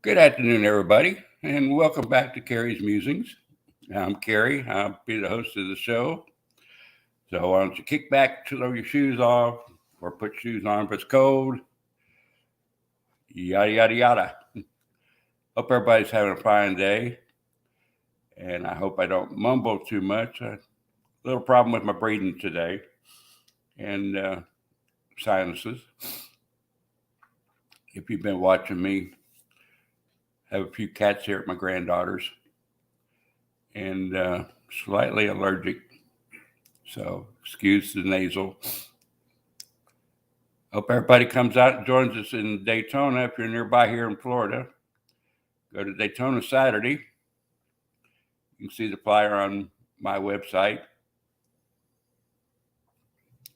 Good afternoon, everybody, and welcome back to Carrie's Musings. I'm Carrie. I'll be the host of the show. So why don't you kick back, throw your shoes off, or put shoes on if it's cold, yada, yada, yada. Hope everybody's having a fine day, and I hope I don't mumble too much. A little problem with my breathing today and sinuses. If you've been watching me, I have a few cats here at my granddaughter's, and slightly allergic. So excuse the nasal. Hope everybody comes out and joins us in Daytona. If you're nearby here in Florida, go to Daytona Saturday. You can see the flyer on my website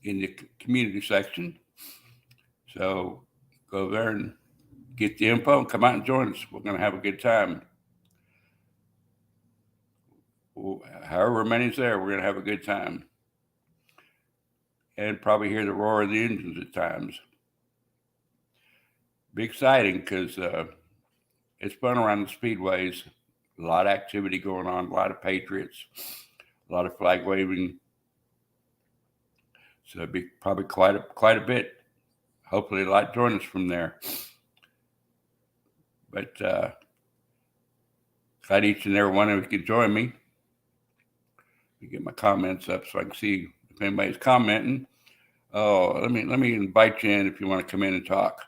in the community section. So go there and get the info and come out and join us. We're going to have a good time. However many's there, we're going to have a good time. And probably hear the roar of the engines at times. Be exciting because it's fun around the speedways. A lot of activity going on, a lot of patriots, a lot of flag waving. So it'd be probably quite a bit. Hopefully a lot join us from there. But glad each and every one of you could join me. Get my comments up so I can see if anybody's commenting. Oh, let me invite you in if you want to come in and talk.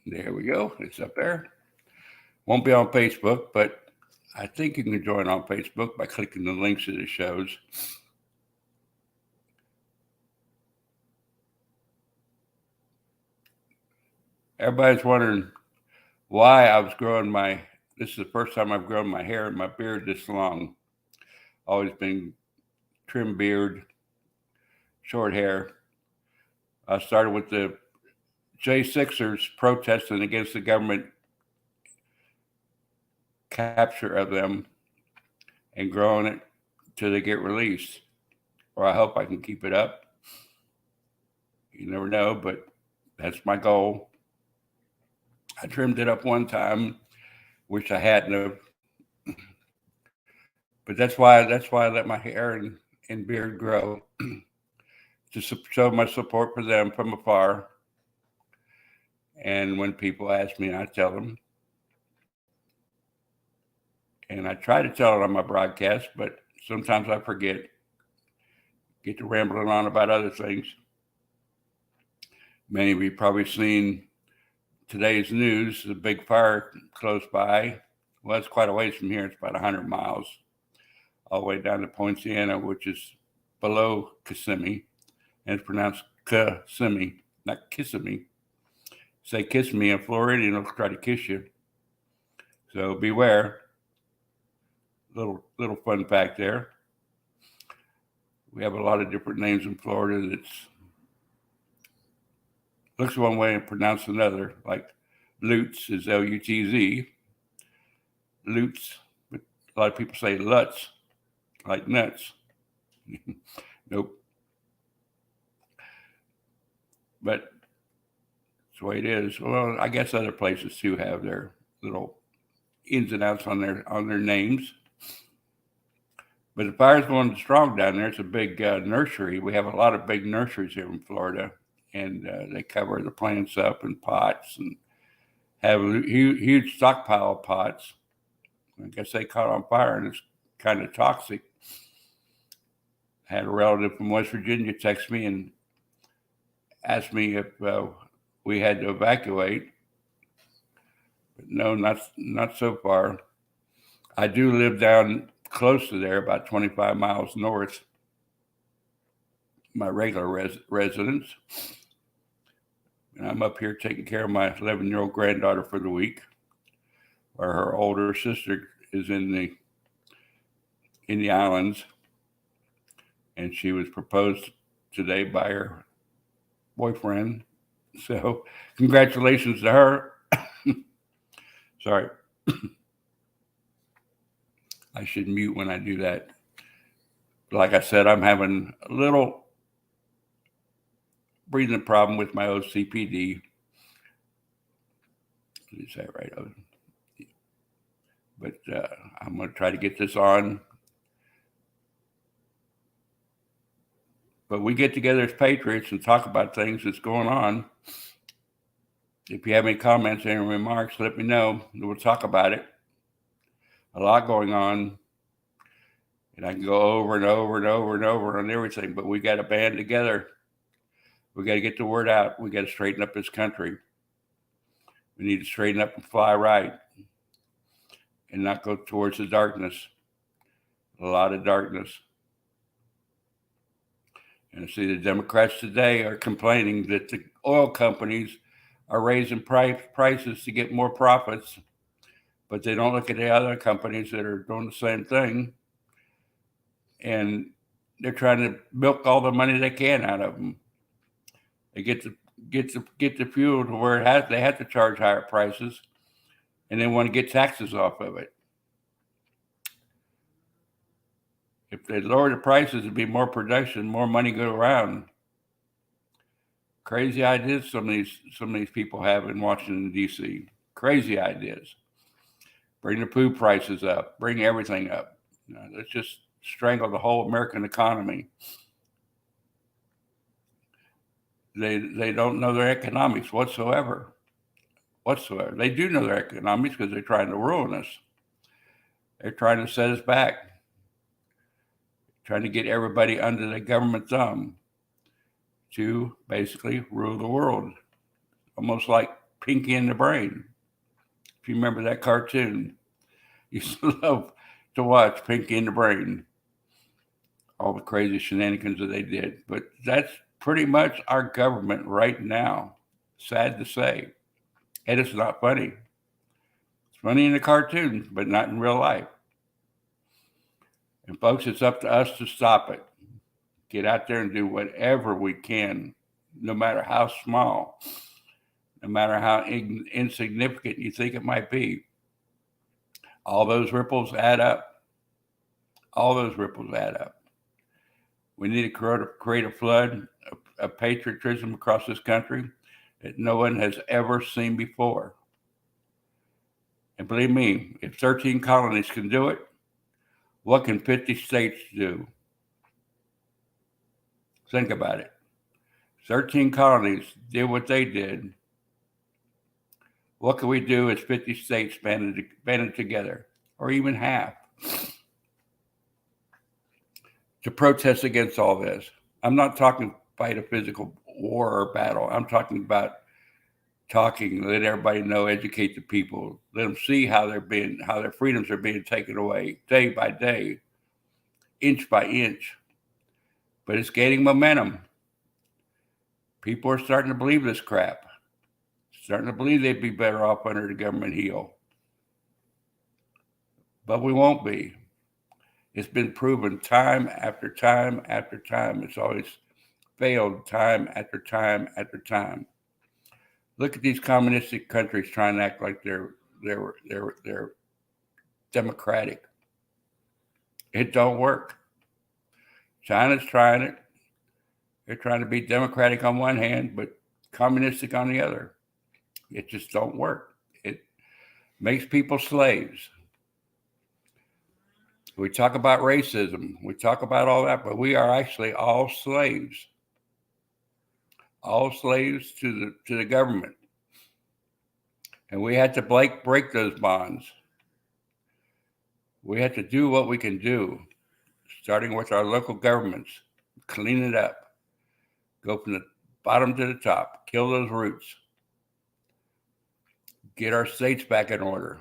There we go. It's up there. Won't be on Facebook, but I think you can join on Facebook by clicking the links to the shows. Everybody's wondering why I was growing this is the first time I've grown my hair and my beard this long. Always been trim beard, short hair. I started with the J6ers protesting against the government capture of them and growing it till they get released. Or I hope I can keep it up. You never know, but that's my goal. I trimmed it up one time, wish I hadn't have. But that's why I let my hair and beard grow to show my support for them from afar. And when people ask me, I tell them. And I try to tell it on my broadcast, but sometimes I forget. Get to rambling on about other things. Many of you probably seen today's news, the big fire close by. Well, it's quite a ways from here. It's about 100 miles all the way down to Poinciana, which is below Kissimmee. And it's pronounced Kissimmee, not Kissimmee. Say kiss me in Floridian, they'll try to kiss you. So beware. Little fun fact there. We have a lot of different names in Florida that looks one way and pronounced another. Like Lutz is Lutz. Lutz, but a lot of people say Lutz, like nuts. Nope. But that's the way it is. Well, I guess other places too have their little ins and outs on their names. But the fire's going strong down there. It's a big nursery. We have a lot of big nurseries here in Florida, and they cover the plants up in pots and have a huge stockpile of pots. I guess they caught on fire, and it's kind of toxic. I had a relative from West Virginia text me and asked me if we had to evacuate. But no, not so far. I do live down close to there, about 25 miles north, my regular residence. And I'm up here taking care of my 11-year-old granddaughter for the week, where her older sister is in the islands, and she was proposed today by her boyfriend. So congratulations to her. Sorry. I should mute when I do that. Like I said, I'm having a little breathing problem with my OCPD. Is that right? But I'm going to try to get this on. But we get together as patriots and talk about things that's going on. If you have any comments, any remarks, let me know. We'll talk about it. A lot going on. And I can go over and over and over and over on everything. But we got to band together. We got to get the word out. We got to straighten up this country. We need to straighten up and fly right and not go towards the darkness. A lot of darkness. And I see the Democrats today are complaining that the oil companies are raising prices to get more profits, but they don't look at the other companies that are doing the same thing. And they're trying to milk all the money they can out of them. They get the fuel to where they have to charge higher prices, and they want to get taxes off of it. If they lower the prices, it'd be more production, more money go around. Crazy ideas some of these people have in Washington, D.C. Crazy ideas. Bring the food prices up. Bring everything up. Let's just strangle the whole American economy. They don't know their economics whatsoever. They do know their economics because they're trying to ruin us. They're trying to set us back. Trying to get everybody under the government thumb to basically rule the world. Almost like Pinky and the Brain. If you remember that cartoon, you used to love to watch Pinky and the Brain. All the crazy shenanigans that they did. But that's pretty much our government right now. Sad to say. And it's not funny. It's funny in the cartoon, but not in real life. And folks, it's up to us to stop it. Get out there and do whatever we can, no matter how small, no matter how insignificant you think it might be. All those ripples add up. All those ripples add up. We need to create a flood of patriotism across this country that no one has ever seen before. And believe me, if 13 colonies can do it, what can 50 states do? Think about it. 13 colonies did what they did. What can we do as 50 states banded together, or even half, to protest against all this? I'm not talking fight a physical war or battle. I'm talking about let everybody know, educate the people, let them see how their freedoms are being taken away day by day, inch by inch. But it's gaining momentum. People are starting to believe this crap. Starting to believe they'd be better off under the government heel. But we won't be. It's been proven time after time after time. It's always failed time after time after time. Look at these communistic countries trying to act like they're democratic. It don't work. China's trying it. They're trying to be democratic on one hand, but communistic on the other. It just don't work. It makes people slaves. We talk about racism. We talk about all that, but we are actually all slaves. All slaves to the government. And we had to break those bonds. We have to do what we can do, starting with our local governments, clean it up, go from the bottom to the top, kill those roots, get our states back in order,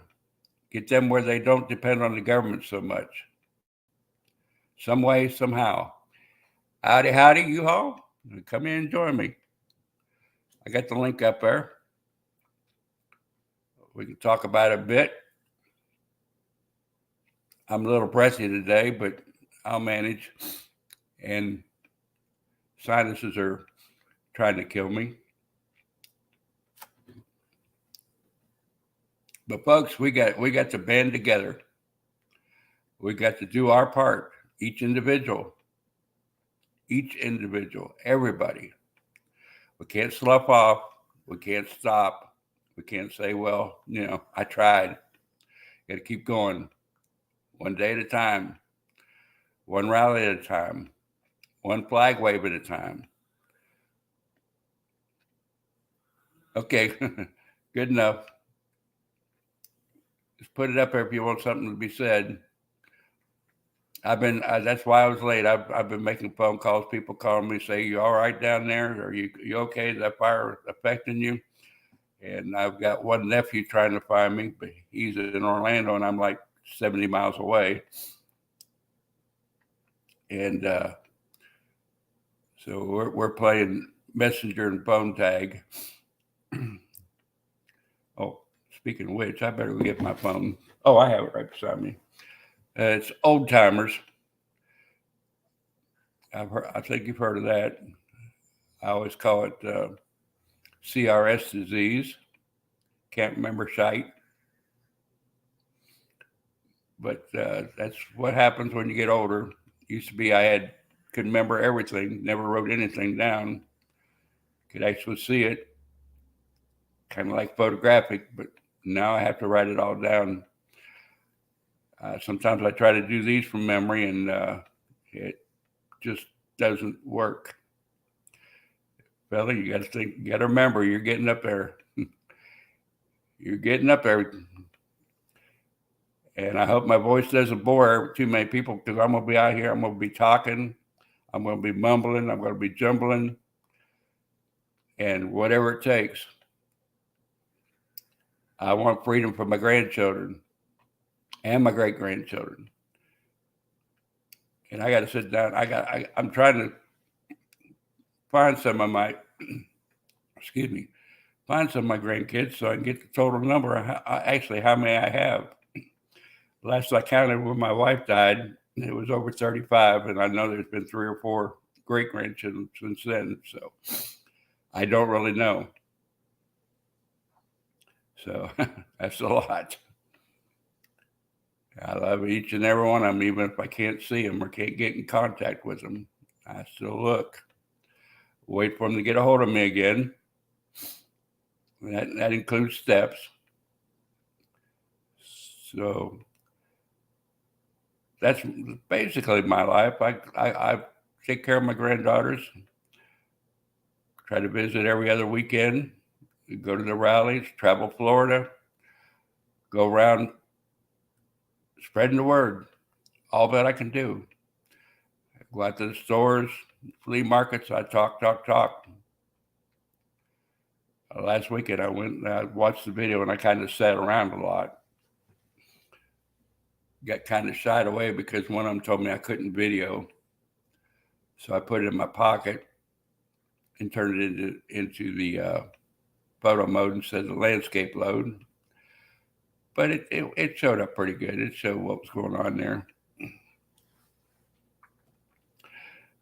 get them where they don't depend on the government so much. Some way, somehow. Howdy, you all. Come in and join me. I got the link up there. We can talk about it a bit. I'm a little breathy today, but I'll manage. And sinuses are trying to kill me. But folks, we got to band together. We got to do our part. Each individual, everybody. We can't slough off. We can't stop. We can't say, well, I tried. Got to keep going, one day at a time, one rally at a time, one flag wave at a time. Okay, good enough. Just put it up there if you want something to be said. That's why I was late. I've been making phone calls. People calling me, say, you all right down there? Are you okay? Is that fire affecting you? And I've got one nephew trying to find me, but he's in Orlando and I'm like 70 miles away. And so we're playing messenger and phone tag. Oh, speaking of which, I better go get my phone. Oh, I have it right beside me. It's Old Timers. I think you've heard of that. I always call it CRS disease. Can't remember shite. But that's what happens when you get older. Used to be could remember everything, never wrote anything down. Could actually see it, kind of like photographic, but now I have to write it all down. Sometimes I try to do these from memory, and it just doesn't work. Fella, you got to think, you got to remember, you're getting up there. You're getting up there. And I hope my voice doesn't bore too many people, because I'm going to be out here. I'm going to be talking. I'm going to be mumbling. I'm going to be jumbling. And whatever it takes. I want freedom for my grandchildren and my great-grandchildren. And I got to sit down. I'm trying to find some of my, find some of my grandkids so I can get the total number of how many I have. Last I counted when my wife died, it was over 35, and I know there's been 3 or 4 great-grandchildren since then, so I don't really know. So that's a lot. I love each and every one of them, even if I can't see them or can't get in contact with them. I still look. Wait for them to get a hold of me again. That includes steps. So that's basically my life. I take care of my granddaughters. Try to visit every other weekend. Go to the rallies, travel Florida, go around spreading the word. All that I can do. Go out to the stores, flea markets. I talk. Last weekend I went and I watched the video and I kind of sat around a lot. Got kind of shied away because one of them told me I couldn't video. So I put it in my pocket and turned it into the photo mode instead of the landscape mode. But it showed up pretty good. It showed what was going on there.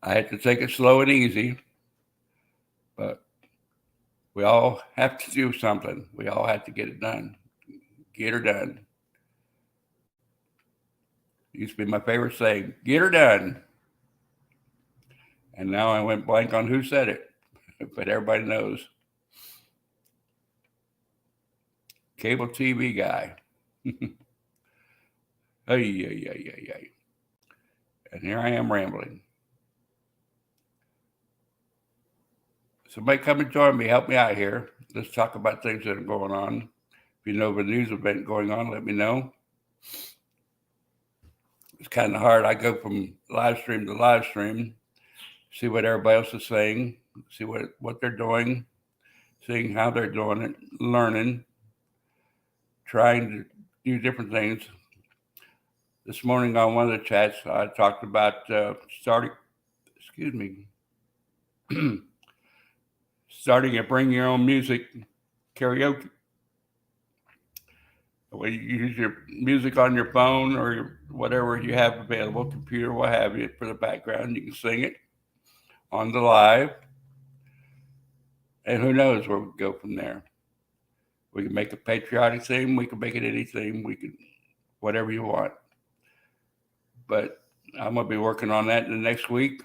I had to take it slow and easy, but we all have to do something. We all have to get it done. Get her done. Used to be my favorite saying, get her done. And now I went blank on who said it, but everybody knows. Cable TV guy. Hey. And here I am rambling. Somebody come and join me. Help me out here. Let's talk about things that are going on. If you know of a news event going on, let me know. It's kind of hard. I go from live stream to live stream, see what everybody else is saying, see what they're doing, seeing how they're doing it, learning, trying to do different things. This morning on one of the chats, I talked about starting a Bring Your Own Music karaoke. Where you use your music on your phone or whatever you have available, computer, what have you, for the background. You can sing it on the live. And who knows where we go from there. We can make a patriotic theme. We can make it any theme. We can, whatever you want. But I'm going to be working on that in the next week.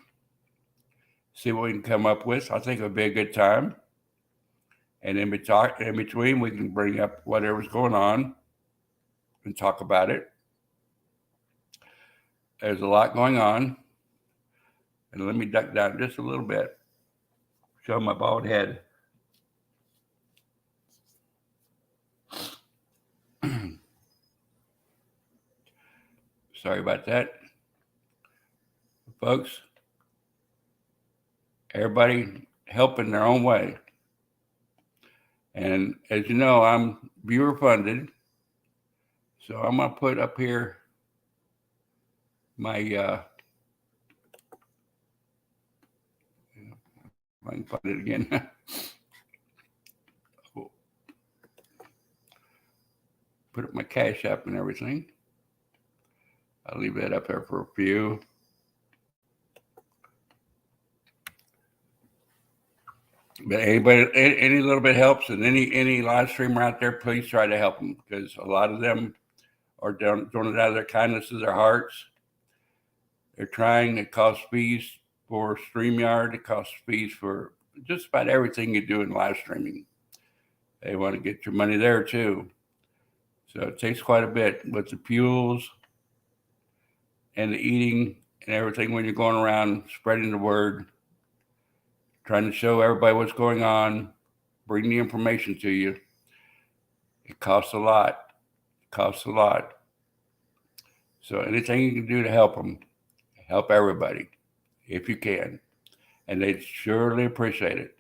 See what we can come up with. I think it'll be a good time. And in between, we can bring up whatever's going on and talk about it. There's a lot going on. And let me duck down just a little bit. Show my bald head. Sorry about that. Folks, everybody helping their own way. And as you know, I'm viewer funded. So I'm going to put up here my, if I can find it again. Put up my Cash App and everything. I'll leave that up there for a few. But anybody, any little bit helps, and any live streamer out there, please try to help them, because a lot of them are doing it out of their kindness of their hearts. They're trying. It costs fees for StreamYard. It costs fees for just about everything you do in live streaming. They want to get your money there too. So it takes quite a bit with the fuels and the eating and everything when you're going around spreading the word, trying to show everybody what's going on, bring the information to you. It costs a lot. It costs a lot. So anything you can do to help them, help everybody if you can. And they'd surely appreciate it.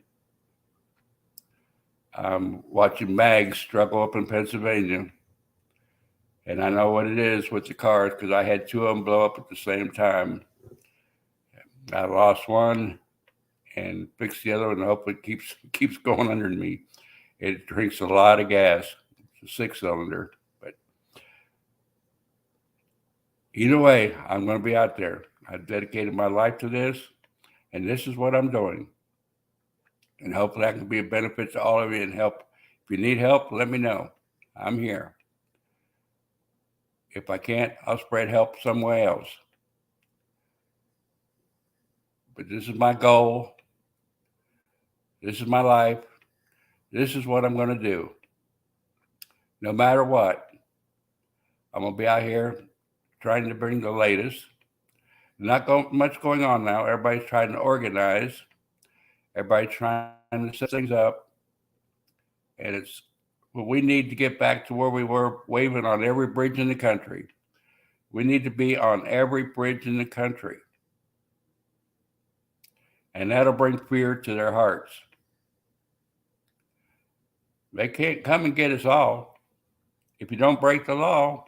I'm watching Mags struggle up in Pennsylvania. And I know what it is with the cars, because I had two of them blow up at the same time. I lost one and fixed the other one. I hope it keeps going under me. It drinks a lot of gas. It's a 6-cylinder. But either way, I'm going to be out there. I've dedicated my life to this, and this is what I'm doing. And hopefully I can be a benefit to all of you and help. If you need help, let me know. I'm here. If I can't, I'll spread help somewhere else. But this is my goal. This is my life. This is what I'm going to do. No matter what, I'm going to be out here trying to bring the latest. Not much going on now. Everybody's trying to organize. Everybody's trying to set things up. And we need to get back to where we were, waving on every bridge in the country. We need to be on every bridge in the country. And that'll bring fear to their hearts. They can't come and get us all. If you don't break the law,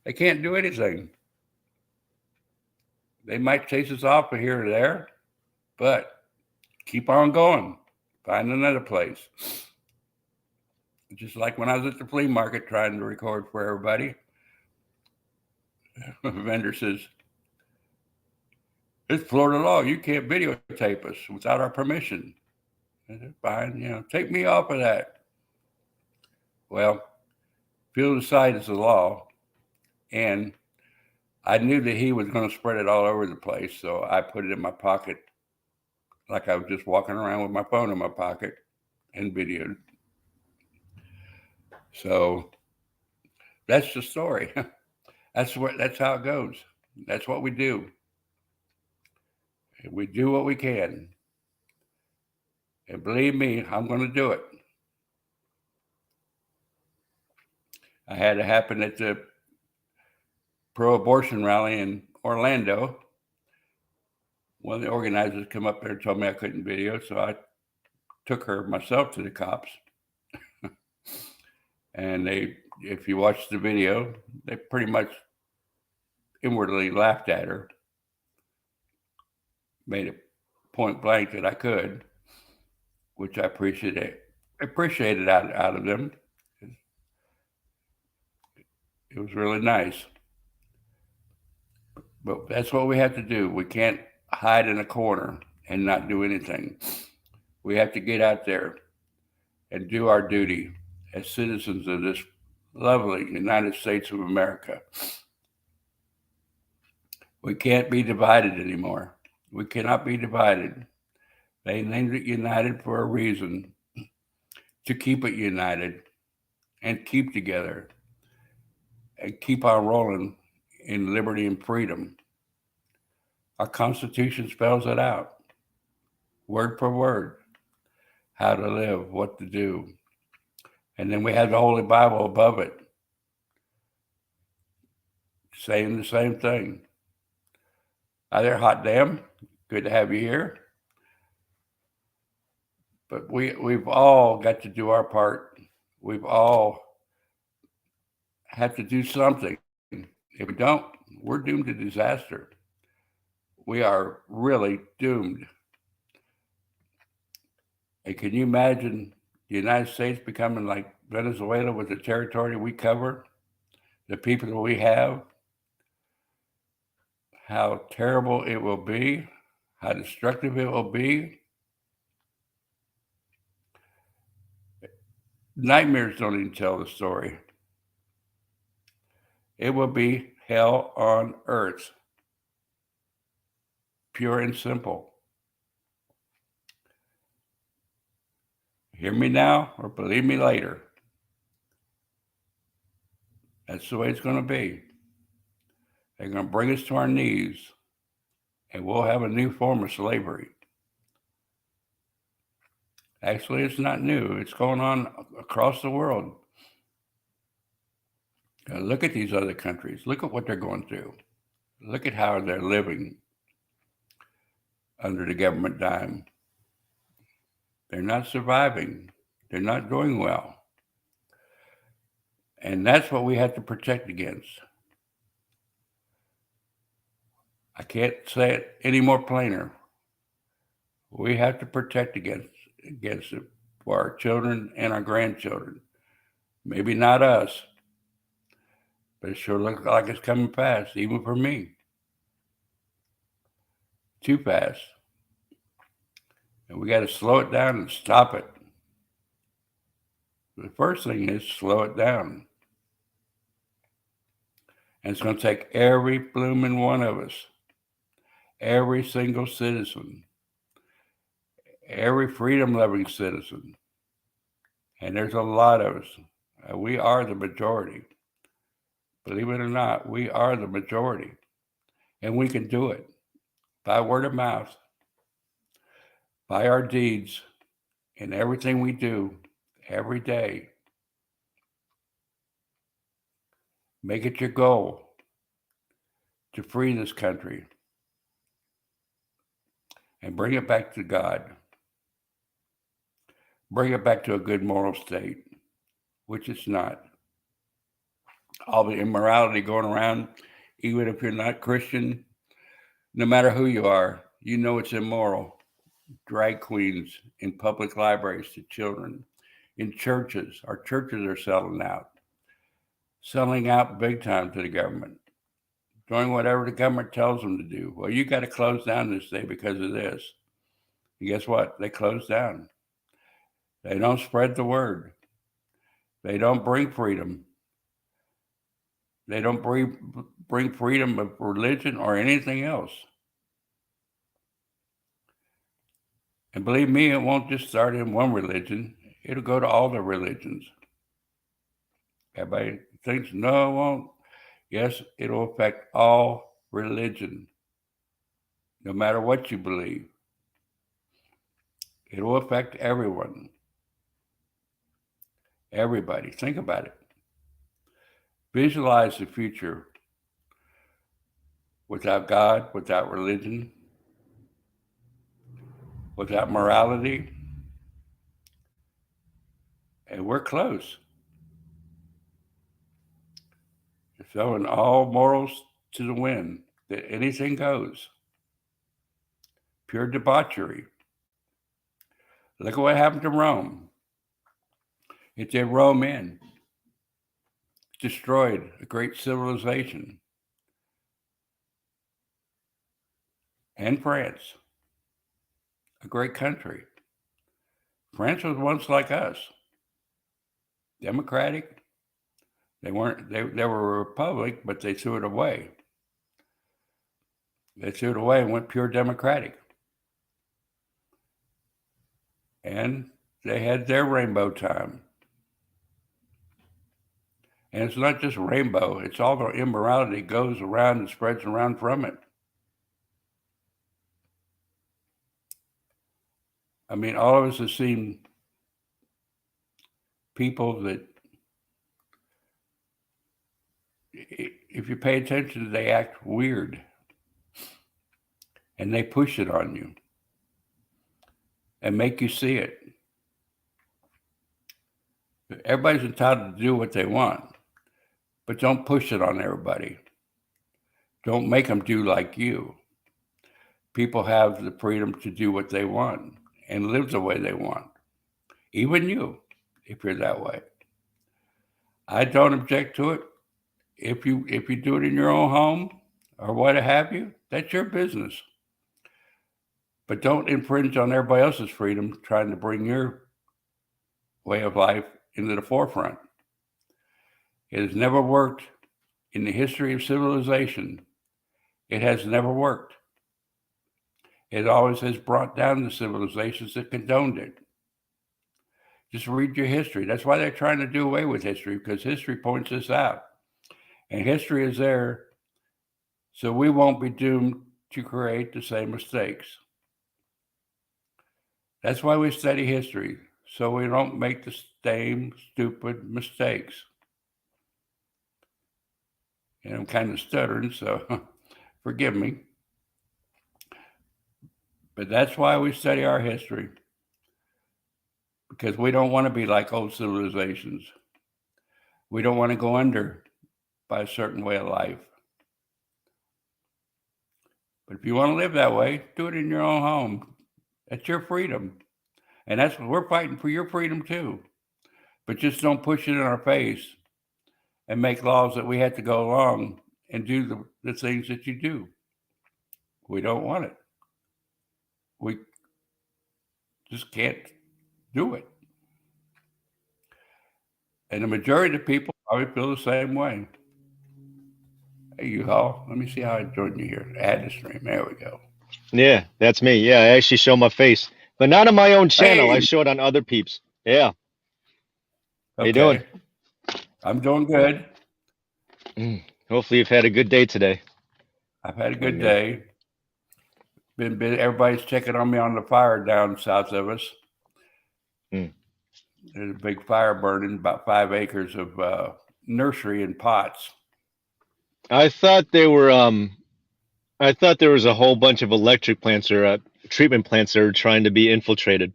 they can't do anything. They might chase us off here or there, but keep on going. Find another place. Just like when I was at the flea market trying to record for everybody. The vendor says, "It's Florida law. You can't videotape us without our permission." I said, "Fine, take me off of that." Well, field of sight is the law. And I knew that he was going to spread it all over the place. So I put it in my pocket like I was just walking around with my phone in my pocket and videoed. So that's the story. That's how it goes. That's what we do. We do what we can. And believe me, I'm going to do it. I had it happen at the pro-abortion rally in Orlando. One of the organizers come up there and told me I couldn't video, so I took her myself to the cops. And if you watch the video, they pretty much inwardly laughed at her. Made it point blank that I could, which I appreciated out of them. It was really nice. But that's what we have to do. We can't hide in a corner and not do anything. We have to get out there and do our duty as citizens of this lovely United States of America. We can't be divided anymore. We cannot be divided. They named it United for a reason, to keep it united and keep together and keep on rolling in liberty and freedom. Our Constitution spells it out, word for word, how to live, what to do. And then we have the Holy Bible above it, saying the same thing. Hi there, hot damn. Good to have you here. But we've all got to do our part. We've all have to do something. If we don't, we're doomed to disaster. We are really doomed. And can you imagine the United States becoming like Venezuela with the territory we cover, the people that we have, how terrible it will be, how destructive it will be? Nightmares don't even tell the story. It will be hell on earth, pure and simple. Hear me now or believe me later. That's the way it's going to be. They're going to bring us to our knees, and we'll have a new form of slavery. Actually, it's not new. It's going on across the world. Look at these other countries. Look at what they're going through. Look at how they're living under the government dime. They're not surviving. They're not doing well. And that's what we have to protect against. I can't say it any more plainer. We have to protect against it for our children and our grandchildren. Maybe not us, but it sure looks like it's coming fast, even for me. Too fast. And we got to slow it down and stop it. The first thing is slow it down. And it's going to take every blooming one of us, every single citizen, every freedom-loving citizen. And there's a lot of us. We are the majority. Believe it or not, we are the majority. And we can do it by word of mouth, by our deeds, in everything we do every day. Make it your goal to free this country and bring it back to God. Bring it back to a good moral state, which it's not. All the immorality going around, even if you're not Christian, no matter who you are, you know it's immoral. Drag queens in public libraries to children, in churches. Our churches are selling out big time to the government, doing whatever the government tells them to do. Well, you got to close down this day because of this. And guess what? They close down. They don't spread the word. They don't bring freedom. They don't bring freedom of religion or anything else. And believe me, it won't just start in one religion. It'll go to all the religions. Everybody thinks, no, it won't. Yes, it'll affect all religion, no matter what you believe. It will affect everyone. Everybody. Think about it. Visualize the future without God, without religion, without morality. And we're close. Throwing all morals to the wind, that anything goes. Pure debauchery. Look at what happened to Rome. It did Rome in. Destroyed a great civilization. And France, a great country. France was once like us. Democratic. They weren't. They were a republic, but they threw it away. They threw it away and went pure Democratic. And they had their rainbow time. And it's not just rainbow, it's all the immorality goes around and spreads around from it. I mean, all of us have seen people that, if you pay attention, they act weird. And they push it on you and make you see it. Everybody's entitled to do what they want, but don't push it on everybody. Don't make them do like you. People have the freedom to do what they want and live the way they want. Even you, if you're that way. I don't object to it. If you do it in your own home or what have you, that's your business. But don't infringe on everybody else's freedom trying to bring your way of life into the forefront. It has never worked in the history of civilization. It has never worked. It always has brought down the civilizations that condoned it. Just read your history. That's why they're trying to do away with history, because history points this out. And history is there so we won't be doomed to create the same mistakes. That's why we study history, so we don't make the same stupid mistakes. And I'm kind of stuttering, so forgive me. But that's why we study our history, because we don't want to be like old civilizations. We don't want to go under by a certain way of life. But if you want to live that way, do it in your own home. That's your freedom. And that's what we're fighting for, your freedom too. But just don't push it in our face and make laws that we have to go along and do the things that you do. We don't want it. We just can't do it. And the majority of people probably feel the same way. Hey, U-Haul, let me see how I join you here. Add the stream. There we go. Yeah, that's me. Yeah, I actually show my face, but not on my own channel. I show it on other peeps. Yeah. How you doing? I'm doing good. Hopefully you've had a good day today. I've had a good day. Been everybody's checking on me on the fire down south of us. There's a big fire burning, about 5 acres of nursery and pots. I thought there was a whole bunch of electric plants or treatment plants that are trying to be infiltrated.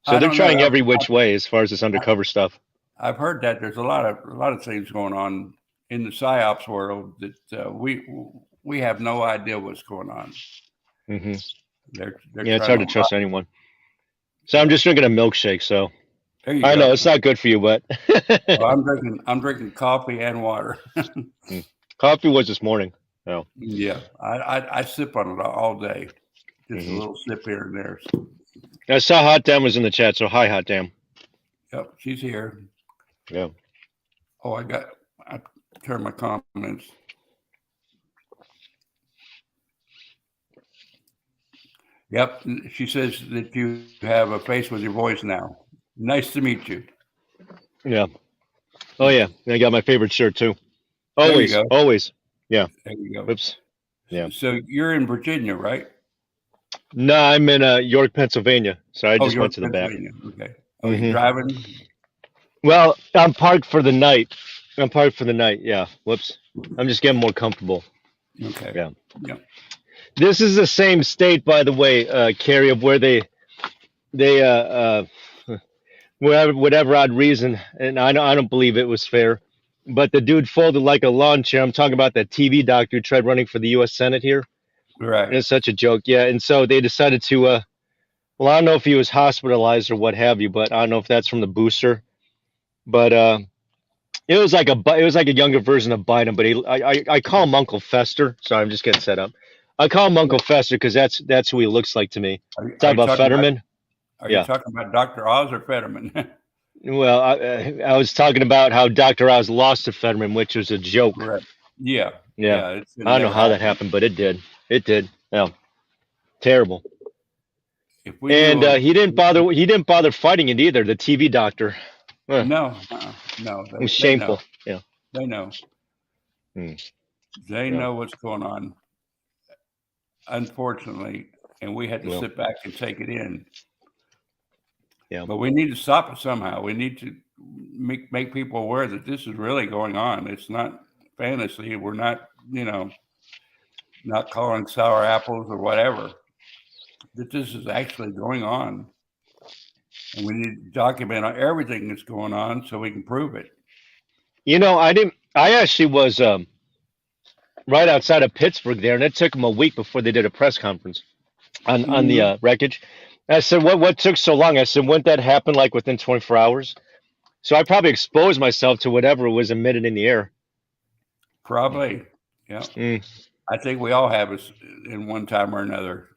So they're trying every which way as far as this undercover stuff. I've heard that there's a lot of things going on in the PSYOPs world that we have no idea what's going on. Mm-hmm. Yeah, it's hard to trust anyone. So I'm just drinking a milkshake. So I know it's not good for you, but well, I'm drinking coffee and water. Coffee was this morning. Oh. Yeah, I sip on it all day. Just a little sip here and there. I saw Hot Damn was in the chat, so hi, Hot Damn. Yep, she's here. Yeah. Oh, I turned my comments. Yep, she says that you have a face with your voice now. Nice to meet you. Yeah. Oh yeah, I got my favorite shirt too. Always, always. Yeah. There you go. Oops. Yeah. So you're in Virginia, right? No, I'm in York, Pennsylvania. So I just went to the back. Okay. Oh, you're driving? Well, I'm parked for the night. Yeah. Whoops. I'm just getting more comfortable. Okay. Yeah. Yeah. This is the same state, by the way, Carrie, of where they whatever odd reason, and I don't believe it was fair, but the dude folded like a lawn chair. I'm talking about that TV doctor who tried running for the U.S. Senate here. Right. And it's such a joke. Yeah. And so they decided to, well, I don't know if he was hospitalized or what have you, but I don't know if that's from the booster. But it was like a younger version of Biden. But I call him Uncle Fester. Sorry, I'm just getting set up. I call him Uncle Fester because that's who he looks like to me. Talk about Fetterman. Are you talking about Dr. Oz or Fetterman? Well, I was talking about how Dr. Oz lost to Fetterman, which was a joke. Correct. Yeah. Yeah. Yeah. It should I don't know never how that happen. happened, but it did. It did. Yeah. Terrible. If we And knew of, he didn't bother. He didn't bother fighting it either. The TV doctor. It no, no, was they know. shameful. Yeah. They know. Hmm. They Yeah. know what's going on, unfortunately, and we had to Well. sit back and take it in. Yeah. But we need to stop it somehow. We need to make people aware that this is really going on. It's not fantasy. We're not, not calling sour apples or whatever. That this is actually going on, and we need to document everything that's going on so we can prove it. You know, I didn't. I actually was right outside of Pittsburgh there, and it took them a week before they did a press conference on the Mhm. wreckage. And I said, "What took so long?" I said, "Wouldn't that happen like within 24 hours?" So I probably exposed myself to whatever was emitted in the air. Probably, yeah. Mm, I think we all have us in one time or another.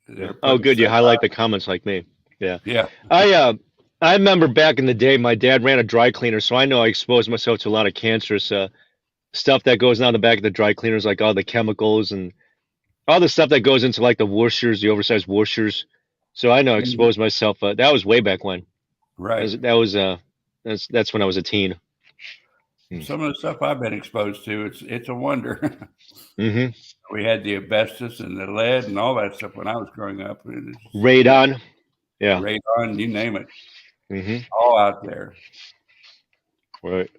yeah. They're Oh, putting good. You stuff highlight out. the comments like me. Yeah. Yeah, I remember back in the day, my dad ran a dry cleaner, so I know I exposed myself to a lot of cancerous stuff that goes down the back of the dry cleaners, like all the chemicals and all the stuff that goes into like the washers, the oversized washers. So I know I Mhm. exposed myself. That was way back when. Right. That's when I was a teen. Mm. Some of the stuff I've been exposed to, it's a wonder. Hmm. We had the asbestos and the lead and all that stuff when I was growing up. Radon. Yeah. Radon, you name it, Hmm. all out there. Right.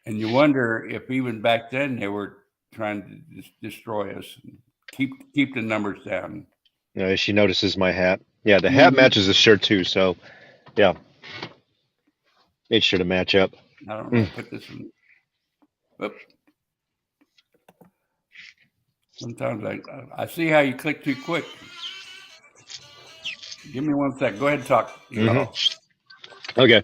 And you wonder if even back then they were trying to destroy us, and keep the numbers down. She notices my hat. Yeah, the hat Mhm. matches the shirt too. So yeah, made sure to match up. I don't know. Mm. Put this in. Oop. Sometimes I see how you click too quick. Give me 1 sec. Go ahead and talk. Hmm. Okay.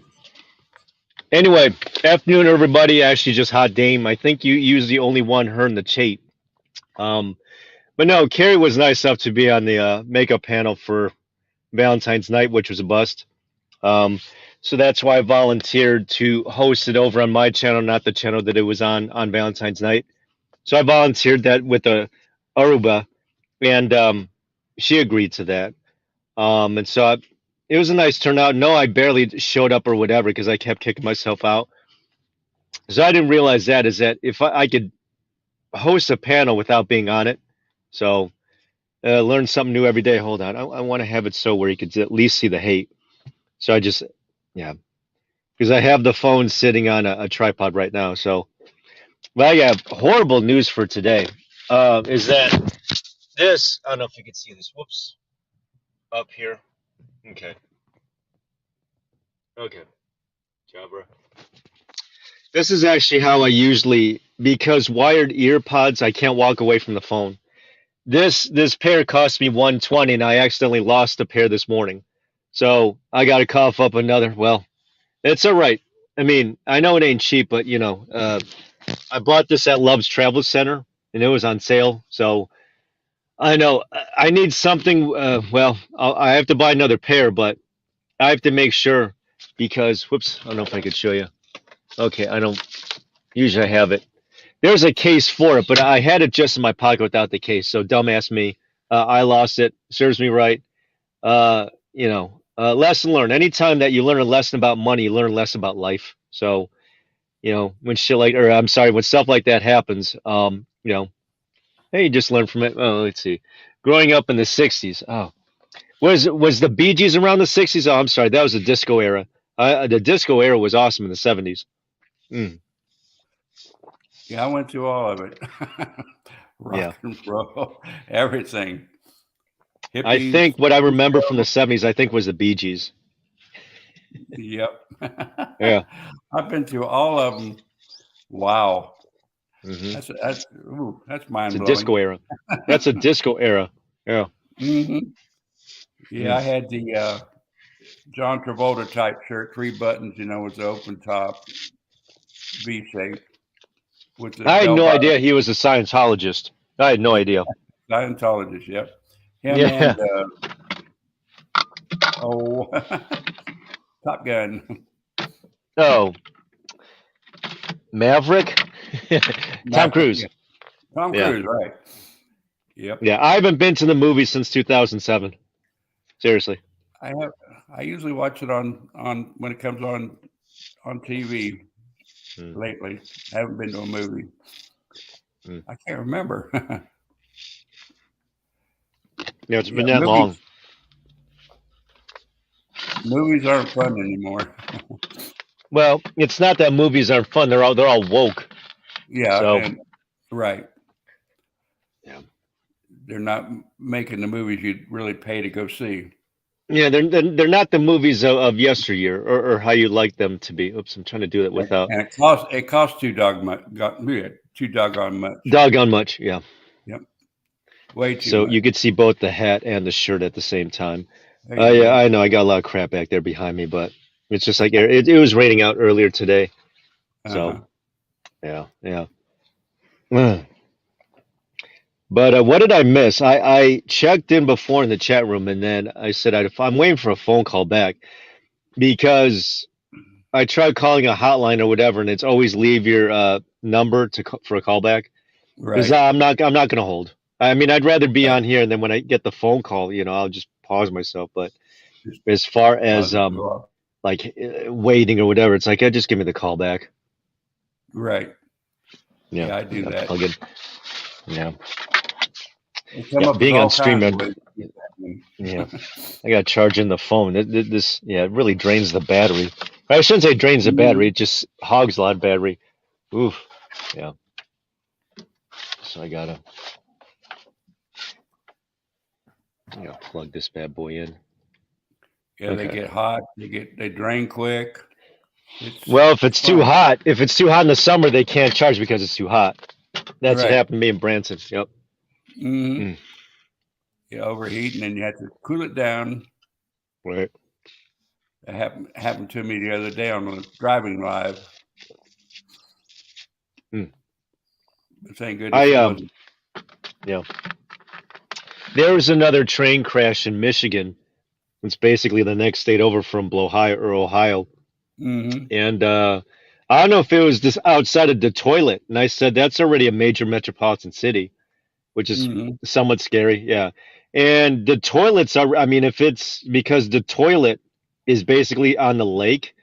Anyway, afternoon, everybody. Actually, just hot Dame. I think you was the only one heard the chat. Um, but no, Carrie was nice enough to be on the makeup panel for Valentine's night, which was a bust. Um, so that's why I volunteered to host it over on my channel, not the channel that it was on Valentine's night. So I volunteered that with Aruba, and she agreed to that. And so it was a nice turnout. No, I barely showed up or whatever because I kept kicking myself out. So I didn't realize that is that if I could host a panel without being on it. So learn something new every day. Hold on, I want to have it so where you could at least see the hate. So I just, yeah, because I have the phone sitting on a tripod right now. So, well, yeah, horrible news for today is that this, I don't know if you can see this. Whoops, up here. Okay. Okay. Jabra. This is actually how I usually, because wired ear pods, I can't walk away from the phone. This pair cost me 120, and I accidentally lost a pair this morning. So I got to cough up another. Well, it's all right. I mean, I know it ain't cheap, but I bought this at Love's Travel Center, and it was on sale. So I know I need something. Well, I have to buy another pair, but I have to make sure because whoops, I don't know if I could show you. Okay, I don't usually have it. There's a case for it, but I had it just in my pocket without the case. So dumbass me. I lost it. Serves me right. Lesson learned. Anytime that you learn a lesson about money, you learn less about life. So, when shit like, or I'm sorry, when stuff like that happens, hey, you just learn from it. Oh, let's see. Growing up in the '60s. Oh, was the Bee Gees around the '60s? Oh, I'm sorry, that was the disco era. The disco era was awesome in the '70s. Mm, Yeah, I went through all of it. yeah. Rock and roll, everything. I Hippies, think what I remember from the disco. '70s, I think was the Bee Gees. Yep. Yeah. I've been through all of them. Wow. Hmm. That's It's mind a blowing. disco era. That's a disco era. Yeah. Yeah, Mm. I had the John Travolta type shirt, 3 buttons, with the open top, V shape with the I had bell no bottom. idea he was a Scientologist. I had no idea. Scientologist, yep. Him and Yeah. oh, Top Gun. Oh, Maverick. Tom Maverick, Cruise. yeah. Tom Yeah, Cruise, right? Yep. yeah. I haven't been to the movie since 2007. Seriously. I have. I usually watch it on when it comes on TV Mm, lately. I haven't been to a movie. mm. I can't remember. Yeah, it's Yeah, been that long. movies aren't fun anymore. Well, it's not that movies aren't fun. They're all woke. Yeah, So and right, yeah, they're not making the movies you'd really pay to go see. yeah. They're not the movies of yesteryear or how you like them to be. Oops, I'm trying to do that without And it costs too doggone much. doggone much. Yeah. Yep, way too So much. you could see both the hat and the shirt at the same time. There you Yeah, go. I know I got a lot of crap back there behind me, but it's just like it was raining out earlier today. So Uh-huh. yeah, yeah. Ugh. But what did I miss? I checked in before in the chat room, and then I said I'm waiting for a phone call back because I tried calling a hotline or whatever, and it's always leave your number for a callback. Because Right. I'm not gonna hold. I mean, I'd rather be Right. on here, and then when I get the phone call, I'll just pause myself. But Just as far pause as it, go off. like waiting or whatever, it's like just give me the call back. Right. Yeah, Yeah, I do that. plug in. Yeah, They come yeah. up with Being on all stream, kinds of ways to get that one. yeah, I got to charge in the phone. Yeah, it really drains the battery. I shouldn't say drains the battery. It just hogs a lot of battery. Oof. Yeah. So I gotta plug this bad boy in. Yeah, they Okay. get hot. They drain quick. Well, if it's too fun. hot, in the summer, they can't charge because it's too hot. That's what Right. happened to me in Branson. Yep. hmm Mm. You overheat, and then you have to cool it down. Right. It happened to me the other day on the driving live. Mm. But thank goodness it wasn't. Yeah. There was another train crash in Michigan. It's basically the next state over from Ohio. hmm And I don't know if it was just outside of the toilet. And I said that's already a major metropolitan city, which is hmm somewhat scary. Yeah. And the toilets are, I mean, if it's because the toilet is basically on the lake.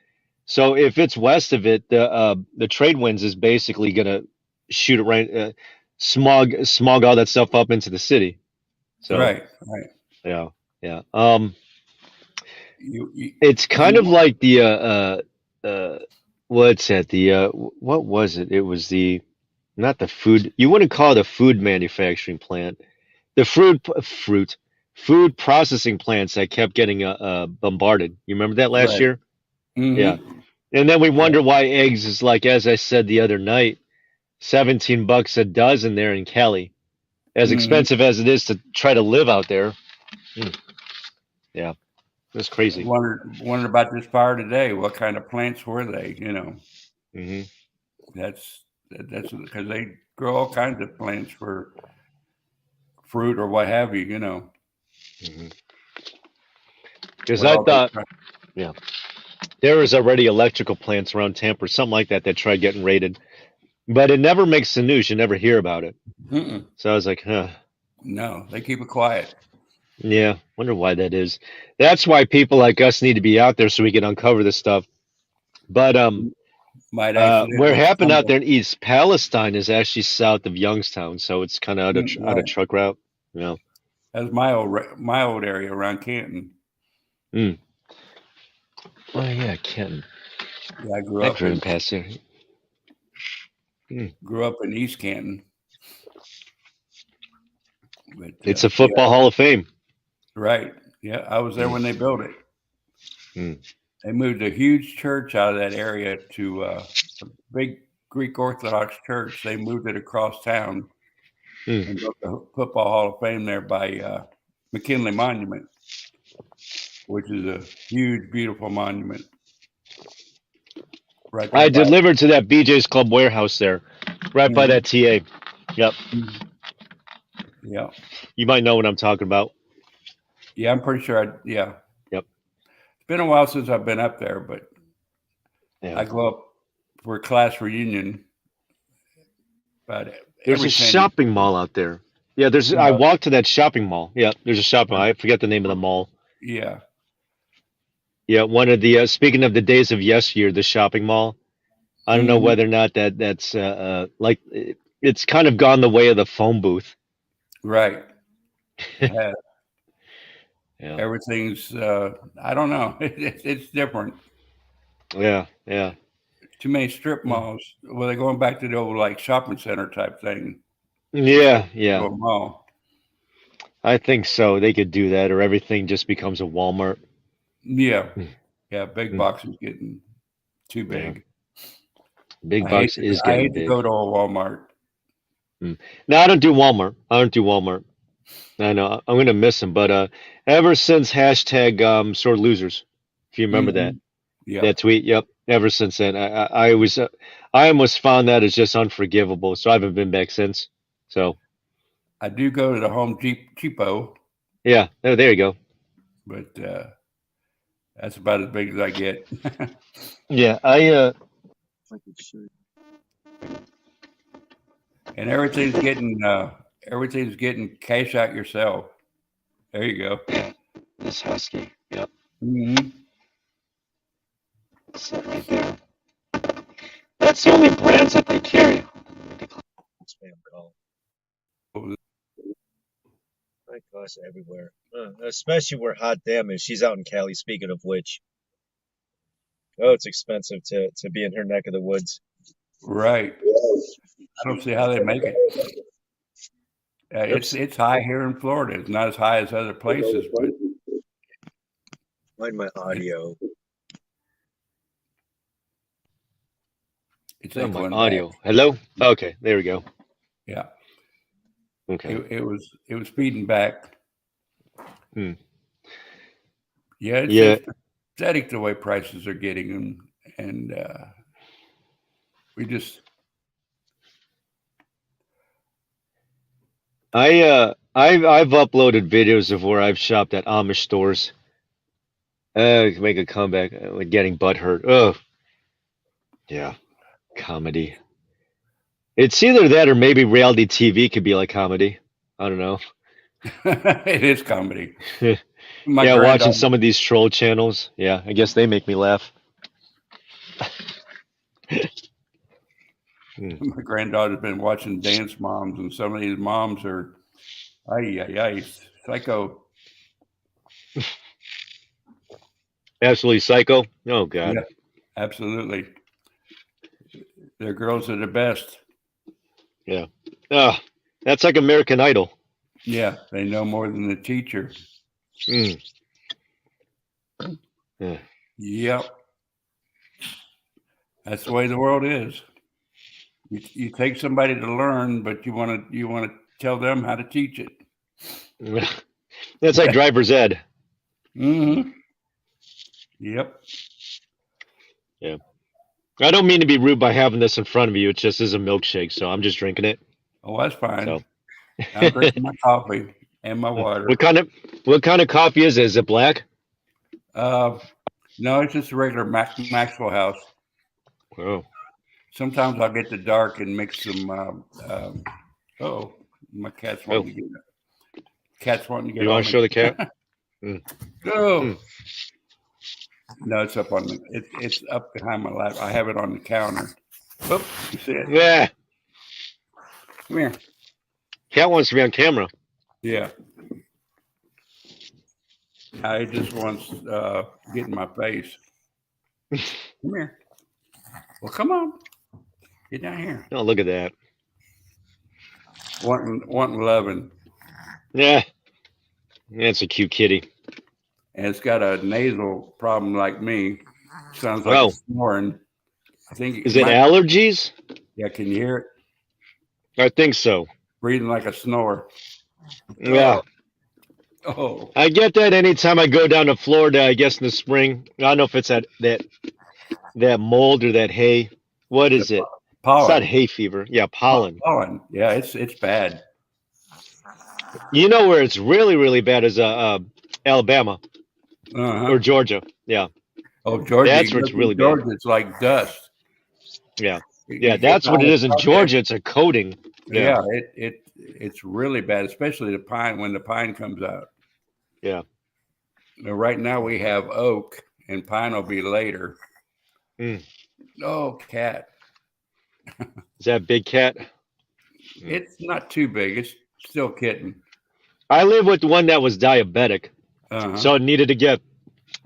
So if it's west of it, the trade winds is basically gonna shoot it right, smog all that stuff up into the city. So Right. Right. yeah, yeah. You you, It's kind of you like the what's that? What was it? It was not the food. You wouldn't call it a food manufacturing plant. The food processing plants that kept getting bombarded. You remember that last right. year? Yeah. hmm And then we Yeah. wonder why eggs is like, as I said the other night, $17 a dozen there in Cali. As hmm expensive as it is to try to live out there. Mm, yeah, that's crazy. Wondered about this fire today. What kind of plants were they? Hmm. That's because they grow all kinds of plants for fruit or what have you. Because What I all they thought, try. yeah, there was already electrical plants around Tampa or something like that that tried getting raided, but it never makes the news. You never hear about it. Mm-mm. So I was like, huh. No, they keep it quiet. Yeah, wonder why that is. That's why people like us need to be out there so we can uncover this stuff. But Might where it accidentally happened out stumble. there in East Palestine is actually south of Youngstown, so it's kind of out of Right. truck route. Yeah. That's my old area around Canton. Mm. Oh yeah, Kenton. Yeah, I grew I've up driven in past there. Mm. East Canton. But It's a yeah, football Hall of Fame. right. Yeah, I was there Mm. when they built it. Mm. They moved a huge church out of that area to a big Greek Orthodox church. They moved it across town Mm. and built the Football Hall of Fame there by McKinley Monument, which is a huge, beautiful monument right there I by. delivered to that BJ's Club warehouse there, right by Mhm. that TA. Yep. Yeah, You might know what I'm talking about. yeah, I'm pretty sure. Yeah, Yep. it's been a while since I've been up there, but Yeah. I go up for a class reunion, but There's a everything. shopping mall out there. Yeah, there's. I walked to that shopping mall. Yeah, there's a shopping mall. I forget the name of the mall. Yeah, Yeah, one of the. Speaking of the days of yesteryear, the shopping mall. I don't know mhm, whether or not that's like it's kind of gone the way of the phone booth. right. It has. Yeah. Everything's. I don't know. It's different. Yeah. Yeah. Too many strip Mm. malls. Well, they're going back to the old like shopping center type thing. Yeah. To Yeah. a mall. I think so. They could do that, or everything just becomes a Walmart. Yeah, Mm. yeah. Big Mm. box is getting too Yeah. big. Big box is I getting hate to big. go to a Walmart. Mm. No, I don't do Walmart. I don't do Walmart. I know I'm gonna miss them, but ever since hashtag sore losers, if you remember that Hmm. Yep. tweet, yep. Ever since then, I was I almost found that as just unforgivable, so I haven't been back since. So I do go to the Cheapo, yeah, oh, there you go. but that's about as big as I get. Yeah, And everything's getting cash out yourself. There you go. yeah, this husky, yep, Hmm. sit right there. That's the only brands that they carry. Spam call. My gosh, everywhere. Especially where Hot Damn is. She's out in Cali, speaking of which. Oh, it's expensive to be in her neck of the woods. Right. I don't see how they make it. It's high here in Florida. It's not as high as other places, but Find my audio. it's Oh, my echoing audio. back. Hello? Okay, there we go. Yeah. Okay. It was feeding back. Hmm. Yeah, it's Yeah. pathetic the way prices are getting, and we just I've uploaded videos of where I've shopped at Amish stores. Make a comeback, like getting butthurt. Oh, yeah, comedy. It's either that or maybe reality TV could be like comedy. I don't know. it is comedy. Yeah, My watching granddaughter, some of these troll channels. Yeah, I guess they make me laugh. my granddaughter's been watching Dance Moms, and some of these moms are, ay, psycho. Absolutely psycho. Oh God. Yeah, absolutely. Their girls are the best. Yeah. Oh, that's like American Idol. Yeah, they know more than the teacher. Mm. Yeah. Yep, that's the way the world is. You take somebody to learn, but you want to tell them how to teach it. That's like driver's ed. Mm-hmm. Yep. Yeah. I don't mean to be rude by having this in front of you. It just is a milkshake, so I'm just drinking it. Oh, that's fine. So. I'm drinking my coffee and my water. What kind of coffee is it? Is it black? No, it's just a regular Maxwell House. Oh. Sometimes I'll get the dark and mix some. Oh, my cat's wanting to get. Cat's wanting to get. You want to show the cat? Go. Mm. No, it's up on the. It's up behind my lap. I have it on the counter. Whoop! You see it? Yeah. Come here. Cat wants to be on camera. Yeah. I just wants get in my face. Come here. Well, come on. Get down here. Oh, look at that. Wanting loving. Yeah. That's a cute kitty. And it's got a nasal problem like me. Sounds like it's snoring. I think Is it allergies? Yeah, can you hear it? I think so. Breathing like a snore. Yeah. Oh. I get that anytime I go down to Florida, I guess in the spring. I don't know if it's that mold or that hay. What is it? Pollen. It's not hay fever. Yeah, pollen. Pollen. Yeah, it's bad. You know where it's really, really bad is Alabama Uh-huh. or Georgia. Yeah. Oh, Georgia, That's you where go it's through really bad. Georgia, it's like dust. Yeah. You Yeah, get that's what down it the is in truck there, Georgia. It's a coating. Yeah. yeah, it's really bad, especially the pine when the pine comes out. Yeah. Now, right now we have oak, and pine will be later. Mm. Oh, cat! Is that big cat? It's not too big. It's still kitten. I live with one that was diabetic, Uh-huh. so it needed to get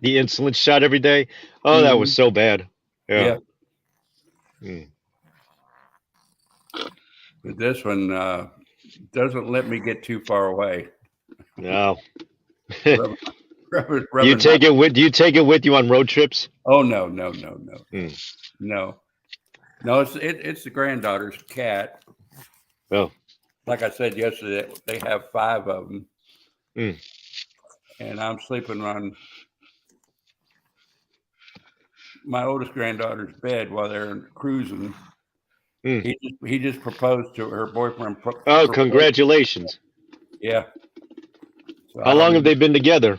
the insulin shot every day. Oh, that was Mhm. so bad. Yeah. Yeah, Mm. but this one doesn't let me get too far away. No. Rub- Do rubbing my. do you take it with you on road trips? Oh no, no, no, no, Mm. no, no! It's the granddaughter's cat. Oh. Like I said yesterday, they have 5 of them, Mm. and I'm sleeping on my oldest granddaughter's bed while they're cruising. Mm. He just proposed to her boyfriend. Oh, Proposed. congratulations. Yeah. So I How don't long have even. they been together?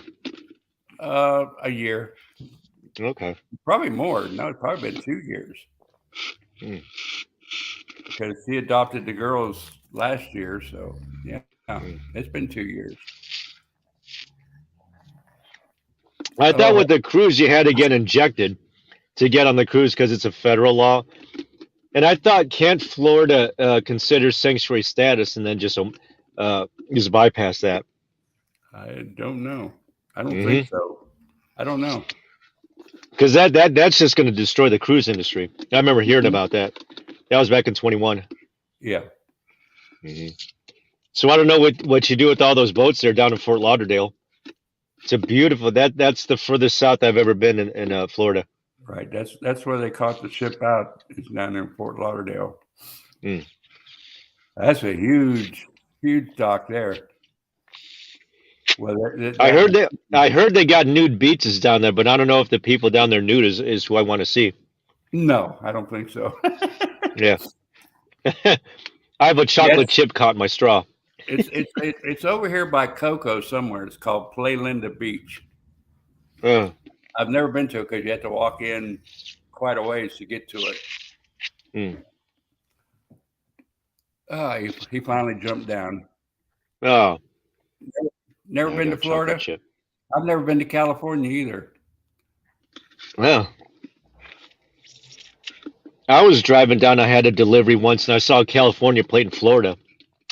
A year, Okay. probably more. No, it's probably been 2 years Mm. because he adopted the girls last year. So yeah, Mm. it's been 2 years. I thought Oh with the cruise you had to get injected to get on the cruise because it's a federal law. And I thought, can't Florida consider sanctuary status and then just bypass that? I don't know. I don't think Hmm. so. I don't know. Because that's just going to destroy the cruise industry. I remember hearing Mhm. about that. That was back in 21. Yeah. Hmm. So I don't know what you do with all those boats there down in Fort Lauderdale. It's a beautiful. That's the furthest south I've ever been in Florida. Right. That's where they caught the ship out. It's down in Fort Lauderdale. Mm. That's a huge, huge dock there. Well, I heard they got nude beaches down there, but I don't know if the people down there nude is who I want to see. no, I don't think so. Yeah. I have a chocolate Yes, chip caught in my straw. it's over here by Cocoa somewhere. It's called Play Linda Beach. Uh, I've never been to it because you have to walk in quite a ways to get to it. mm. He finally jumped down. Oh, Never I been got to a chocolate Florida. chip. I've never been to California either. Well, I was driving down. I had a delivery once, and I saw a California plate in Florida.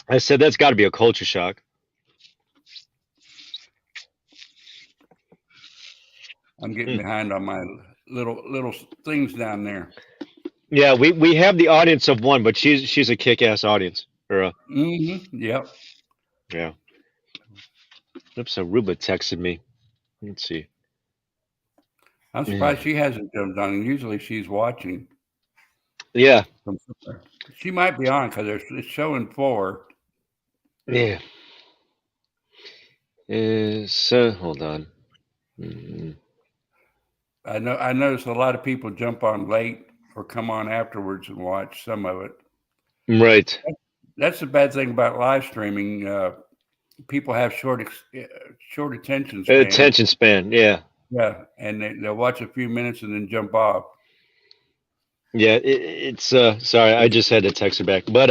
I said, "That's got to be a culture shock." I'm getting Mm. behind on my little things down there. Yeah, we have the audience of one, but she's a kick-ass audience. Yep. Yeah. Oops, Aruba texted me. Let's see. I'm Yeah. surprised she hasn't jumped on. Usually she's watching Yeah. from somewhere. She might be on because it's showing 4. Yeah. Hold on. Mm. I noticed a lot of people jump on late or come on afterwards and watch some of it. Right. That's the bad thing about live streaming. People have short attention span. Attention span. Yeah. Yeah, and they'll watch a few minutes and then jump off. Yeah. It's sorry, I just had to text her back. But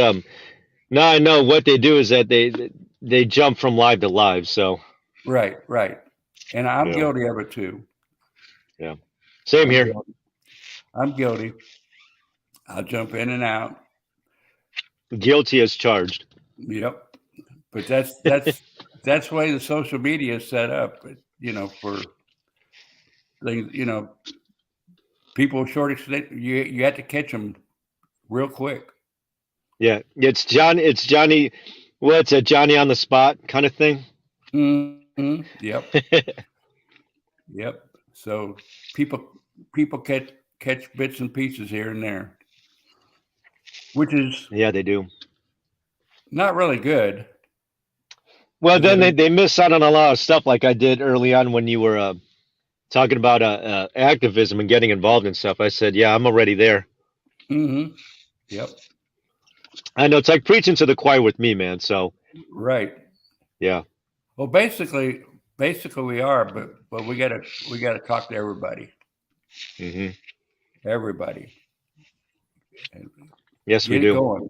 now I know what they do is that they jump from live to live. So Right, right. And I'm yeah. guilty of it too. Yeah. Same I'm here. guilty. I'm guilty. I'll jump in and out. Guilty as charged. Yep. But that's the way the social media is set up. For things, people short extent. You have to catch them real quick. Yeah. It's Johnny. What's a Johnny on the spot kind of thing? Yep. Yep. So people catch bits and pieces here and there, which is Yeah, they do. not really good. Well, Because then they miss out on a lot of stuff like I did early on when you were talking about activism and getting involved in stuff. I said, yeah, I'm already there. Yep. I know it's like preaching to the choir with me, man. So Right. yeah. Well, basically we are, but we gotta talk to everybody. Hmm. Everybody. And Yes, we get it do. going.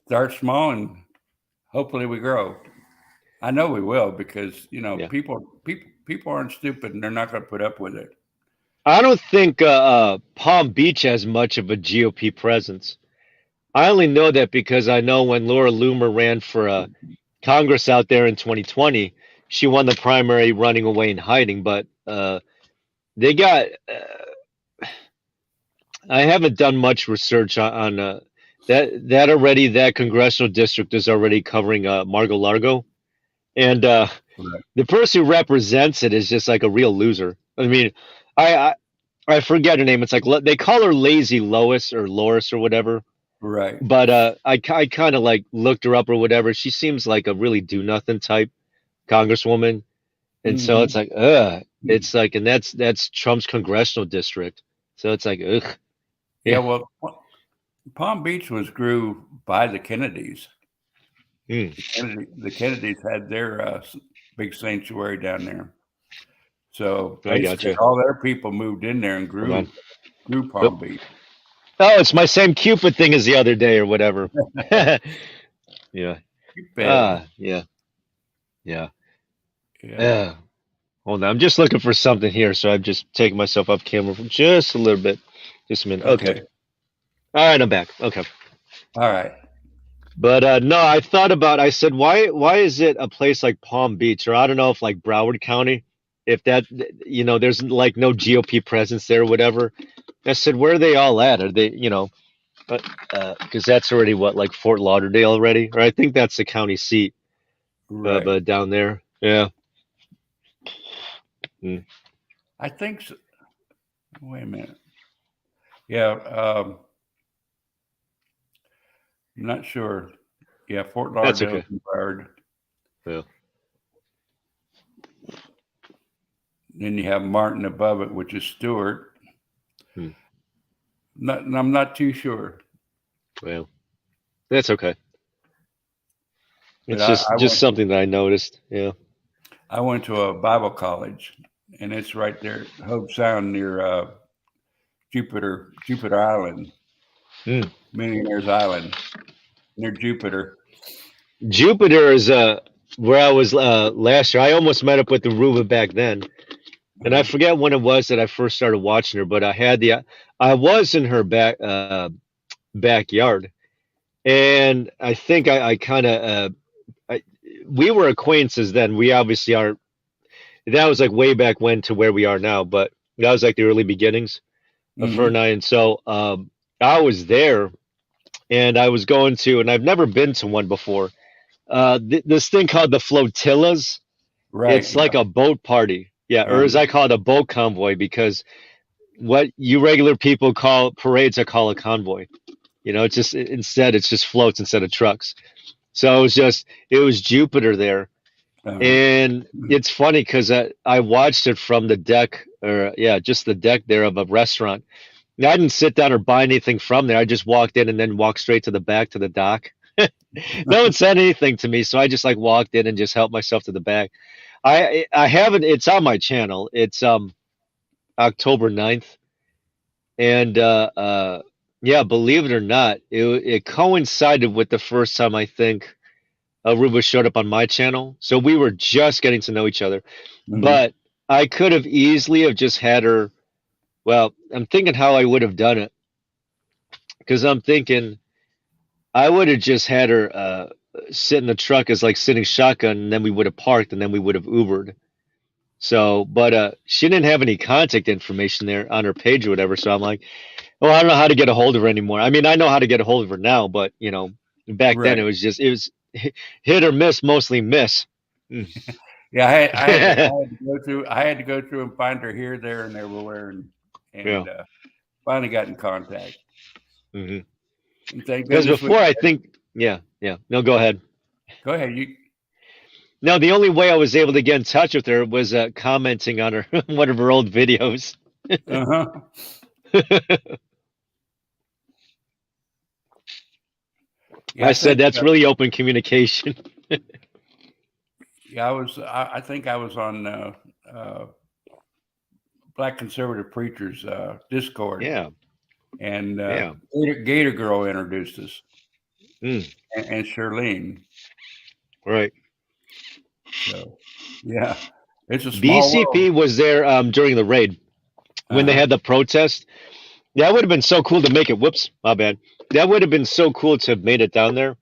Start small and hopefully we grow. I know we will because Yeah. people aren't stupid and they're not going to put up with it. I don't think Palm Beach has much of a GOP presence. I only know that because I know when Laura Loomer ran for Congress out there in 2020, she won the primary running away and hiding. But they got. I haven't done much research on that already. That congressional district is already covering Margo Largo, and Right. the person who represents it is just like a real loser. I mean, I I, I forget her name. It's like they call her Lazy Lois or Loris or whatever. Right. But I kind of like looked her up or whatever. She seems like a really do nothing type congresswoman, and so Hmm. it's like ugh. It's like, and that's Trump's congressional district. So it's like ugh. Yeah. Yeah. Well, Palm Beach was grew by the Kennedys. Mm, The Kennedys had their big sanctuary down there. So I basically, gotcha. all their people moved in there and Hold on. grew Oop. Palm Beach. Oh, it's my same Cupid thing as the other day or whatever. Yeah. Bed. Yeah. Yeah. Yeah. Hold on. I'm just looking for something here, so I'm just taking myself off camera for just a little bit. Just a minute. Okay. Okay. All right, I'm back. Okay. All right. But no, I thought about. I said, why is it a place like Palm Beach, or I don't know if like Broward County, if that there's like no GOP presence there or whatever. I said, where are they all at? Are they because that's already what, like Fort Lauderdale already, or I think that's the county seat, Right. but down there, yeah. Mm. I think so. Wait a minute. Yeah. I'm not sure. Yeah. Fort That's Lauderdale okay. and Broward. Yeah. Then you have Martin above it, which is Stewart. Mm. I'm not too sure. Well, that's okay. But It's just something that I noticed. Yeah. I went to a Bible college, and it's right there, Hope Sound near Jupiter Island, Mm. Millionaires Island, near Jupiter. Jupiter is where I was last year. I almost met up with the Ruba back then. And I forget when it was that I first started watching her, but I was in her backyard, and I think I kind of we were acquaintances then. We obviously are. That was like way back when to where we are now, but that was like the early beginnings of her Hmm. and I. And so I was there, and I was going to, and I've never been to one before. This thing called the flotillas. Right. It's like Yeah. a boat party. Yeah, or as I call it, a boat convoy, because what you regular people call parades, I call a convoy. It's just instead it's just floats instead of trucks. So it was Jupiter there, Uh, and it's funny because I watched it from the deck, or yeah, just the deck there of a restaurant. Now, I didn't sit down or buy anything from there. I just walked in and then walked straight to the back to the dock. No one said anything to me, so I just like walked in and just helped myself to the back. I haven't. It's on my channel. It's October 9th. And yeah, believe it or not, it coincided with the first time I think Aruba showed up on my channel. So we were just getting to know each other. mhm. But I could have easily have just had her. Well, I'm thinking how I would have done it, because I'm thinking I would have just had her sit in the truck as like sitting shotgun, and then we would have parked, and then we would have Ubered. So, but she didn't have any contact information there on her page or whatever. So I'm like, oh, I don't know how to get a hold of her anymore. I mean, I know how to get a hold of her now, but back then Right. it was hit or miss, mostly miss. Mm. Yeah. Yeah. I had to go through and find her here, there, and everywhere, and finally got in contact. Hmm. And thank Because goodness we. before I think, yeah, yeah. No, go ahead. Go ahead. You. No, the only way I was able to get in touch with her was commenting on her one of her old videos. Uh huh. Yeah. I said that's really open communication. Yeah. I think I was on Black Conservative Preachers Discord, Yeah. and Yeah. Gator Girl introduced us, Mm, and Charlene. right. So, yeah, it's a small world. BCP was there during the raid when they Uh-huh. had the protest. That would have been so cool to make it. Whoops, my bad. That would have been so cool to have made it down there.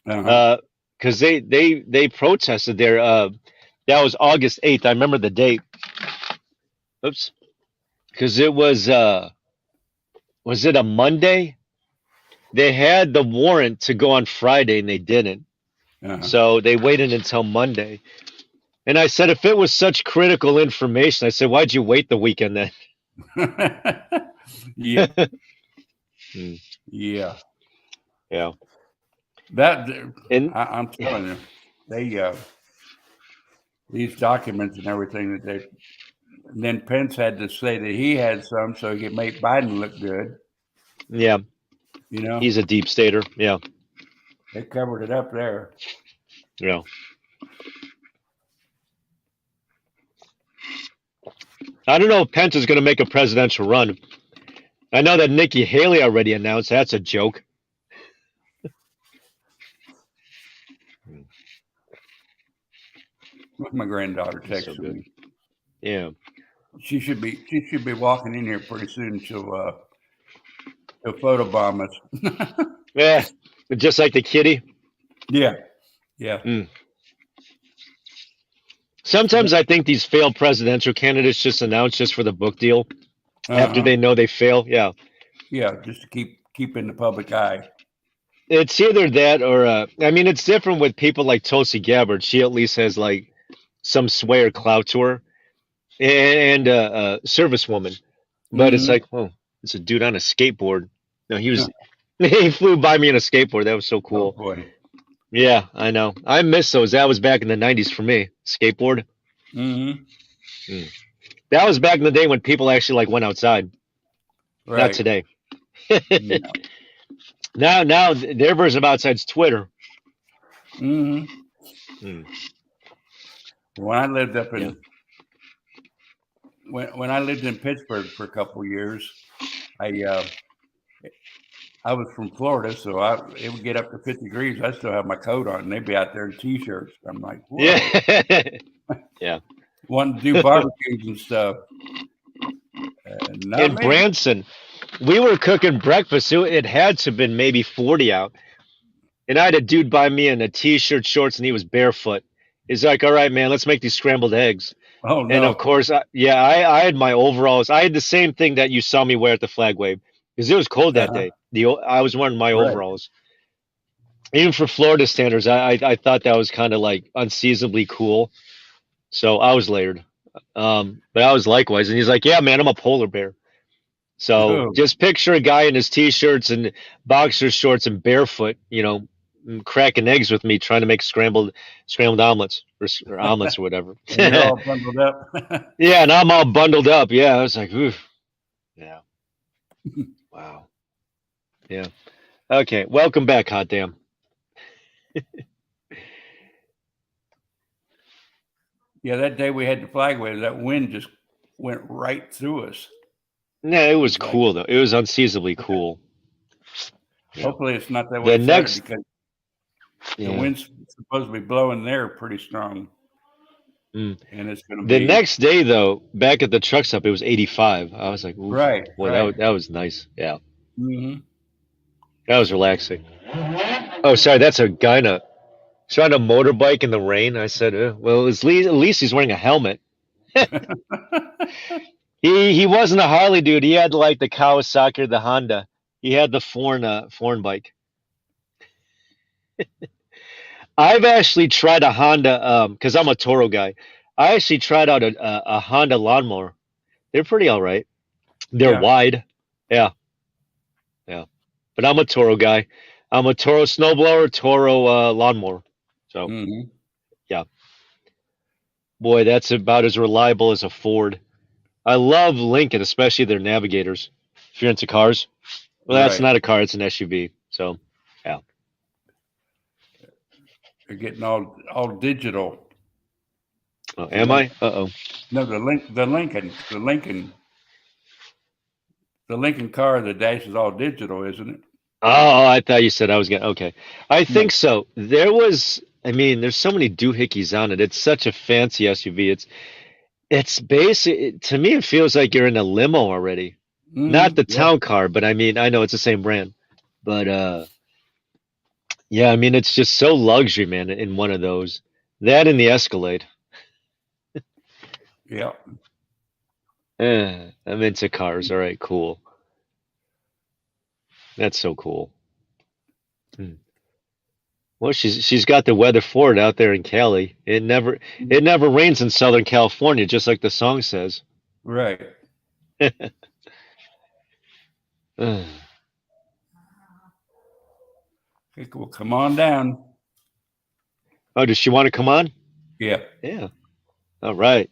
Uh-huh. Because they protested there. That was August 8th. I remember the date. Oops. Because it was it a Monday? They had the warrant to go on Friday and they didn't. Uh-huh. So they waited until Monday. And I said, if it was such critical information, I said, why'd you wait the weekend then? Yeah, Hmm. yeah. Yeah. That And I'm telling you, they these documents and everything that they. And then Pence had to say that he had some so he could make Biden look good. yeah, You know, he's a deep stater. Yeah. they covered it up there. Yeah. I don't know if Pence is going to make a presidential run. I know that Nikki Haley already announced. That's a joke. My granddaughter That's so texted good. me. Yeah. She should be walking in here pretty soon. She'll photobomb us. Yeah. Just like the kitty. Yeah, yeah. Sometimes I think these failed presidential candidates just announce just for the book deal after Uh-huh. they know they fail. Yeah. Yeah, just to keep in the public eye. It's either that or, I mean, it's different with people like Tulsi Gabbard. She at least has like some sway or clout to her, and a servicewoman. But it's Mhm. like, oh, it's a dude on a skateboard. No, he flew by me on a skateboard. That was so Oh cool. boy. Yeah, I know. I miss those. That was back in the 90s for me. Skateboard. Mm-hmm. That was back in the day when people actually like went outside. Not Right. today. Yeah. Now their version of outside's Twitter. Mm-hmm. Hmm. When I lived up in Yeah. when I lived in Pittsburgh for a couple of years, I was from Florida, so it would get up to 50 degrees. I still have my coat on, and they'd be out there in t-shirts. I'm like, whoa, Yeah. Yeah. wanting to do barbecues and stuff. Not In me. Branson, we were cooking breakfast. It had to have been maybe 40 out. And I had a dude by me in a t-shirt, shorts, and he was barefoot. He's like, all right, man, let's make these scrambled eggs. Oh And no. of course, I had my overalls. I had the same thing that you saw me wear at the flag wave because it was cold that Uh-huh. day. I was wearing my Right. overalls. Even for Florida standards, I thought that was kind of like unseasonably cool. So I was layered. But I was likewise. And he's like, yeah, man, I'm a polar bear. So Oh, just picture a guy in his t-shirts and boxer shorts and barefoot, cracking eggs with me, trying to make scrambled omelets or omelets or whatever. and you're all bundled up. Yeah, and I'm all bundled up. Yeah, I was like, oof. Yeah. Wow. Yeah. Okay. Welcome back, hot damn. Yeah, that day we had the flag wave, that wind just went right through us. Yeah, it was Like, cool though. It was unseasonably cool. Yeah. hopefully it's not that The way Saturday next, because the yeah. wind's supposed to be blowing there pretty strong, Mm. and it's going to The be next day though, back at the truck stop, it was 85. I was like, oof. right. Boy, Right. that was nice. Yeah, Mm-hmm. that was relaxing. Oh, sorry, that's a guy trying to motorbike in the rain. I said, well, at least he's wearing a helmet. He wasn't a Harley dude. He had like the Kawasaki or the Honda. He had the foreign bike. I've actually tried a Honda because I'm a Toro guy. I actually tried out a Honda lawnmower. They're pretty all right. They're Yeah. wide. Yeah, yeah. But I'm a Toro guy. I'm a Toro snowblower, Toro lawnmower. So, Mm-hmm. boy, that's about as reliable as a Ford. I love Lincoln, especially their Navigators. If you're into cars, well, that's Right. not a car; it's an SUV. So, yeah. They're getting all Oh, digital. am I? Uh-oh. No, the Lincoln the Lincoln car, the dash is all digital, isn't it? Oh, I thought you said I was gonna. Okay, I No. think so. There was. I mean, there's so many doohickeys on it. It's such a fancy SUV. It's basic. To me, it feels like you're in a limo already. Not the Yeah. town car, but I mean, I know it's the same brand. But yeah, I mean, it's just so luxury, man, in one of those. That and the Escalade. Yeah. I'm into cars. All right, cool. That's so cool. Hmm. Well, she's got the weather for it out there in Cali. It never rains in Southern California, just like the song says. Right. Uh, Okay, well, come on down. Oh, does she want to come on? Yeah. Yeah. All right.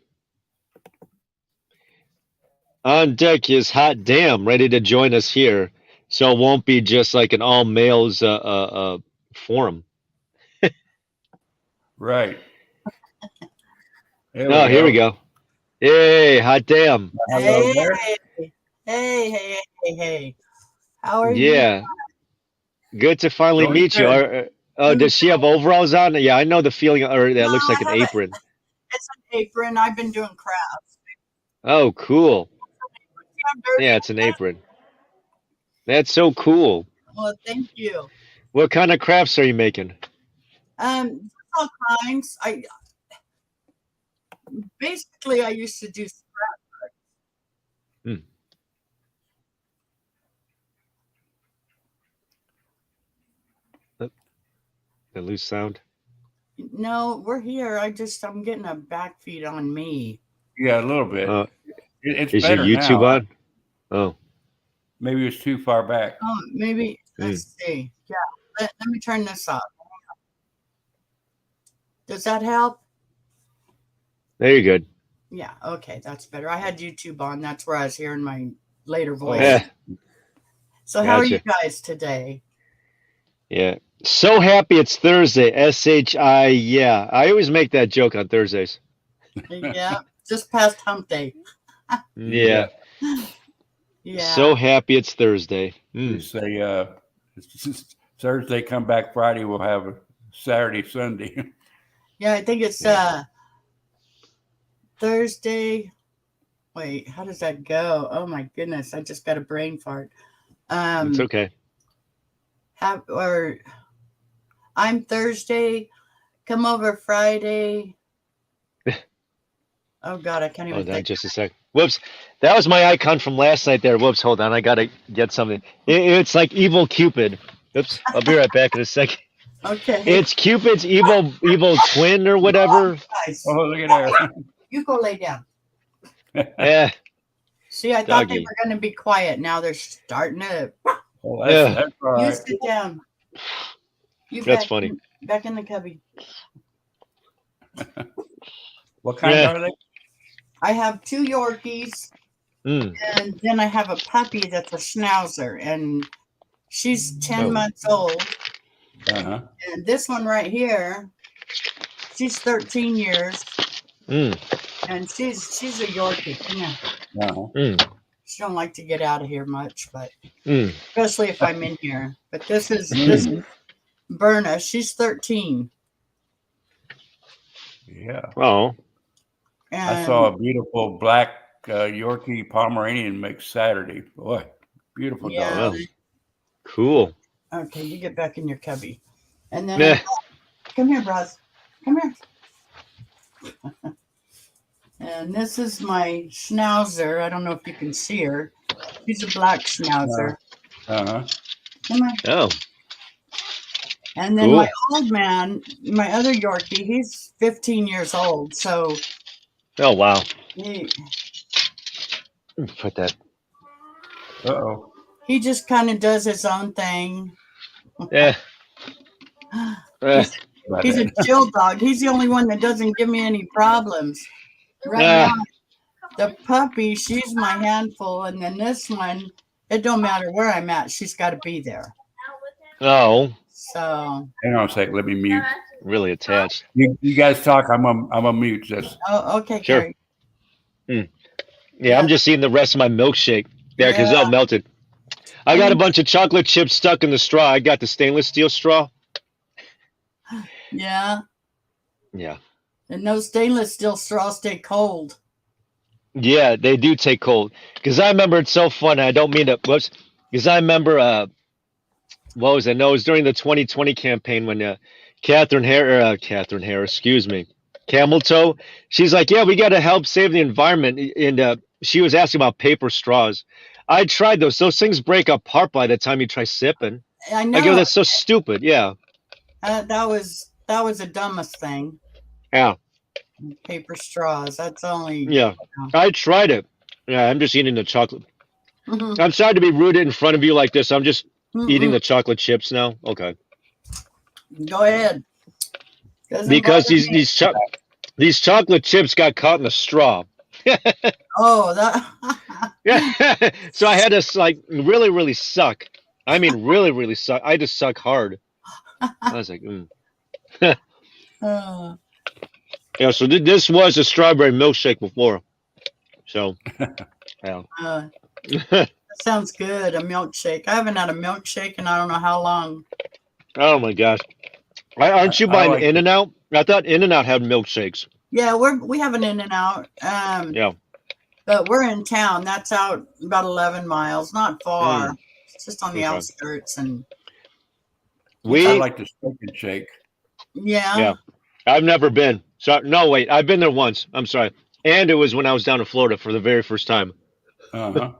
On deck is Hot Damn, ready to join us here. So it won't be just like an all males forum. Right. There Oh, here we go. Hey, Hot Damn. Hello Hey, there. hey. How are you? Yeah. Good to finally Doing meet you. good. Oh, does she have overalls on? Yeah, I know the feeling, or that No, looks like I an haven't. apron. It's an apron. I've been doing crafts. Oh, cool. I'm dirty. Yeah, it's an apron. That's so cool. Well, thank you. What kind of crafts are you making? All kinds. I used to do scrap. The loose sound. No, we're here. I'm getting a back feed on me. Yeah, a little bit. It's Is your better YouTube now. on? Oh, Maybe it's too far back. Oh, maybe. Let's see. Yeah. Let me turn this off. Does that help? there you good. Yeah. Okay, that's better. I had YouTube on. That's where I was hearing my later voice. Yeah, So how are you gotcha. guys today? yeah. So happy it's Thursday. SHI. Yeah, I always make that joke on Thursdays. Yeah. Just past hump day. Yeah. Yeah. So happy it's Thursday. You say Thursday, come back Friday, we'll have a Saturday, Sunday. Yeah, I think it's Thursday. Wait, how does that go? Oh my goodness, I just got a brain fart. It's okay. I'm Thursday. Come over Friday. Oh God, I can't even Hold on think. just a sec. Whoops. That was my icon from last night there. Whoops. Hold on. I got to get something. It's like Evil Cupid. Oops. I'll be right back in a second. Okay. It's Cupid's evil twin or whatever. Guys, Oh, look at there. you go lay down. Yeah. See, I thought they Doggy. were going to be quiet. Now they're starting to. Well, Yeah. that's all You right. sit down. You That's back funny. Back in the cubby. What kind Yeah. are they? I have 2 Yorkies. Mm. And then I have a puppy that's a schnauzer, and she's 10 Oh. months old. Uh-huh. And this one right here, she's 13 years, Mm. and she's a Yorkie. Come here. Uh-huh. Mm. She don't like to get out of here much, but Mm. especially if I'm in here. But this is Berna. She's 13. Yeah. Oh. And I saw a beautiful black Yorkie Pomeranian mix Saturday. Boy, beautiful Yeah. dog. Wow. Cool. okay, you get back in your cubby. And then Yeah. come here, Braz. Come here. And this is my schnauzer. I don't know if you can see her. She's a black schnauzer. Uh-huh. Come here. Oh. And then Cool. my old man, my other Yorkie, he's 15 years old. So Oh, wow. he Put that. Uh-oh. he just kind of does his own thing. Yeah. He's a chill dog. He's the only one that doesn't give me any problems. Right Ah. now, the puppy, she's my handful. And then this one, it don't matter where I'm at. She's got to be there. Oh. So, Hang on a sec. Let me mute. Really attached. You guys talk. I'm a mute this. oh, okay, Sure. Gary. Yeah, Yeah. I'm just eating the rest of my milkshake. Yeah, because they'll Yeah. melted. I got a bunch of chocolate chips stuck in the straw. I got the stainless steel straw. Yeah. Yeah. And no stainless steel straws stay cold. Yeah, they do take cold. Because I remember it's so fun. I don't mean to. Whoops. Because I remember, what was it? No, it was during the 2020 campaign when Catherine Harris, excuse me, Camel Toe. She's like, yeah, we got to help save the environment. And she was asking about paper straws. I tried those. Those things break apart by the time you try sipping. I I go, know that's so stupid. Yeah. that was the dumbest thing. Yeah. Paper straws. That's only. Yeah. I tried it. Yeah, I'm just eating the chocolate. Mhm. I'm sorry to be rude in front of you like this. I'm just eating Mm-mm. the chocolate chips now. Okay. Go ahead. Doesn't Because bother me. these chocolate chips got caught in the straw. Oh, that. Yeah. So I had to like really, really suck. I mean, really, really suck. I just suck hard. I was like, Uh, yeah. So this was a strawberry milkshake before. So, yeah. that sounds good. A milkshake. I haven't had a milkshake in I don't know how long. Oh my gosh. Aren't you I buying like it. In-N-Out? I thought In-N-Out had milkshakes. Yeah, we have an In-N-Out. Yeah. But we're in town. That's out about 11 miles, not far. It's just on the Okay. outskirts, and I We like the Steak and Shake. Yeah. I've never been. So no, wait. I've been there once. I'm sorry. And it was when I was down in Florida for the very first time. Uh-huh.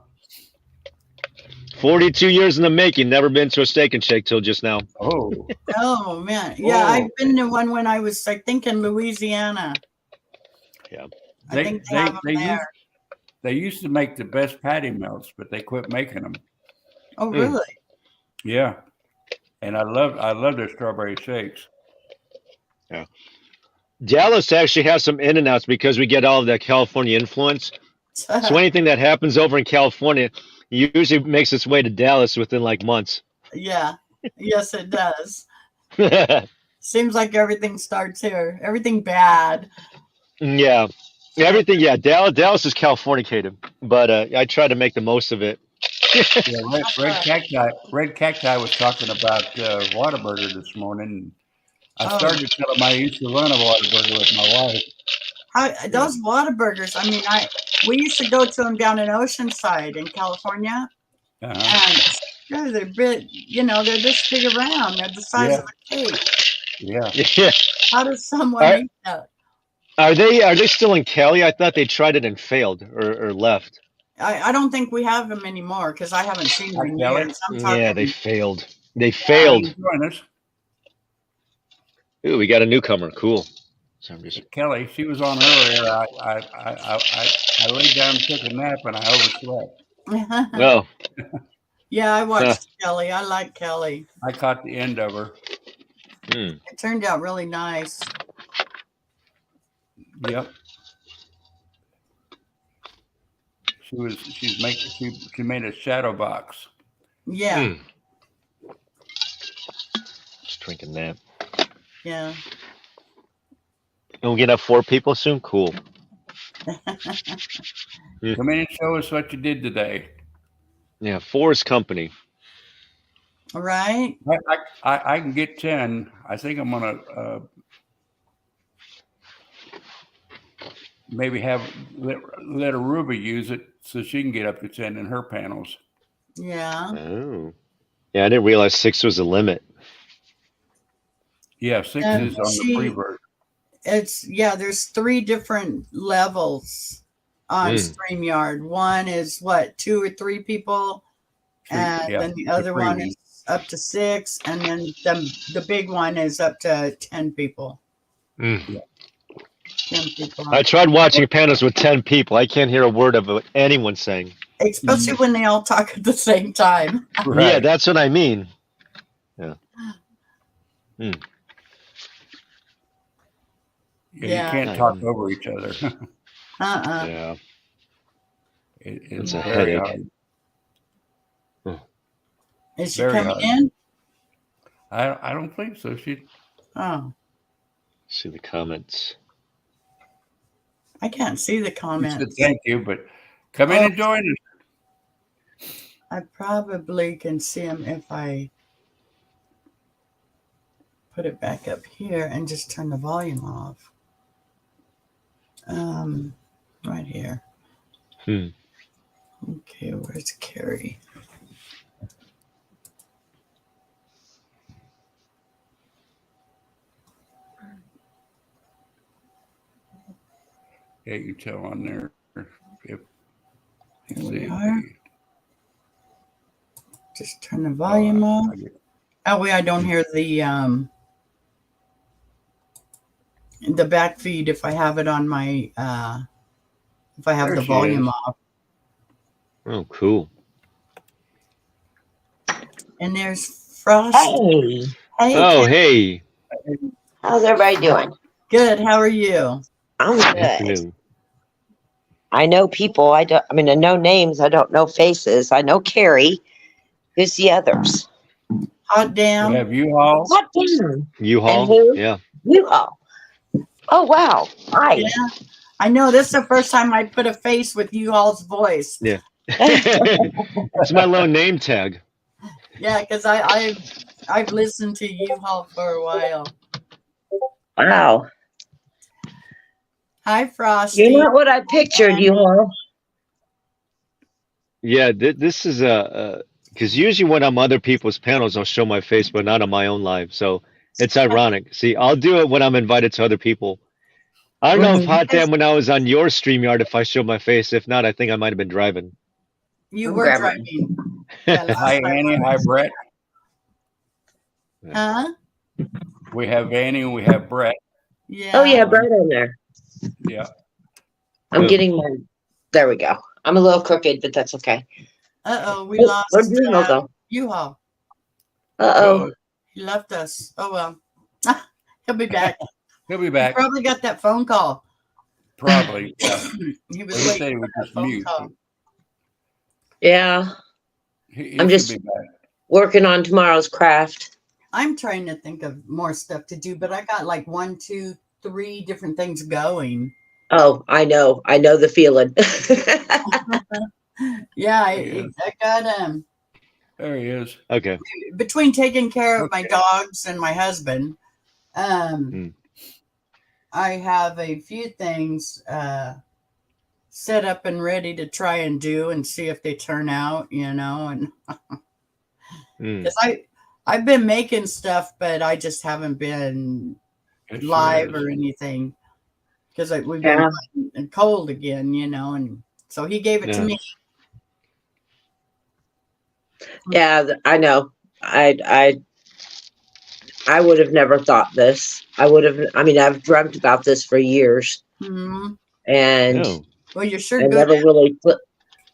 42 years in the making. Never been to a Steak and Shake till just now. Oh, Oh man, yeah, Oh. I've been to one when I was, I think, in Louisiana. Yeah. I think they have them there. They used to make the best patty melts, but they quit making them. Oh really? Yeah, and I love their strawberry shakes. Dallas actually has some In-N-Outs because we get all of that California influence. So anything that happens over in California usually makes its way to Dallas within like months. Yeah, yes, it does. Yeah. Seems like everything starts here. Everything bad. Everything. Yeah. Dallas is Californicated, but I try to make the most of it. Yeah, Red Cacti was talking about Whataburger this morning. I started to tell him I used to run a Whataburger with my wife. Those Whataburgers. I mean, we used to go to them down in Oceanside in California, Uh-huh. and they're big. You know, they're this big around. They're the size of a cake. Yeah. Yeah. How does someone eat that? Are they still in Cali? I thought they tried it and failed or left. I don't think we have them anymore because I haven't seen them in Kelly? years. I'm Yeah, they talking. failed. They failed. Join us. Ooh, we got a newcomer. Cool. So I'm just Kelly, she was on earlier. I laid down and took a nap and I overslept. oh. Yeah, I watched Kelly. I like Kelly. I caught the end of her. Hmm. It turned out really nice. Yep. She made a shadow box. Yeah, Just drinking that. yeah. And we gonna have 4 people soon? Cool. Come in and show us what you did today. Yeah, 4 is company. Right? I can get 10. I think I'm gonna maybe let Aruba use it so she can get up to 10 in her panels. Yeah. Oh. Yeah, I didn't realize 6 was the limit. Yeah, 6 And is on the free version. There's 3 different levels on StreamYard. One is 2 or 3 people, and then the other one is up to 6, and then the big one is up to 10 people. Mm. Yeah. 10 people. I tried watching panels with 10 people. I can't hear a word of what anyone's saying. Especially when they all talk at the same time. Right. Yeah, that's what I mean. Yeah. Yeah, Yeah. you can't talk over each other. Yeah. It's a very headache. hard. Is she Very coming hard. in? I don't think so. Oh, See the comments. I can't see the She said comments. thank you, but come in and join us. I probably can see them if I put it back up here and just turn the volume off. Right here. Okay, where's Carrie? Yeah, you tell on there if Here we see if are. they- Just turn the volume off. I get- That way I don't hear the back feed if I have it on my if I have There the she volume is. off. Oh, cool. And there's Frost. Hey, Hey, Oh, Kat. hey. how's everybody doing? Good. How are you? I'm good. Afternoon. I know people. I know names. I don't know faces. I know Carrie. Who's the others? Hot We damn. have U-Haul. What damn? U-Haul? And who? Yeah. You all. Oh wow. Hi. Yeah. I know this is the first time I put a face with U-Haul's voice. Yeah. It's my low name tag. Yeah, because I've listened to U-Haul for a while. Wow. Hi, Frosty. You're not what I pictured, you all. Yeah, this is because usually when I'm other people's panels, I'll show my face, but not on my own live. So it's ironic. See, I'll do it when I'm invited to other people. I don't know if hot damn when I was on your StreamYard if I showed my face. If not, I think I might have been driving. You I'm were grabbing. driving. Yeah, last Hi, time. Annie. Hi, Brett. Huh? We have Annie and we have Brett. Yeah. Oh yeah, Brett on there. Yeah. I'm Who? getting my. There we go. I'm a little crooked, but that's okay. Uh-oh, we Oh, lost where'd you go? U-Haul. Uh-oh. He left us. Oh, well. He'll be back. He'll be He back. probably got that phone call. Probably. Yeah. He was He said waiting he for was that just phone mute. call. Yeah. He I'm should just- be back. Working on tomorrow's craft. I'm trying to think of more stuff to do, but I got like 1, 2, 3 different things going. Oh, I know. I know the feeling. Yeah, Yeah. I got There he is. Okay. between taking care of my Okay. dogs and my husband, Mm. I have a few things set up and ready to try and do and see if they turn out, and Mm. because I've been making stuff, but I just haven't been It sure live is. or anything because we've Yeah. been cold again, and so he gave it to Yeah. me. Yeah, I know. I would have never thought this. I've dreamt about this for years, Hmm. and Oh. Well, you're sure I good. never really,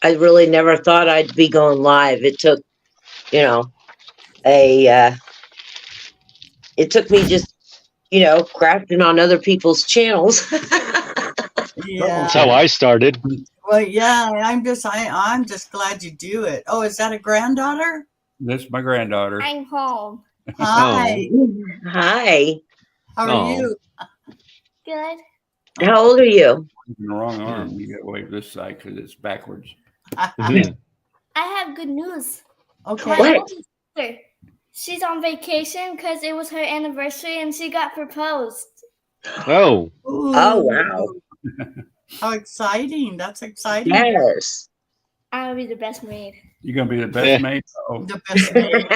I really never thought I'd be going live. It took, it took me just, crafting on other people's channels. Yeah. That's how I started. Well, yeah. I'm just glad you do it. Oh, is that a granddaughter? That's my granddaughter. I'm home. Hi. Hi, How are Oh. you? Good. how old are you? In the wrong arm. You got to wave this side because it's backwards. Mhm. I have good news. My Okay. What? older sister, she's on vacation because it was her anniversary and she got proposed. Oh. Oh, wow. How exciting! That's exciting. Yes. I'm gonna be the best maid. You're going to be the best Yeah. maid? Oh, The best maid.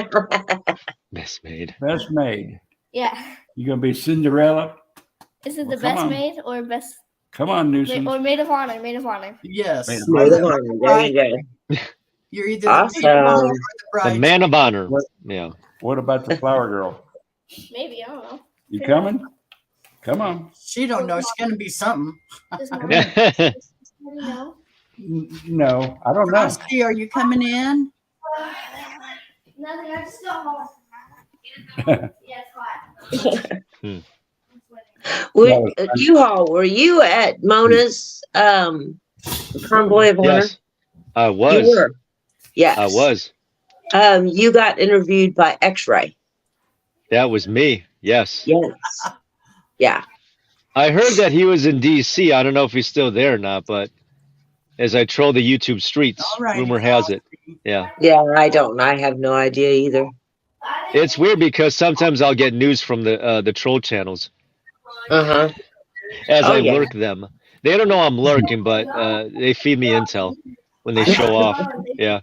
Best maid. best maid. Yeah. You're going to be Cinderella? Is it Well, the come best on. maid or best Come on, nuisance. or maid of honor? Maid of honor. Yes. Maid of Maid of honor. There you go. You're either the maid of honor Awesome. or the The bride. man of honor. What? Yeah. What about the flower girl? Maybe, I don't know. You coming? Come on. She don't know. She's gonna be something. Does mom Yeah. know? No, I don't know. Frosty, are you coming in? Nothing, I just got home. Yeah, it's hot. Hmm. U-Haul, were you at Mona's Convoy of Honor? Yes. I You was. were. Yes. I was. You got interviewed by X-Ray. That was me. Yes. Yes. Yeah. I heard that he was in DC. I don't know if he's still there or not, but as I troll the YouTube streets. All right. Rumor has it. Yeah. Yeah, I don't. I have no idea either. It's weird because sometimes I'll get news from the troll channels Uh-huh. as Oh, I yeah. lurk them. They don't know I'm lurking, but they feed me intel when they show off. Yeah.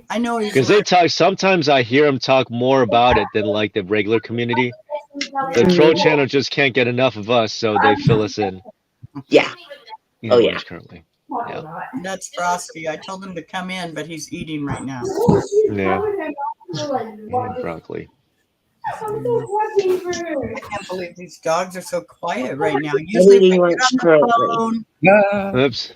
I know he's Because they talk, sometimes I hear them talk more about it than like the regular community. The troll channel just can't get enough of us, so they fill us in. Yeah. Oh, yeah. Currently. That's Frosty. I told him to come in, but he's eating right now. Yeah. Broccoli. I can't believe these dogs are so quiet right now. Eating Usually, if I lunch get on currently. the phone, Ah, Oops.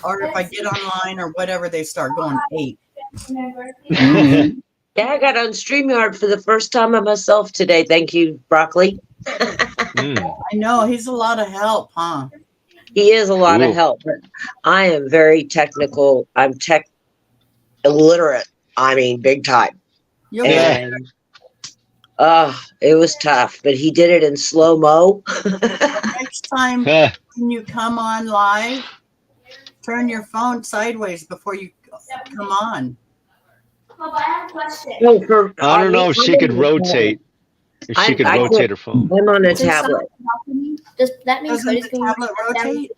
or if I get online or whatever, they start going ape. mhm. Yeah, I got on StreamYard for the first time by myself today. Thank you, Broccoli. Mm. I know he's a lot of help, huh? He is a lot Ooh. of help, but I am very technical. I'm tech illiterate. I mean, big time. You'll get And it was tough, but he did it in slow-mo. next time Huh. when you come on live, turn your phone sideways before you come on. Papa, I have a question. No, for I don't know if she could I'm on the rotate. If she I- could I rotate her phone. I'm on a Does tablet. Does that mean Doesn't Cody's the going tablet rotate?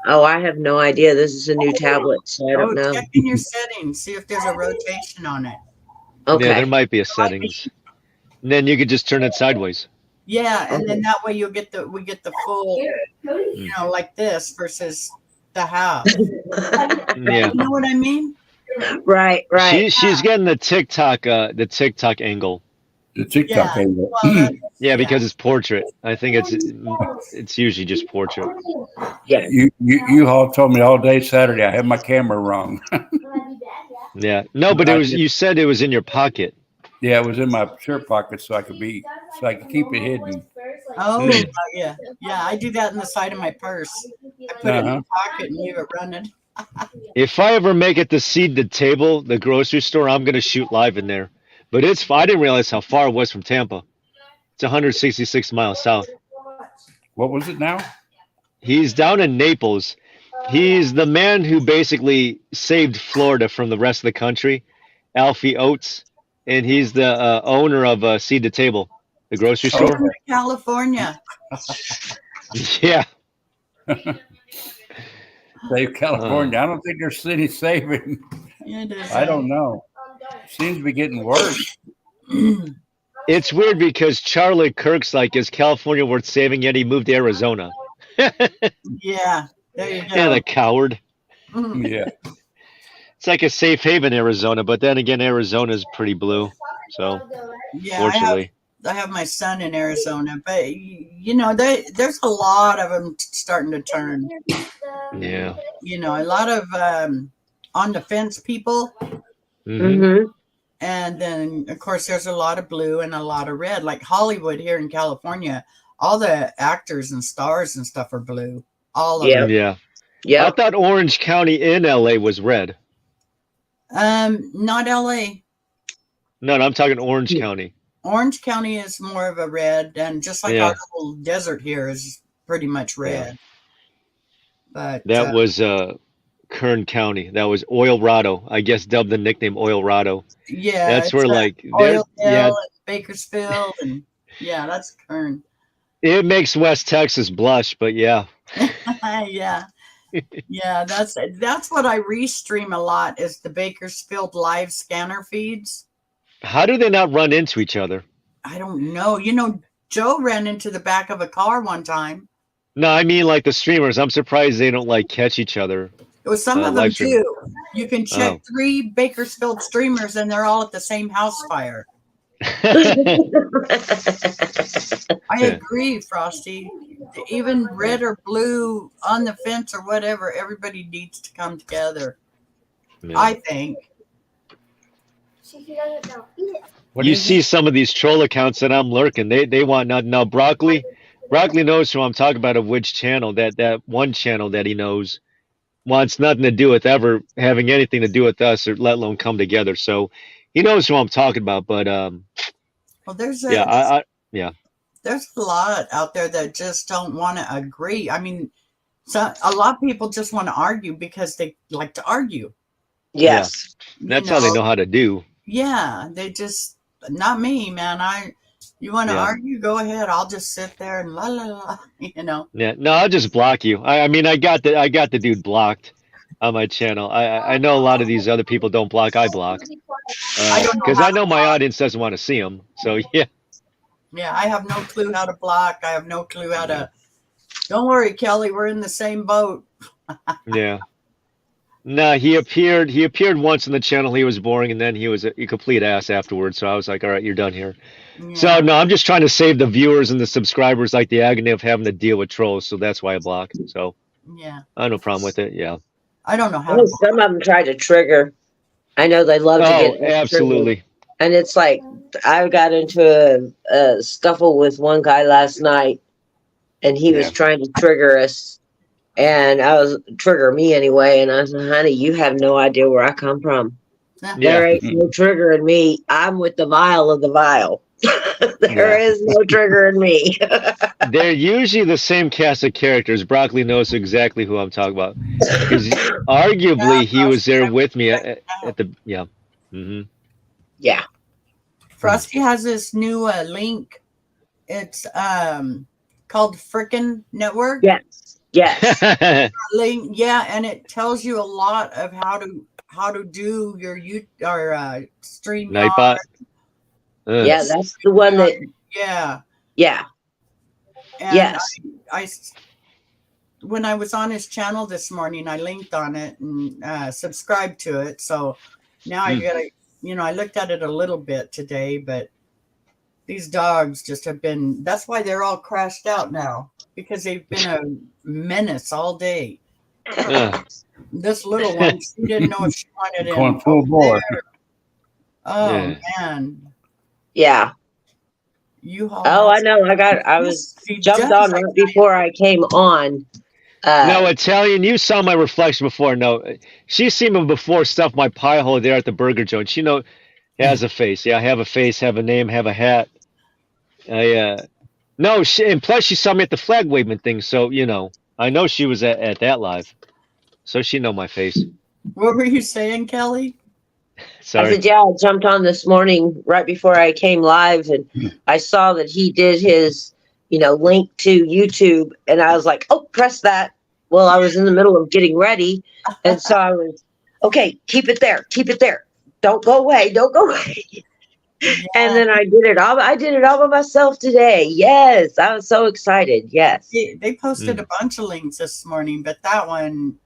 Oh, I have no idea. This is a new tablet, so I don't know. Check in your settings, see if there's a rotation on it. Okay. Yeah, there might be a settings. And then you could just turn it sideways. Yeah, and then that way we get the full, Cody? you know, like this versus the half. Yeah. You know what I mean? Right, right. She's getting the TikTok angle. The TikTok Yeah. angle. Well, that's- Yeah, because it's portrait. I think it's usually just portrait. Yeah. You all told me all day Saturday I had my camera wrong. Yeah. No, but it was you said it was in your pocket. Yeah, it was in my shirt pocket so I could keep it hidden. Oh, Mm. yeah. Yeah, I do that in the side of my purse. I put it in Uh-huh. the pocket and leave it running. If I ever make it to Seed the Table, the grocery store, I'm gonna shoot live in there. But I didn't realize how far it was from Tampa. It's 166 miles south. What was it now? He's down in Naples. He's the man who basically saved Florida from the rest of the country, Alfie Oates, and he's the owner of Seed the Table, the grocery store. Welcome to California. Yeah. Save California. I don't think there's any saving. It is, I don't know. Seems to be getting worse. It's weird because Charlie Kirk's like, is California worth saving? Yet he moved to Arizona. Yeah, there you go. Yeah, the coward. Mhm. Yeah. It's like a safe haven, Arizona, but then again, Arizona's pretty blue. So, Yeah, fortunately, I have my son in Arizona, but you know, there's a lot of them starting to turn. yeah. You know, a lot of on the fence people, Mhm. Mm-hmm. and then of course there's a lot of blue and a lot of red. Like Hollywood here in California, all the actors and stars and stuff are blue. All of Yeah. them. Yeah. I Yeah. thought Orange County in LA was red. Not LA. No, I'm talking Orange County. Orange County is more of a red, and just like Yeah. our little desert here is pretty much red. But That was Kern County. That was Oilrado. I guess dubbed the nickname Oilrado. yeah, That's it's where that like there, Oildale yeah, and Bakersfield, and yeah, that's Kern. it makes West Texas blush, but yeah. Yeah, yeah, that's what I restream a lot is the Bakersfield live scanner feeds. How do they not run into each other? I don't know. You know, Joe ran into the back of a car one time. No, I mean like the streamers. I'm surprised they don't like catch each other. It was some of them live stream. too. You can check Oh. 3 Bakersfield streamers, and they're all at the same house fire. I Yeah. agree, Frosty. Even red or blue on the fence or whatever, everybody needs to come together. Yeah. I think. She doesn't know. Eat it. What You is see it? some of these troll accounts that I'm lurking. They want now broccoli. Broccoli knows who I'm talking about of which channel. That one channel that he knows wants nothing to do with ever having anything to do with us, or let alone come together. So he knows who I'm talking about. But Well, there's yeah, there's a lot out there that just don't want to agree. I mean, So a lot of people just want to argue because they like to argue. Yes. That's how they know how to do. Yeah, they just not me, man. You want to Yeah. argue? Go ahead. I'll just sit there and la la la. Yeah, no, I'll just block you. I mean, I got the dude blocked on my channel. I know a lot of these other people don't block. I block I don't know because how I know my audience doesn't want to see them. So yeah, Yeah, I have no clue how to block. I have no clue how to. Don't worry, Kelly. We're in the same boat. yeah. No, he appeared once in the channel. He was boring, and then he was a complete ass afterwards. So I was like, all right, you're done here. Yeah. So no, I'm just trying to save the viewers and the subscribers like the agony of having to deal with trolls. So that's why I block. So Yeah. I have no problem with it. Yeah. I don't know how Oh, to. some of them try to trigger. I know they love to Oh, get absolutely. triggered. And it's like I got into a scuffle with one guy last night, and he was Yeah. trying to trigger us, and I was trigger me anyway. And I said, "Honey, you have no idea where I come from. Yeah. There ain't no triggering me. I'm with the vile of the vile. There is no triggering me." They're usually the same cast of characters. Broccoli knows exactly who I'm talking about. Because arguably he was there with me at the yeah. Mm-hmm. Yeah. Frosty has this new link. It's called Frickin' Network. Yes. Yes. Link, yeah, and it tells you a lot of how to do your stream. Nightbot. Yeah, that's the one that. Yeah. Yeah. And Yes. I when I was on his channel this morning, I linked on it and subscribed to it. So now I gotta, I looked at it a little bit today, but these dogs just have been. That's why they're all crashed out now, because they've been a menace all day. This little one, she didn't know if she wanted him Going full bore. there. Oh Yeah. man, Yeah. U-Haul. Oh, I know. I was She jumped does on like right before I came on. No, Italian, you saw my reflection before. No, she's seen me before stuff my pie hole there at the burger joint. She has a face. Yeah, I have a face, have a name, have a hat. No, and plus she saw me at the flag waving thing, so I know she was at that live, so she know my face. What were you saying, Kelly? I Sorry. said, yeah, I jumped on this morning right before I came live, and I saw that he did his, link to YouTube, and I was like, oh, press that. Well, I was in the middle of getting ready, and so I was, okay, keep it there. Don't go away. And then I did it all. I did it all by myself today. Yes, I was so excited. Yes. They posted a bunch of links this morning, but that one,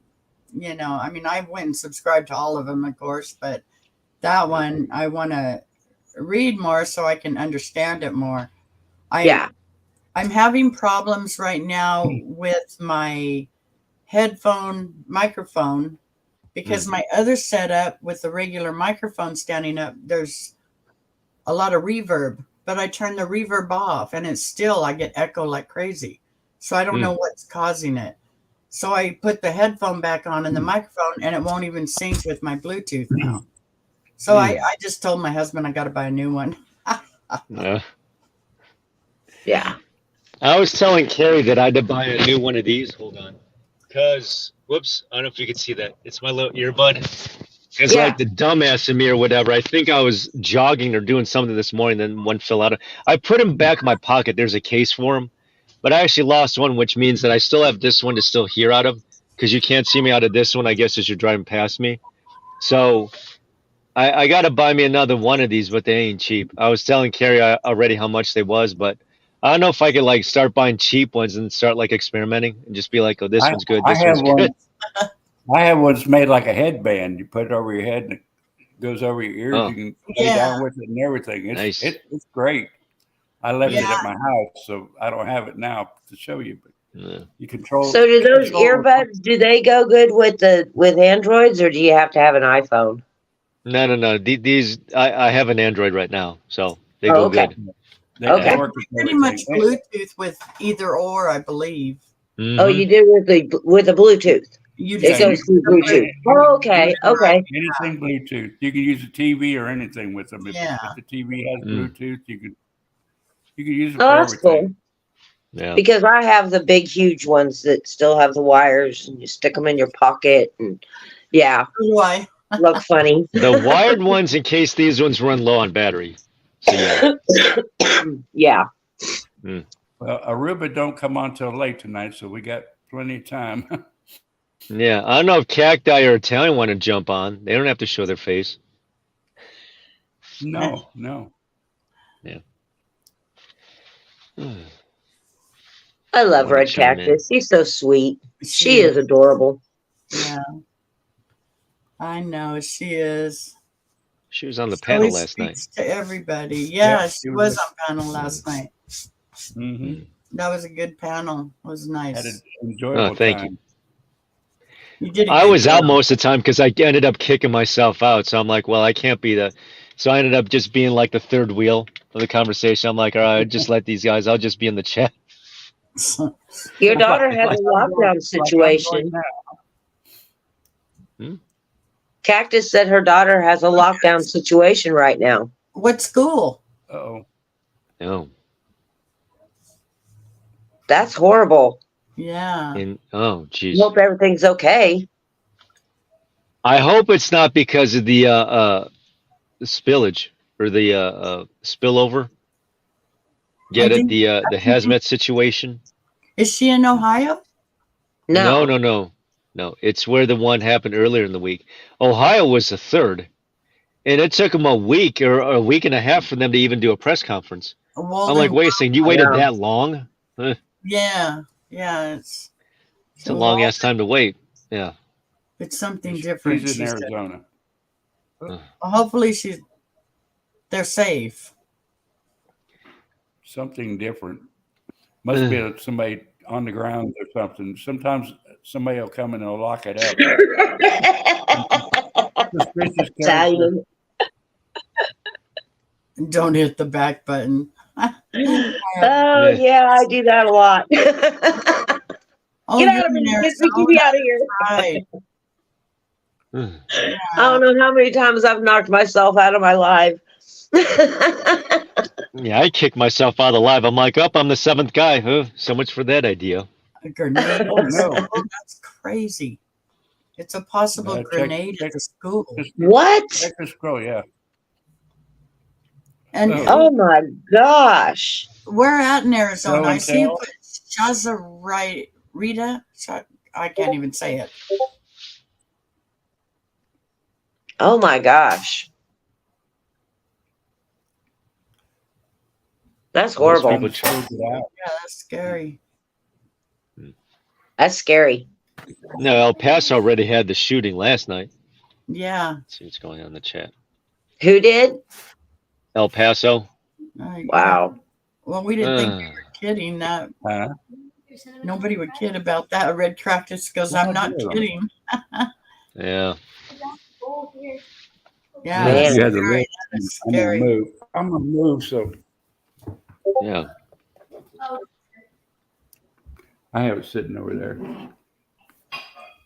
I went and subscribed to all of them, of course, but that one I want to read more so I can understand it more. I'm having problems right now with my headphone microphone because my other setup with the regular microphone standing up, there's a lot of reverb, but I turn the reverb off and it's still, I get echo like crazy. So I don't know what's causing it. So I put the headphone back on and the microphone, and it won't even sync with my Bluetooth now. So I just told my husband I got to buy a new one. Yeah. I was telling Carrie that I had to buy a new one of these. Hold on. Because, whoops, I don't know if you can see that. It's my little earbud. It's like the dumbass in me or whatever. I think I was jogging or doing something this morning, then one fell out. I put him back in my pocket. There's a case for him. But I actually lost one, which means that I still have this one to still hear out of. Because you can't see me out of this one, I guess, as you're driving past me. So I got to buy me another one of these, but they ain't cheap. I was telling Carrie already how much they was, but I don't know if I could start buying cheap ones and start experimenting and just be like, oh, this one's good. This one's good. I have one's made like a headband. You put it over your head and it goes over your ears. Oh. You can lay down with it and everything. It's Nice. It's great. I left it at my house, so I don't have it now to show you. But you control. So do those earbuds? Do they go good with Androids, or do you have to have an iPhone? No. These I have an Android right now, so they go good. They work with Pretty much Bluetooth with either or, I believe. Mm-hmm. Oh, you do with the Bluetooth. It goes through Bluetooth. Oh, okay. Anything Bluetooth. You can use a TV or anything with them. If the TV has Bluetooth, you can use it for that's everything. cool. Yeah. Because I have the big, huge ones that still have the wires, and you stick them in your pocket, and yeah, So do I. look funny. The wired ones, in case these ones run low on battery. So yeah. Yeah. Well, Aruba don't come on till late tonight, so we got plenty of time. Yeah. I don't know if Cacti or Italian want to jump on. They don't have to show their face. No. I love wanna Red chime in. Cactus. She's so sweet. She is adorable. Yeah. I know she is. She was on the She panel always last night. speaks to everybody. Yeah, Yeah, she she was was. on panel last night. Hmm. That was a good panel. It was nice. Had an enjoyable thank you. time. You did. I was out most of the time because I ended up kicking myself out. So I'm like, well, I can't be the. So I ended up just being like the third wheel of the conversation. I'm like, all right, just let these guys. I'll just be in the chat. Your daughter has a lockdown situation. Cactus said her daughter has a lockdown situation right now. What school? Oh, Oh, That's horrible. Yeah. oh, geez. Hope everything's okay. I hope it's not because of the spillage or the spillover. Get I it? think- The hazmat situation. Is she in Ohio? No. No. It's where the one happened earlier in the week. Ohio was the third, and it took them a week or a week and a half for them to even do a press conference. Well, I'm like, then- wait a second, you waited Yeah. that long? Yeah. It's It's a long ass time to wait. Yeah. It's something different. she's in she said. Arizona. Well, hopefully they're safe. Something different. Must be somebody on the ground or something. Sometimes somebody will come and they'll lock it up. Suspicious character. Italian. Don't hit the back button. Oh yeah, I do that a lot. Oh, Get you're out of in here! Get Arizona, me out of here! right. I don't know how many times I've knocked myself out of my life. Yeah, I kicked myself out of the live. I'm like, I'm the seventh guy. Huh? So much for that idea. A grenade. Oh, no. That's crazy. It's a possible Check- grenade check- at the school. What? Check the scroll, yeah. And Oh my gosh! we're at in Arizona. Show I and see you tell. put Rita. I can't even say it. Oh my gosh! That's horrible. people Screwed it out. Yeah, that's scary. That's scary. No, El Paso already had the shooting last night. Yeah. Let's see what's going on in the chat. Who did? El Paso. Wow. Well, we didn't think you were kidding. That Huh? nobody would kid about that. Red Cactus goes, I'm not kidding. Yeah. Yeah, Man. that's You had the scary. list. That's I'm gonna scary. move. I'm gonna move, so Yeah. I have it sitting over there.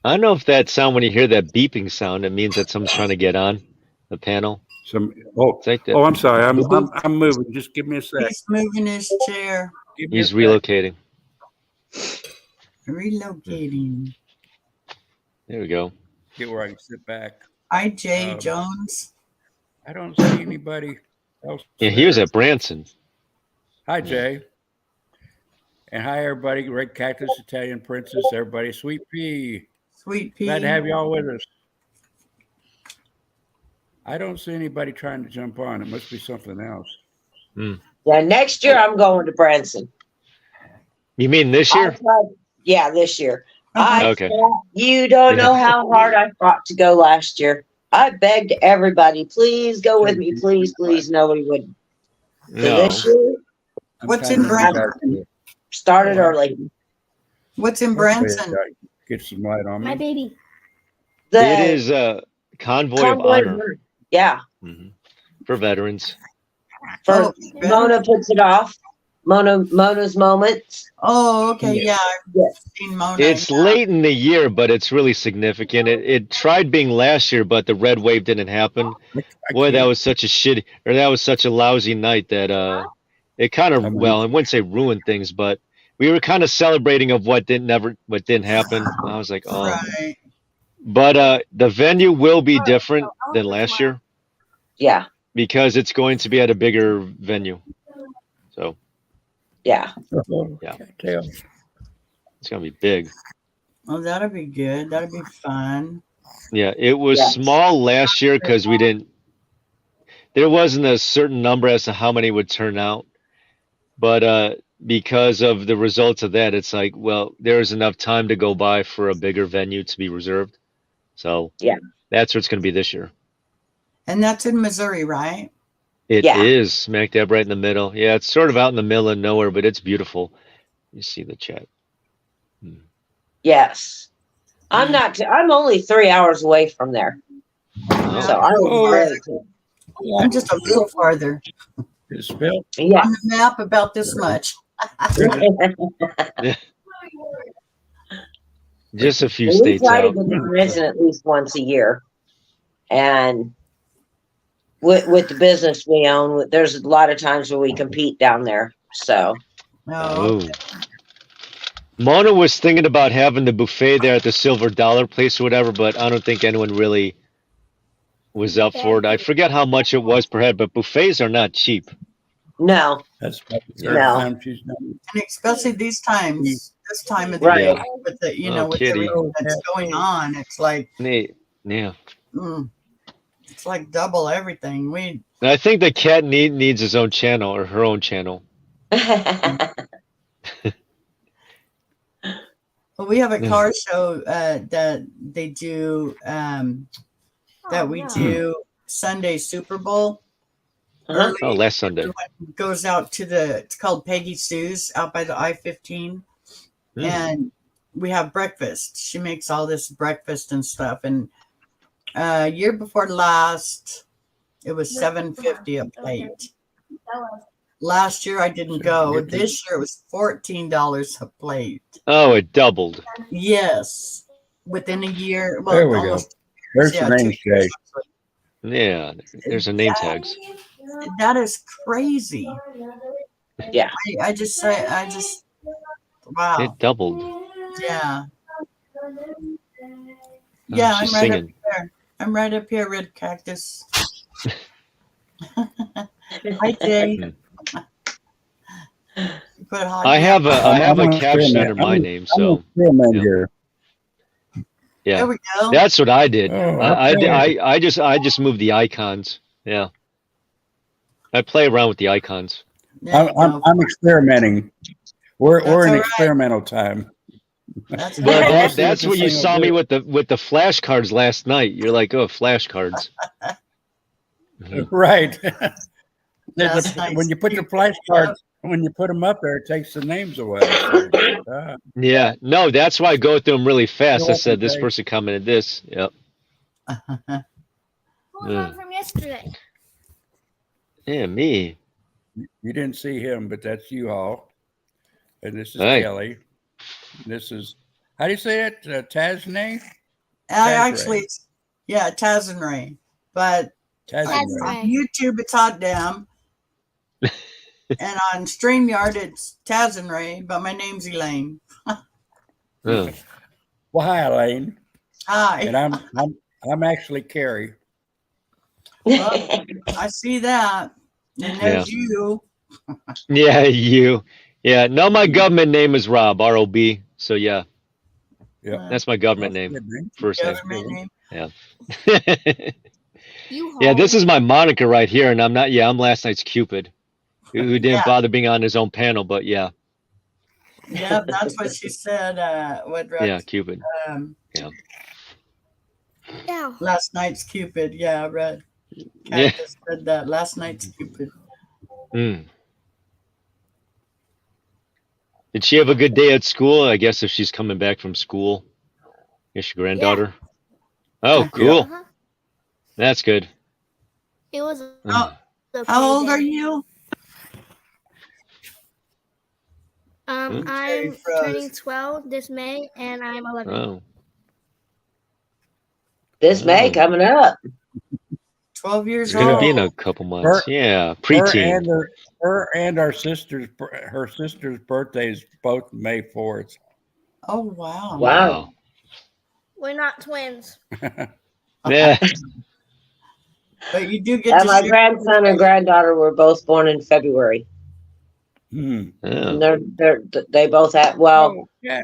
I don't know if that sound, when you hear that beeping sound, it means that someone's trying to get on the panel. It's like that. I'm sorry. I'm moving. Just give me a sec. He's moving his chair, Give me a He's sec. relocating. relocating. There we go. Get where I can sit back. Hi, Jay Um, Jones. I don't see anybody else. Yeah, he was at Branson. Hi, Jay. And hi, everybody. Red Cactus, Italian Princess, everybody. Sweet Pea. Sweet Pea. Glad to have you all with us. I don't see anybody trying to jump on. It must be something else. Yeah, next year I'm going to Branson. You mean this year? Yeah, this year. Okay. You don't know how hard I fought to go last year. I begged everybody, please go with me, please, please. Nobody would. So No. this year, What's in Branson? started early. What's in Branson? Get some light on My me. baby. The It is a convoy of Convoy of honor. Honor. Yeah. Mhm. For veterans. For Oh, Mona puts it off. Mona's moments. Oh, okay. Yeah, Yeah. I've seen Mona. It's yeah. late in the year, but it's really significant. It tried being last year, but the red wave didn't happen. Boy, that was such a lousy night that it kind of, well, I wouldn't say ruined things, but we were kind of celebrating of what didn't happen. I was like, oh, Right. but the venue will be different than last year Yeah. because it's going to be at a bigger venue. So Yeah. Yeah. Tell. it's gonna be big. Oh, that'll be good. That'll be fun. Yeah, it was Yes. small last year because there wasn't a certain number as to how many would turn out. But because of the results of that, it's like, well, there's enough time to go by for a bigger venue to be reserved. So Yeah. that's what it's going to be this year. And that's in Missouri, right? It Yeah. is smack dab right in the middle. Yeah, it's sort of out in the middle of nowhere, but it's beautiful. You see the chat. Yes. I'm only 3 hours away from there. Oh. So I was I'm just a little farther. It's spelled. yeah. On the map, about this much. Just a few We states try to out. get the convention at least once a year. And with the business we own, there's a lot of times where we compete down there. So No. Oh. Mona was thinking about having the buffet there at the Silver Dollar place or whatever, but I don't think anyone really was up for it. I forget how much it was per head, but buffets are not cheap. no. That's the No. third time she's done it. And especially this time of the Right. year with the, Oh, with kitty. everything that's going on, it's like, Yeah. it's like double everything. And I think the cat needs his own channel or her own channel. We have a Yeah. car show that they do that we do Sunday Super Bowl. Uh-huh. Oh, last Sunday. Goes out to it's called Peggy Sue's out by the I-15, and we have breakfast. She makes all this breakfast and stuff. And year before last, it was $7.50 a plate. Last year I didn't go. This year it was $14 a plate. Oh, it doubled. Yes, within a year. Well, There we go. almost. There's Yeah, the 2 name years. tag. Yeah, there's a name tags. That is crazy. Yeah. I just wow. It doubled. Yeah. Oh, Yeah, she's I'm right singing. up here. I'm right up here, Red Cactus. Hi, Jay. Put hot I have a I'm gonna caption experiment. under my I'm- name, I'm so gonna experiment yeah. here. yeah. There we go. That's what I did. Oh, I okay. just moved the icons. Yeah. I play around with the icons. There we go. I'm experimenting. We're That's in all right. experimental time. That's Well, right. that's this what you thing will saw me do. with the flashcards last night. You're like, oh, flashcards. Right. That's nice. When you put your flashcards, when you put them up there, it takes the names away. Yeah, no, that's why I go through them really fast. I Go said this okay. person commented this. Yep. Who was on from yesterday? Yeah, me. You didn't see him, but that's you all. And this is Hey. Kelly. This is, how do you say it? Tasney? Actually, yeah, Tazenray. But Tasney. on YouTube, it's Hot Damn. And on StreamYard, it's Tazenray, but my name's Elaine. Oh. Well, hi, Elaine. Hi. And I'm actually Carrie. Well, I see that. And there's you. Yeah, you. Yeah, no, my government name is Rob, R-O-B. So yeah, Yeah. that's my government That's a name, good name. first name. Government name. Yeah, this is my moniker right here, and I'm last night's Cupid, who didn't Yeah. bother being on his own panel, but yeah, Yeah, that's what she said. What Rex, yeah, Cupid. Ew. last night's Cupid. Yeah, Red Yeah. Cactus said that. Last night's Cupid. Mm. Did she have a good day at school? I guess if she's coming back from school, I guess your granddaughter. Oh, cool. Uh-huh. That's good. It was. Oh, a how old day. are you? Hmm? I'm Froze. turning 12 this May, and I'm 11. Oh, This May coming up. 12 years it's gonna old. be in a couple months. Yeah, preteen. her and her sister's birthdays both May 4th. Oh wow. Wow. We're not twins. Yeah. But you do get And to my share. grandson and granddaughter were both born in February. Hmm. And Oh, they both have, well, Oh, yeah.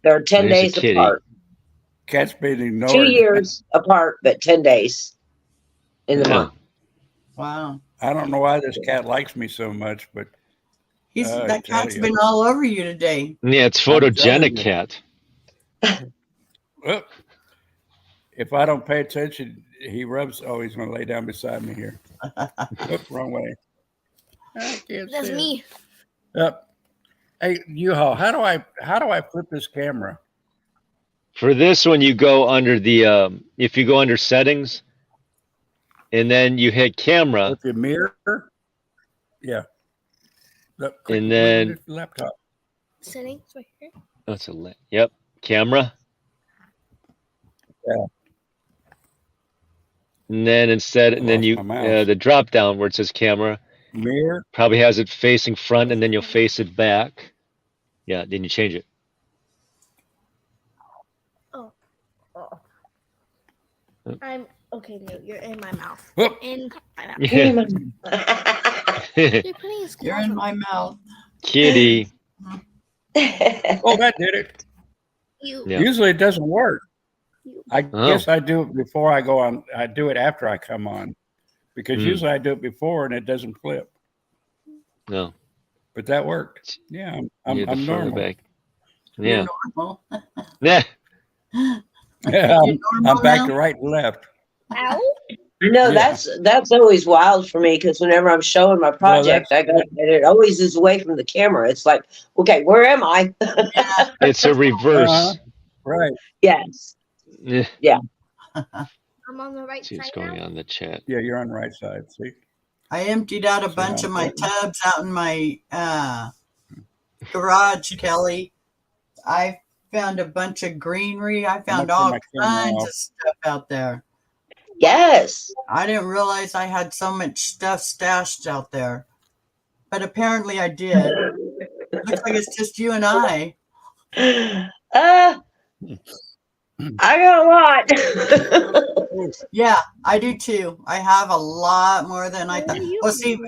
they're 10 There's a days kitty. apart. Cat's being 2 ignored. years apart, but 10 days in the Yeah. month. Wow. I don't know why this cat likes me so much, but I That tell cat's you. been all over you today. Yeah, it's telling photogenic you. cat. Well, if I don't pay attention, he rubs. Oh, he's going to lay down beside me here. Oop, wrong way. I can't That's see it. me. Yep. Hey, U-Haul, how do I flip this camera? For this one, you go under the if you go under settings, and then you hit camera, With the mirror? Yeah. Look, click And the then- button, laptop. Settings right here. oh, yep, camera. Yeah. And then and then Lost you my mouse. the drop down where it says camera Mirror. probably has it facing front, and then you'll face it back. Yeah, then you change it. Oh. I'm okay. No, you're in my mouth. Whoop. In my mouth. Yeah. You're putting his You're claws in on my mouth. Kitty. Oh, that did it. you. Yeah. Usually it doesn't work. I Oh. guess I do it before I go on. I do it after I come on, because Hmm. usually I do it before and it doesn't flip. No. But that worked. Yeah, You I'm hit the front normal. and back. You're Yeah. normal. Yeah. Yeah, You're I'm normal back now? to right and left. Ow. No, Yeah. that's always wild for me because whenever I'm showing my project, that's- and it always is away from the camera. It's like, okay, where am I? It's a reverse. Uh-huh. Right. Yes. Yeah. I'm on the right See what's side going now. on in the chat. Yeah, you're on the right side. See? I emptied out a See bunch how of my important? tubs out in my garage, Kelly. I found a bunch of greenery. I found gonna all turn my camera kinds off. of stuff out there. Yes. I didn't realize I had so much stuff stashed out there. But apparently I did. Looks like it's just you and I. I got a lot. Yeah, I do too. I have a lot more than I thought. Well, see,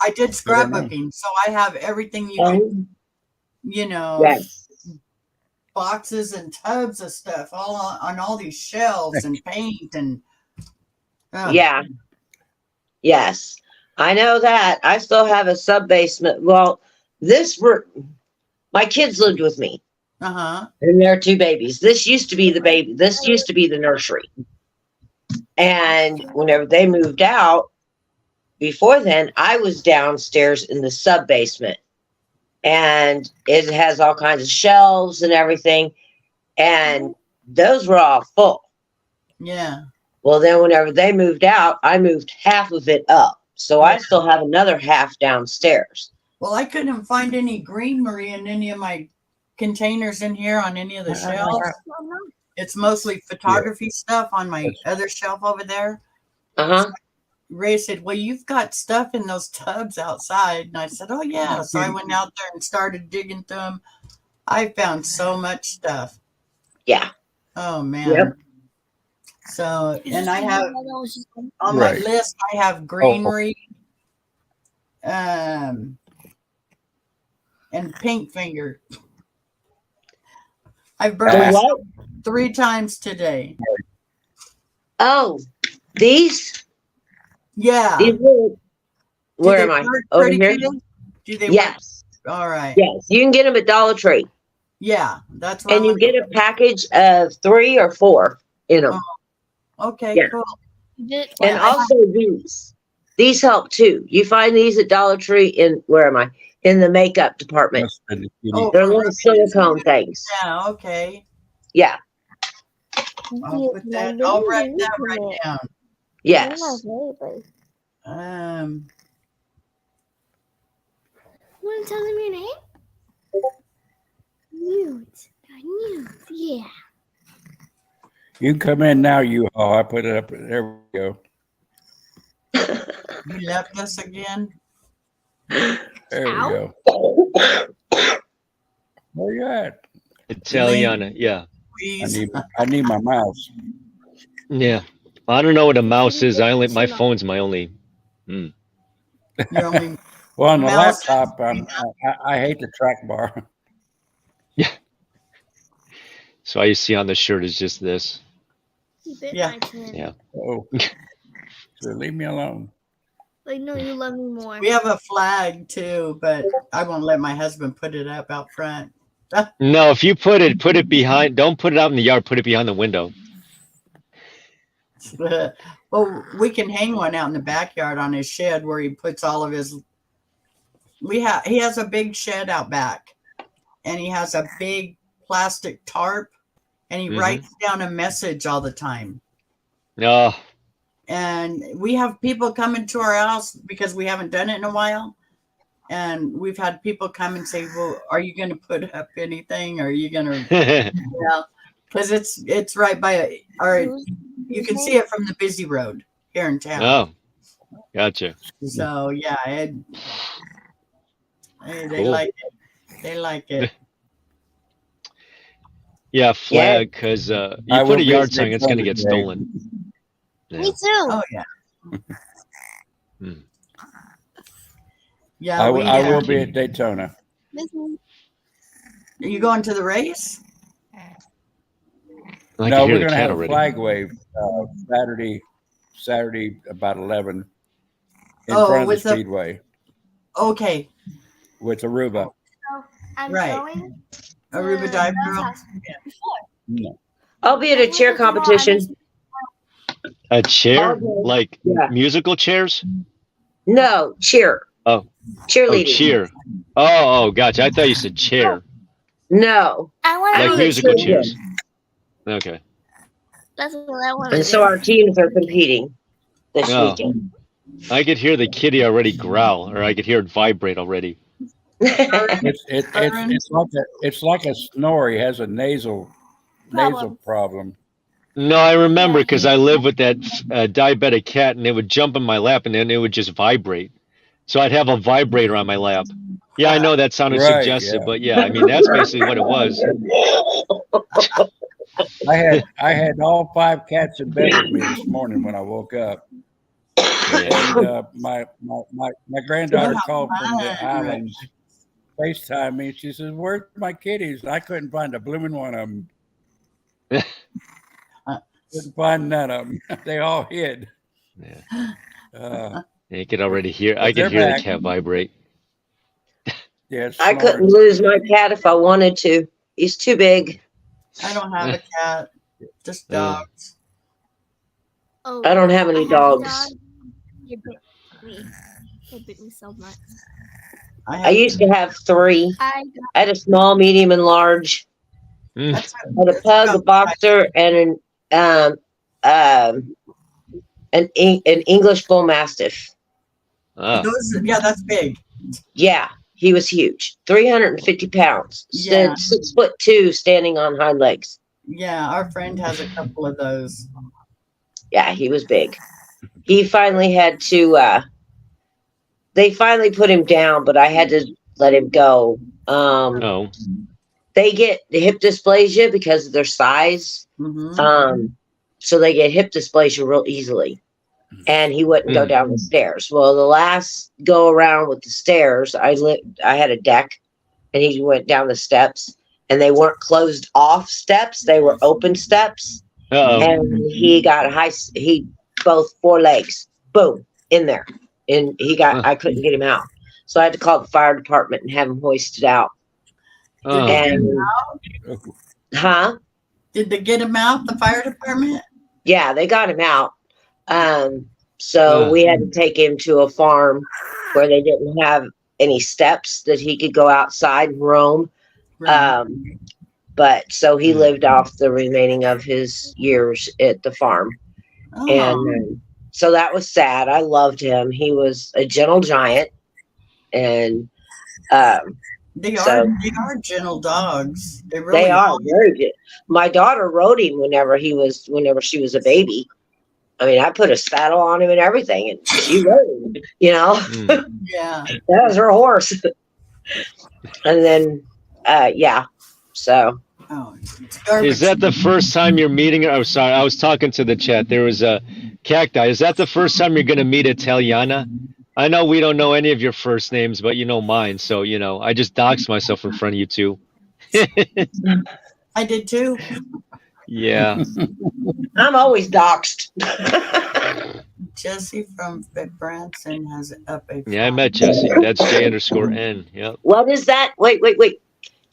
I did scrapbooking, so I have everything you can, Yes. boxes and tubs of stuff all on all these shelves and paint and Yeah. Yes. I know that. I still have a sub basement. Well, my kids lived with me. Uh-huh. And there are 2 babies. This used to be the baby. This used to be the nursery. And whenever they moved out, before then, I was downstairs in the sub basement. And it has all kinds of shelves and everything. And those were all full. Yeah. Well, then whenever they moved out, I moved half of it up. So I still have another half downstairs. Well, I couldn't find any greenery in any of my containers in here on any of the shelves. It's mostly photography stuff on my other shelf over there. Uh-huh. Ray said, well, you've got stuff in those tubs outside. And I said, oh, yeah. So I went out there and started digging through them. I found so much stuff. Yeah. Oh, man. Yep. So, and I have on Right. my list, I have greenery, and pink finger. I've burned The myself what? 3 times today. Oh, these? Yeah. These Do where they am I? work Over pretty here? good? Do they work? Yes. All right. Yes. You can get them at Dollar Tree. Yeah, that's what And I'm you get a package of 3 or 4 in them. Okay, Yeah. cool. And Well, also these help too. You find these at Dollar Tree in where am I? In the makeup department. Must have been the Oh, kitty. They're little silicone things. Yeah, okay. Yeah. I'll put that. I'll write that right down. Yes. You want to tell them your name? Newt. Yeah. You can come in now, U-Haul. I put it up. There we go. You left us again? There we Ow. go. Where you at? Italiana. Yeah. Please. I need my mouse. Yeah. I don't know what a mouse is. My phone's my only. You're only Well, on the Mouse. laptop, I hate the track bar. So all you see on the shirt is just this. He bit Yeah. my chin. Yeah. Oh, so leave me alone. Like, no, you love me more. We have a flag too, but I won't let my husband put it up out front. No, if you put it behind. Don't put it out in the yard. Put it behind the window. Well, we can hang one out in the backyard on his shed where he puts all of his. He has a big shed out back, and he has a big plastic tarp, and he writes down a message all the time. No. And we have people coming to our house because we haven't done it in a while. And we've had people come and say, well, are you going to put up anything? Or are you going to, yeah, because it's right by you can see it from the busy road here in town. Oh, gotcha. So yeah, they Cool. like it. They like it. Yeah, flag, because you I put will a yard visit sign, it's going to get Sunday. stolen. Yeah. Me too. Oh yeah. Hmm. Yeah, I we will be at Daytona. Are you going to the race? I No, can hear we're the going to cat have a already. flag wave Saturday about 11 in Oh, front of the with the- Speedway Okay, with Aruba. I'm Right. going Aruba to Dive Bell's Girl. house before. No. I'll be at a cheer competition. A chair? Okay. Like Yeah. musical chairs? No, cheer. Oh. Cheerleading. Oh, cheer. Oh, gotcha. I thought you said chair. No. I want Like I'm to a musical cheerleader. chairs. Okay. That's what I want to And so our teams are competing this Oh. weekend. I could hear the kitty already growl, or I could hear it vibrate already. It's like a snore. He has a nasal problem. No, I remember because I live with that diabetic cat, and it would jump in my lap, and then it would just vibrate. So I'd have a vibrator on my lap. Yeah, I know that sounded Right, suggestive, yeah. but yeah, I mean that's basically what it was. I had all 5 cats in bed with me this morning when I woke up. Yeah. And my granddaughter called from the fun. islands, FaceTime me. She says, "Where's my kitties?" I couldn't find a blooming one of them. Couldn't find none of them. They all hid. Yeah. You could already hear. I But they're could hear the back. cat vibrate. Yeah, it's I couldn't snoring. lose my cat if I wanted to. He's too big. I don't have a cat, just dogs. Oh, I don't have any a dogs. dog. You bit me. You bit me so much. I used to have 3. I I had a small, medium, and large. Mm. That's I had a pug, a boxer, and an English bull mastiff. Ah. That's big. Yeah, he was huge. 350 pounds. Yeah. Stood 6'2", standing on hind legs. Yeah, our friend has a couple of those. Yeah, he was big. He finally had to. They finally put him down, but I had to let him go. Oh. They get hip dysplasia because of their size. Mm-hmm. So they get hip dysplasia real easily. And he wouldn't go down the stairs. Well, the last go around with the stairs, I had a deck, and he went down the steps, and they weren't closed off steps; they were open steps. Uh-oh. And he got both 4 legs, boom, in there, and I couldn't get him out, so I had to call the fire department and have him hoisted out. Oh. And Did they get him out, the fire department? Yeah, they got him out. So we had to take him to a farm where they didn't have any steps that he could go outside and roam. Right. But so he lived off the remaining of his years at the farm. Oh, And so that was sad. I loved him. He was a gentle giant. And they so- are gentle dogs. They really they are very good. My daughter rode him whenever she was a baby. I mean, I put a saddle on him and everything, and she rode. You know, Mm. Yeah. that was her horse. And then, yeah. So Oh, it's garbage. Is that the first time you're meeting her? Oh, sorry, I was talking to the chat. There was a Cacti. Is that the first time you're going to meet Italiana? I know we don't know any of your first names, but you know mine. So, you know, I just doxed myself in front of you two. I did too. Yeah. I'm always doxxed. Jesse from Branson has up a. Yeah, I met Jesse. That's J_N. Yep. What is that? Wait.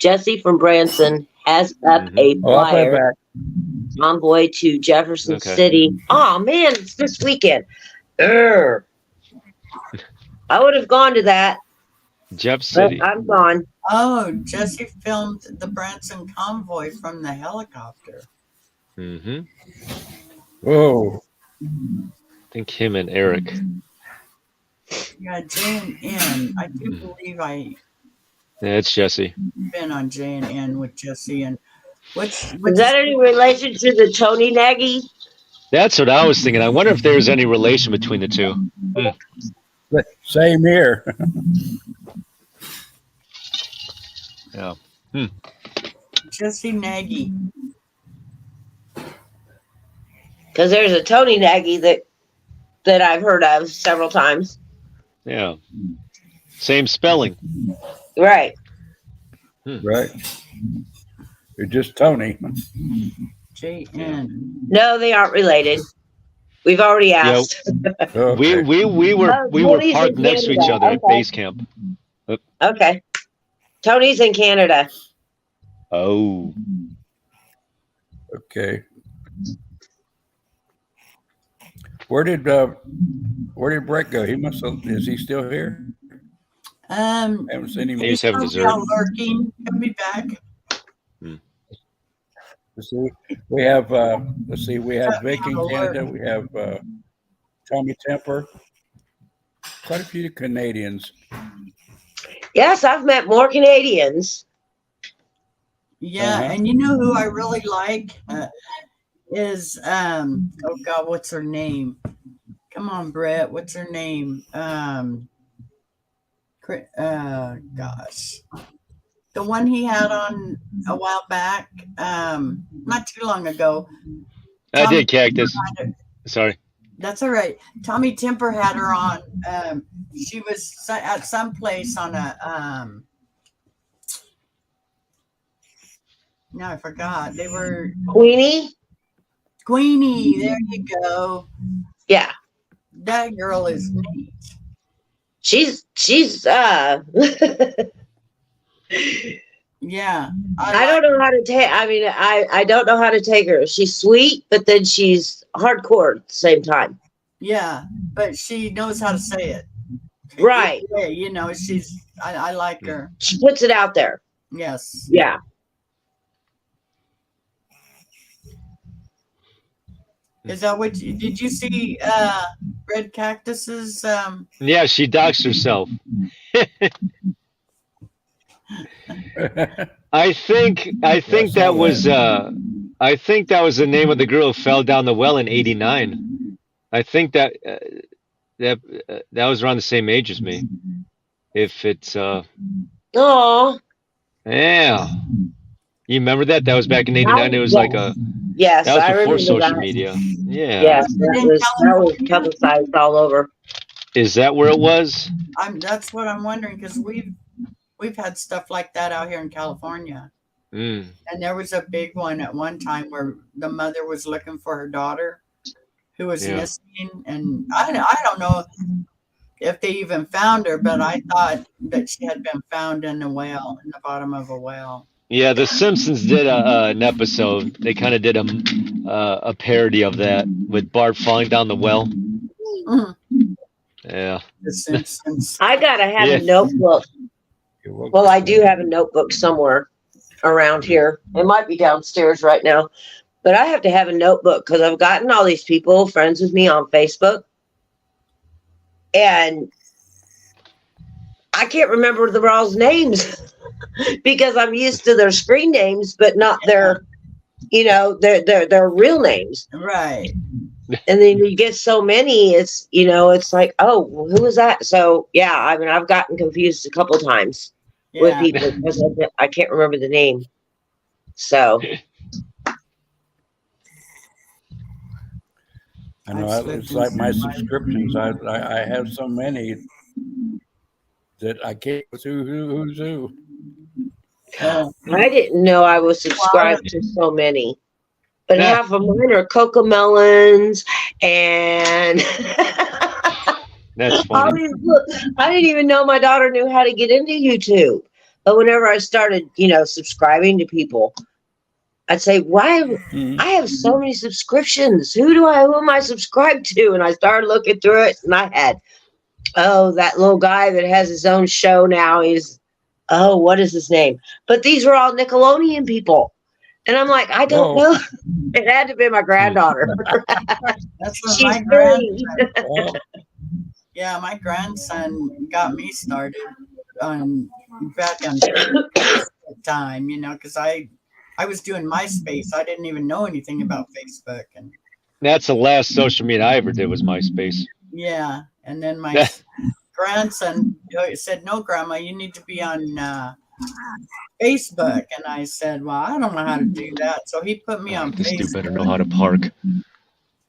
Jesse from Branson has up a Oh, I'll play flyer. back. Convoy to Jefferson Okay. City. Oh man, it's this weekend. Urgh. I would have gone to that, Jeff but City. I'm gone. Oh, Jesse filmed the Branson convoy from the helicopter. Mm-hmm. Whoa. I think him and Eric. Yeah, J&N. I do believe Yeah, it's Jesse. been on J&N with Jesse and Is that any relation to the Tony Nagy? That's what I was thinking. I wonder if there's any relation between the two. Same here. Yeah. Jesse Nagy. Because there's a Tony Nagy that I've heard of several times. Yeah. Same spelling. Right. Right. You're just Tony. J&N. No, they aren't related. We've already asked. Okay. We were Tony's parked in next to each Canada. other at Okay. base camp. Okay. Tony's in Canada. Oh. Okay. Where did Brett go? He must have, is he still here? Haven't seen him. He's having He's dessert. out lurking. He'll be back. Let's see. We have we have Vic in Canada. We have Tommy Temper. Quite a few Canadians. Yes, I've met more Canadians. Yeah, Uh-huh. and you know who I really like is oh God, what's her name? Come on, Brett, what's her name? Gosh, the one he had on a while back, not too long ago. I Tommy did Cactus. Temper had Sorry. That's all right. Tommy Temper had her on. She was at some place on a no, I forgot. They were Queenie? Queenie. There you go. Yeah. That girl is neat. She's Yeah. I don't know how to take I don't know how to take her. She's sweet, but then she's hardcore at the same time. Yeah, but she knows how to say it. Right. Yeah, you know, I like her. She puts it out there. Yes. Yeah. Is that what did you see Red Cactus's Yeah, she doxed herself. I think that was the name of the girl who fell down the well in '89. I think that was around the same age as me. If it's Oh. yeah. You remember that? That was back in '89. It was like a Yes, that was I before remember social that. media. Yeah. Yes, that was publicized all over. Is that where it was? that's what I'm wondering because we've had stuff like that out here in California. Mm. And there was a big one at one time where the mother was looking for her daughter who was Yeah. missing. And I don't know if they even found her, but I thought that she had been found in a whale, in the bottom of a whale. Yeah, The Simpsons did an episode. They kind of did a parody of that with Bart falling down the well. Mhm. Yeah. The Simpsons. I gotta have Yeah. a notebook. Well, I do have a notebook somewhere around here. It might be downstairs right now. But I have to have a notebook because I've gotten all these people friends with me on Facebook. And I can't remember the all's names because I'm used to their screen names, but not their, their real names. Right. And then you get so many, it's, it's like, oh, well, who was that? So yeah, I mean, I've gotten confused a couple times with Yeah. people because I can't remember the name. So I know I've slipped it's like my into my- subscriptions. I have so many that I can't go through who's who. Oh, I didn't know I was subscribed to so many. But Yeah. half of mine are Coco Melons and That's all funny. these I didn't even know my daughter knew how to get into YouTube. But whenever I started, subscribing to people, I'd say, why Mhm. I have so many subscriptions. Who am I subscribed to? And I started looking through it and I had, that little guy that has his own show now. What is his name? But these were all Nickelodeon people. And I'm like, I don't Whoa. know. It had to be my granddaughter. that's what She's my very, Well, Yeah, my grandson got me started back on Facebook time, because I was doing MySpace. I didn't even know anything about Facebook, and That's the last social media I ever did was MySpace. yeah, and then my Yeah. grandson said, "No, Grandma, you need to be on Facebook," and I said, "Well, I don't know how to do that," so he put me on This dude better Facebook, know how to park.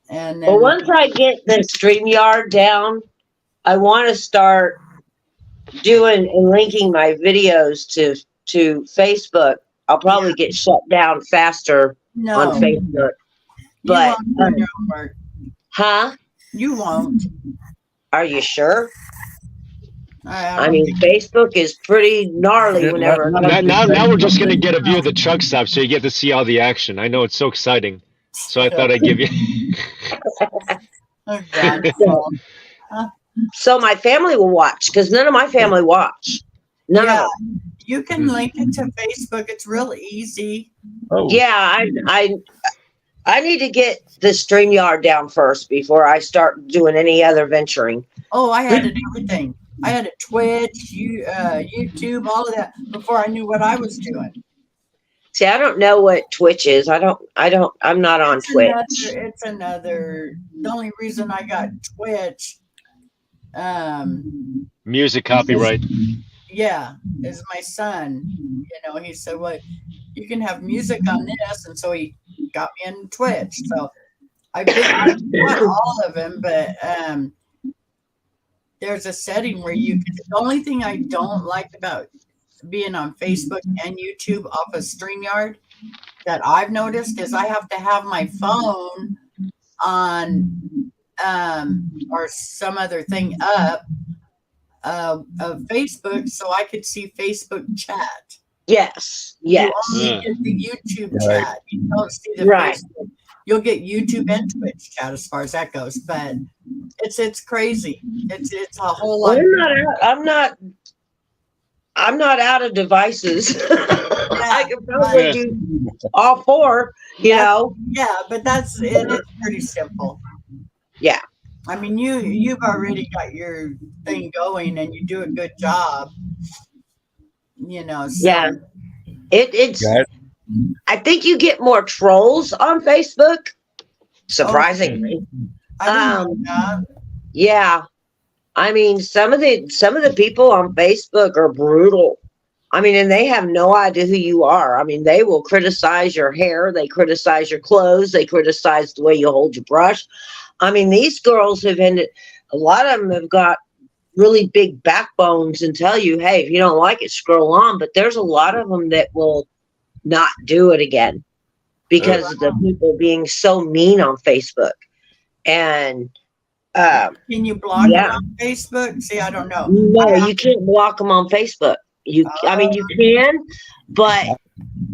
and well, then once I get the StreamYard down, I want to start doing and linking my videos to Facebook. I'll probably get shut down faster no, on Facebook. you but, won't do your homework. Huh? You won't. Are you sure? I don't mean, think- Facebook is pretty gnarly Yeah, whenever it let- comes Now, to now we're just gonna get a view of the truck stop, so you get to see all the action. I know it's so exciting, so I thought I'd give you. Oh, God. So my family will watch because none of my family watch. None of Yeah. them. You can link it to Facebook. It's real easy. oh, Yeah, I need to get the StreamYard down first before I start doing any other venturing. Oh, I had it everything. I had a Twitch, YouTube, all of that before I knew what I was doing. See, I don't know what Twitch is. I'm not on Twitch. It's another. The only reason I got Twitch, Music copyright. yeah, is my son. He said, "Well, you can have music on this," and so he got me in Twitch. So I've got all of them, but there's a setting where the only thing I don't like about being on Facebook and YouTube off of StreamYard that I've noticed is I have to have my phone on or some other thing up of Facebook so I could see Facebook chat. Yes. You only get the YouTube Right. chat. You don't see the Right. Facebook. You'll get YouTube and Twitch chat as far as that goes, but it's crazy. It's a whole lot. I'm not out of devices. I can probably Yeah. do all four, Yeah, but it's pretty simple. Yeah. I mean, you've already got your thing going, and you do a good job. So, Yeah. It's Got it. I think you get more trolls on Facebook. Surprisingly. I didn't know that. Yeah. I mean, some of the people on Facebook are brutal. I mean, and they have no idea who you are. I mean, they will criticize your hair, they criticize your clothes, they criticize the way you hold your brush. I mean, these girls have ended, a lot of them have got really big backbones and tell you, hey, if you don't like it, scroll on. But there's a lot of them that will not do it again because of the people being so mean on Facebook. And Can you block yeah. it on Facebook? See, I don't know. no, you can't block them on Facebook. I mean, you can, but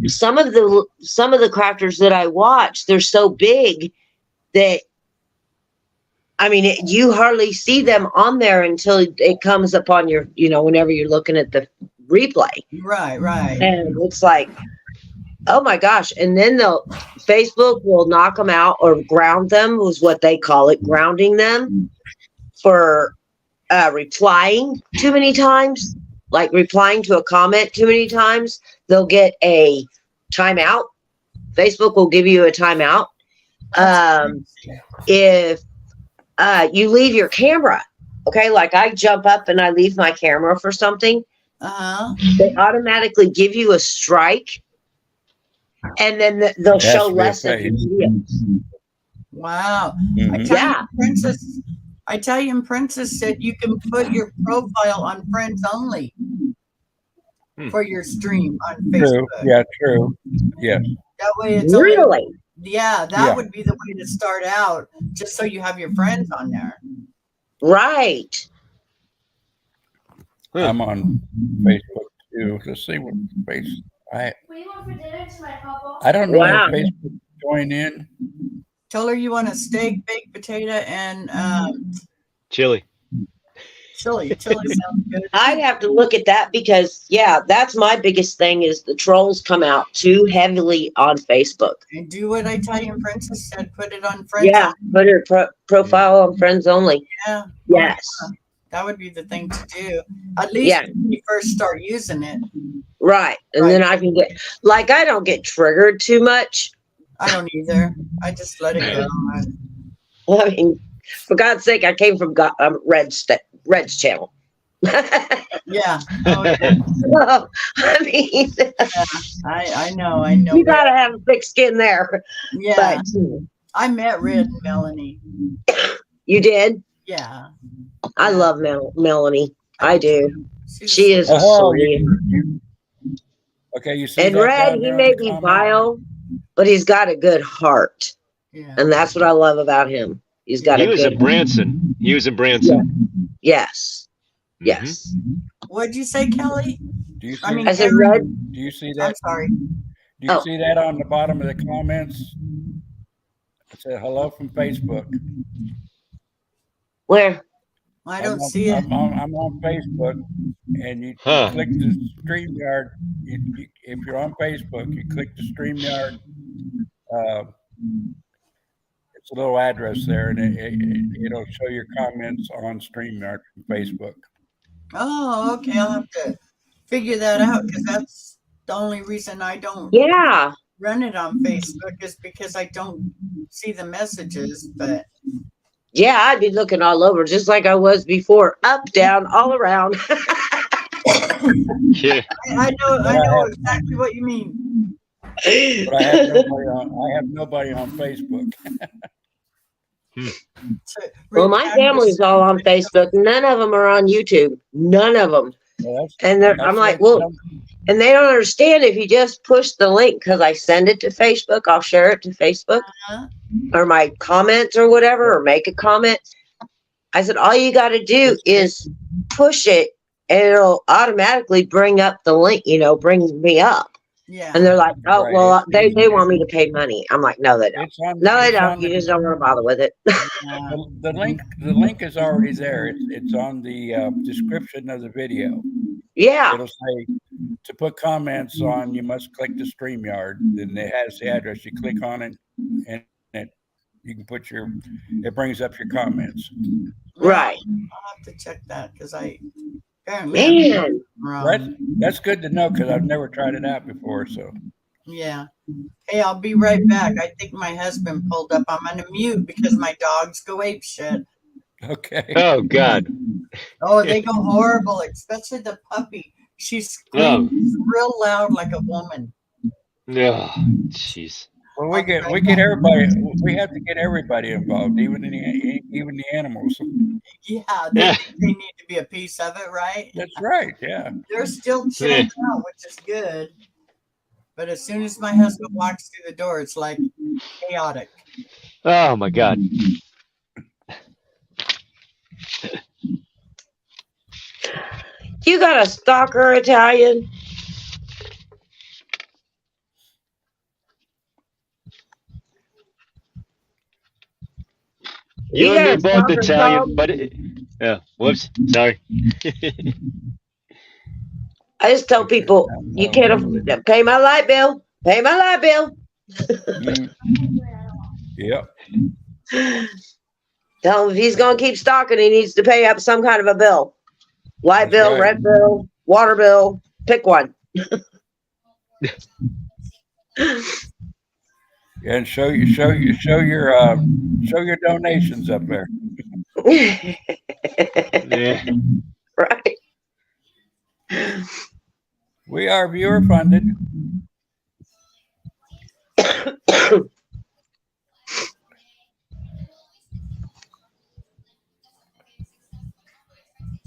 some of the crafters that I watch, they're so big that, I mean, you hardly see them on there until it comes up on your, whenever you're looking at the replay. Right. And it's like, oh my gosh. And then Facebook will knock them out or ground them, was what they call it, grounding them for replying too many times, like replying to a comment too many times. They'll get a timeout. Facebook will give you a timeout. If you leave your camera, okay, like I jump up and I leave my camera for something, they automatically give you a strike, and then they'll It has show to be less of okay. your videos. Wow. Mhm. Italian Princess said you can put your profile on friends only for your stream on True. Facebook. Yeah, true. Yes. That way it's only, Really? yeah, that Yeah. would be the way to start out, just so you have your friends on there. Right. I'm on Facebook too. Let's see what face What do you want for dinner tonight, Papa? I don't know Wow. if Facebook join in. Tell her you want a steak, baked potato, and Chili. chili. Chili sounds good. I'd have to look at that because, yeah, that's my biggest thing is the trolls come out too heavily on Facebook. And do what Italian Princess said. Put it on friends. Yeah, put her profile on friends only. Yeah. Yes. That would be the thing to do. At least Yeah. when you first start using it. Right. And then I can get, like, I don't get triggered too much. I don't either. I just let it go. I mean, for God's sake, I came from Red's channel. Yeah. Oh, yeah. So, I mean, I know. I know. you gotta have a thick skin there. Yeah. But I met Red and Melanie. you did. Yeah. I love Melanie. I do. She's She is a Oh, sweetie. Okay, you see And that Red, down he there in may the be comment? vile, but he's got a good heart, Yeah. and that's what I love about him. He's got He a was good in Branson. He was in Branson. Yes. Mhm. Yes. What'd you say, Kelly? Do you see, I mean, I said Aaron, Red. do you see I'm that? sorry. Do you Oh. see that on the bottom of the comments? It said hello from Facebook. Where? I don't see it. I'm on Facebook, and you Huh. click the StreamYard. If you're on Facebook, you click the StreamYard. It's a little address there, and it'll show your comments on StreamYard from Facebook. Oh, okay. I'll have to figure that out because that's the only reason I don't Yeah. run it on Facebook is because I don't see the messages. But Yeah, I'd be looking all over just like I was before. Up, down, all around. Yeah. I know exactly what you mean. But I have nobody on Facebook. Well, my family's all on Facebook. None of them are on YouTube. None of them. Well, And I'm like, well, and they don't understand if you just push the link because I send it to Facebook, I'll share it to Facebook Uh-huh. or my comments or whatever, or make a comment. I said, all you got to do is push it and it'll automatically bring up the link, bring me up. Yeah. And they're like, oh, Right. well, they want me to pay money. I'm like, no, they don't. It's on, No, they it's don't. on You the, just don't want to bother with it. the link is already there. It's on the description of the video. Yeah. It'll say to put comments on, you must click the StreamYard. Then it has the address. You click on it, and you can put it brings up your comments. Right. I'll have to check that because apparently I'm Man. wrong. That's good to know because I've never tried it out before. So Yeah. Hey, I'll be right back. I think my husband pulled up. I'm on a mute because my dogs go ape shit. okay. Oh God. Oh, they go horrible, especially the puppy. She screams real loud like a woman. Oh, jeez. Well, we get everybody. We have to get everybody involved, even the animals. Yeah, Yeah. they need to be a piece of it, right? That's right. Yeah. They're still chilling out, which is good. But as soon as my husband walks through the door, it's like chaotic. Oh my God. You got a stalker, Italian? You got a and me both stalker, Italian, Tom? but yeah. Whoops. Sorry. I just tell people you can't pay my light bill. Pay my light bill. Mm. Yep. Tell him if he's gonna keep stalking, he needs to pay up some kind of a bill. Light That's bill, right. rent bill, water bill. Pick one. And show your donations up there. Yeah. Right. We are viewer funded.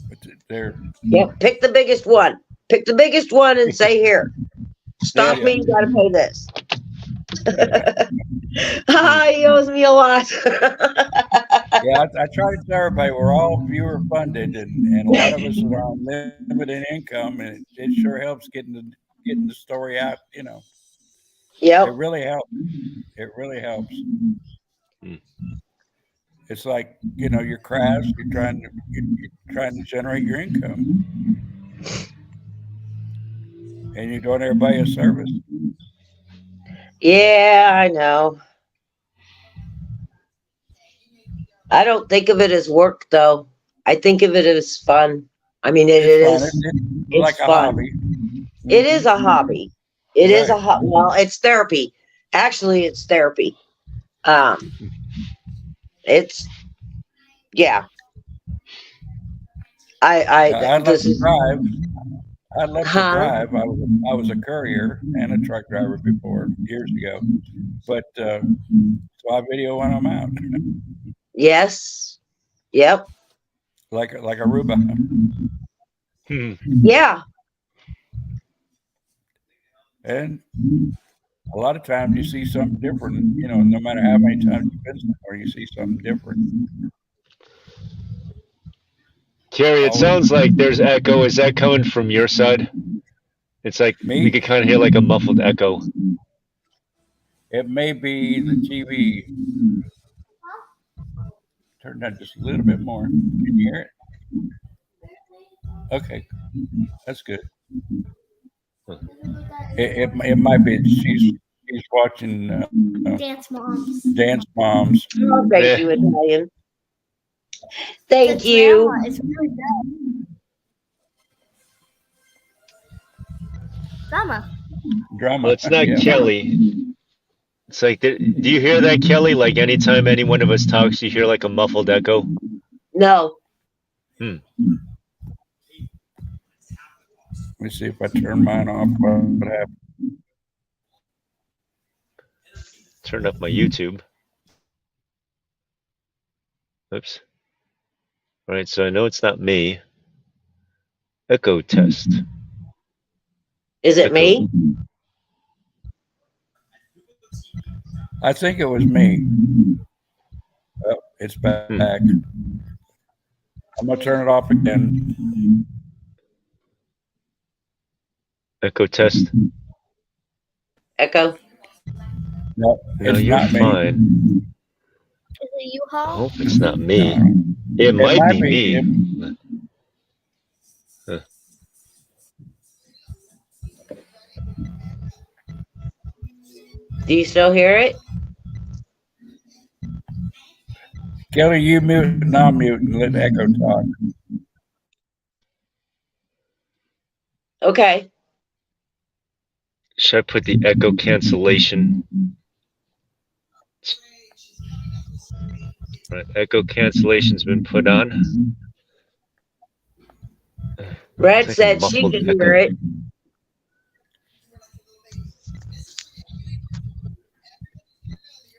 But they're Yep. Pick the biggest one. Pick the biggest one and say, here, stop Yeah. me. You got to pay this. He owes me a lot. Yeah, I try to tell everybody we're all viewer funded, and a lot of us are on limited income, and it sure helps getting the story out. You know, Yep. it really helps. It really helps. Hmm. It's like, you know, your crafts. You're trying to generate your income, and you're doing everybody a service. Yeah, I know. I don't think of it as work, though. I think of it as fun. I mean, it It's fun. is. It's It's like a fun. hobby. It is a hobby. It is a Right. well, it's therapy. Actually, it's therapy. It's yeah. I'd love This to is drive. I'd love to huh? drive. I was a courier and a truck driver before years ago, but so I video when I'm out, Yes. Yep. like Aruba. Hmm. Yeah. And a lot of times you see something different. You know, no matter how many times you've been somewhere, you see something different. Terry, it Always. sounds like there's echo. Is that coming from your side? It's like Me? we could kind of hear like a muffled echo. It may be the TV. Turn that just a little bit more. Can you hear it? Okay, that's good. It might be she's watching Dance moms. Dance Moms. Oh, thank Yeah. you, Italian. The Thank you. drama is really good. Drama. Drama. Well, it's not Yeah. Kelly. It's like, do you hear that, Kelly? Like anytime any one of us talks, you hear like a muffled echo. No. Let me see if I turn mine off. What happened? Turned up my YouTube. Oops. All right, so I know it's not me. Echo test. Is it Echo. me? I think it was me. Oh, it's back. I'm gonna turn it off again. Echo test. Echo. No, No, it's you're not me. fine. Is it I U-Haul? hope it's not me. No. It might might be be. me. Do you still hear it? Kelly, you mute and I'll mute and let Echo talk. Okay. Should I put the echo cancellation? Right, echo cancellation's been put on. Red It's like a said she muffled could echo. hear it.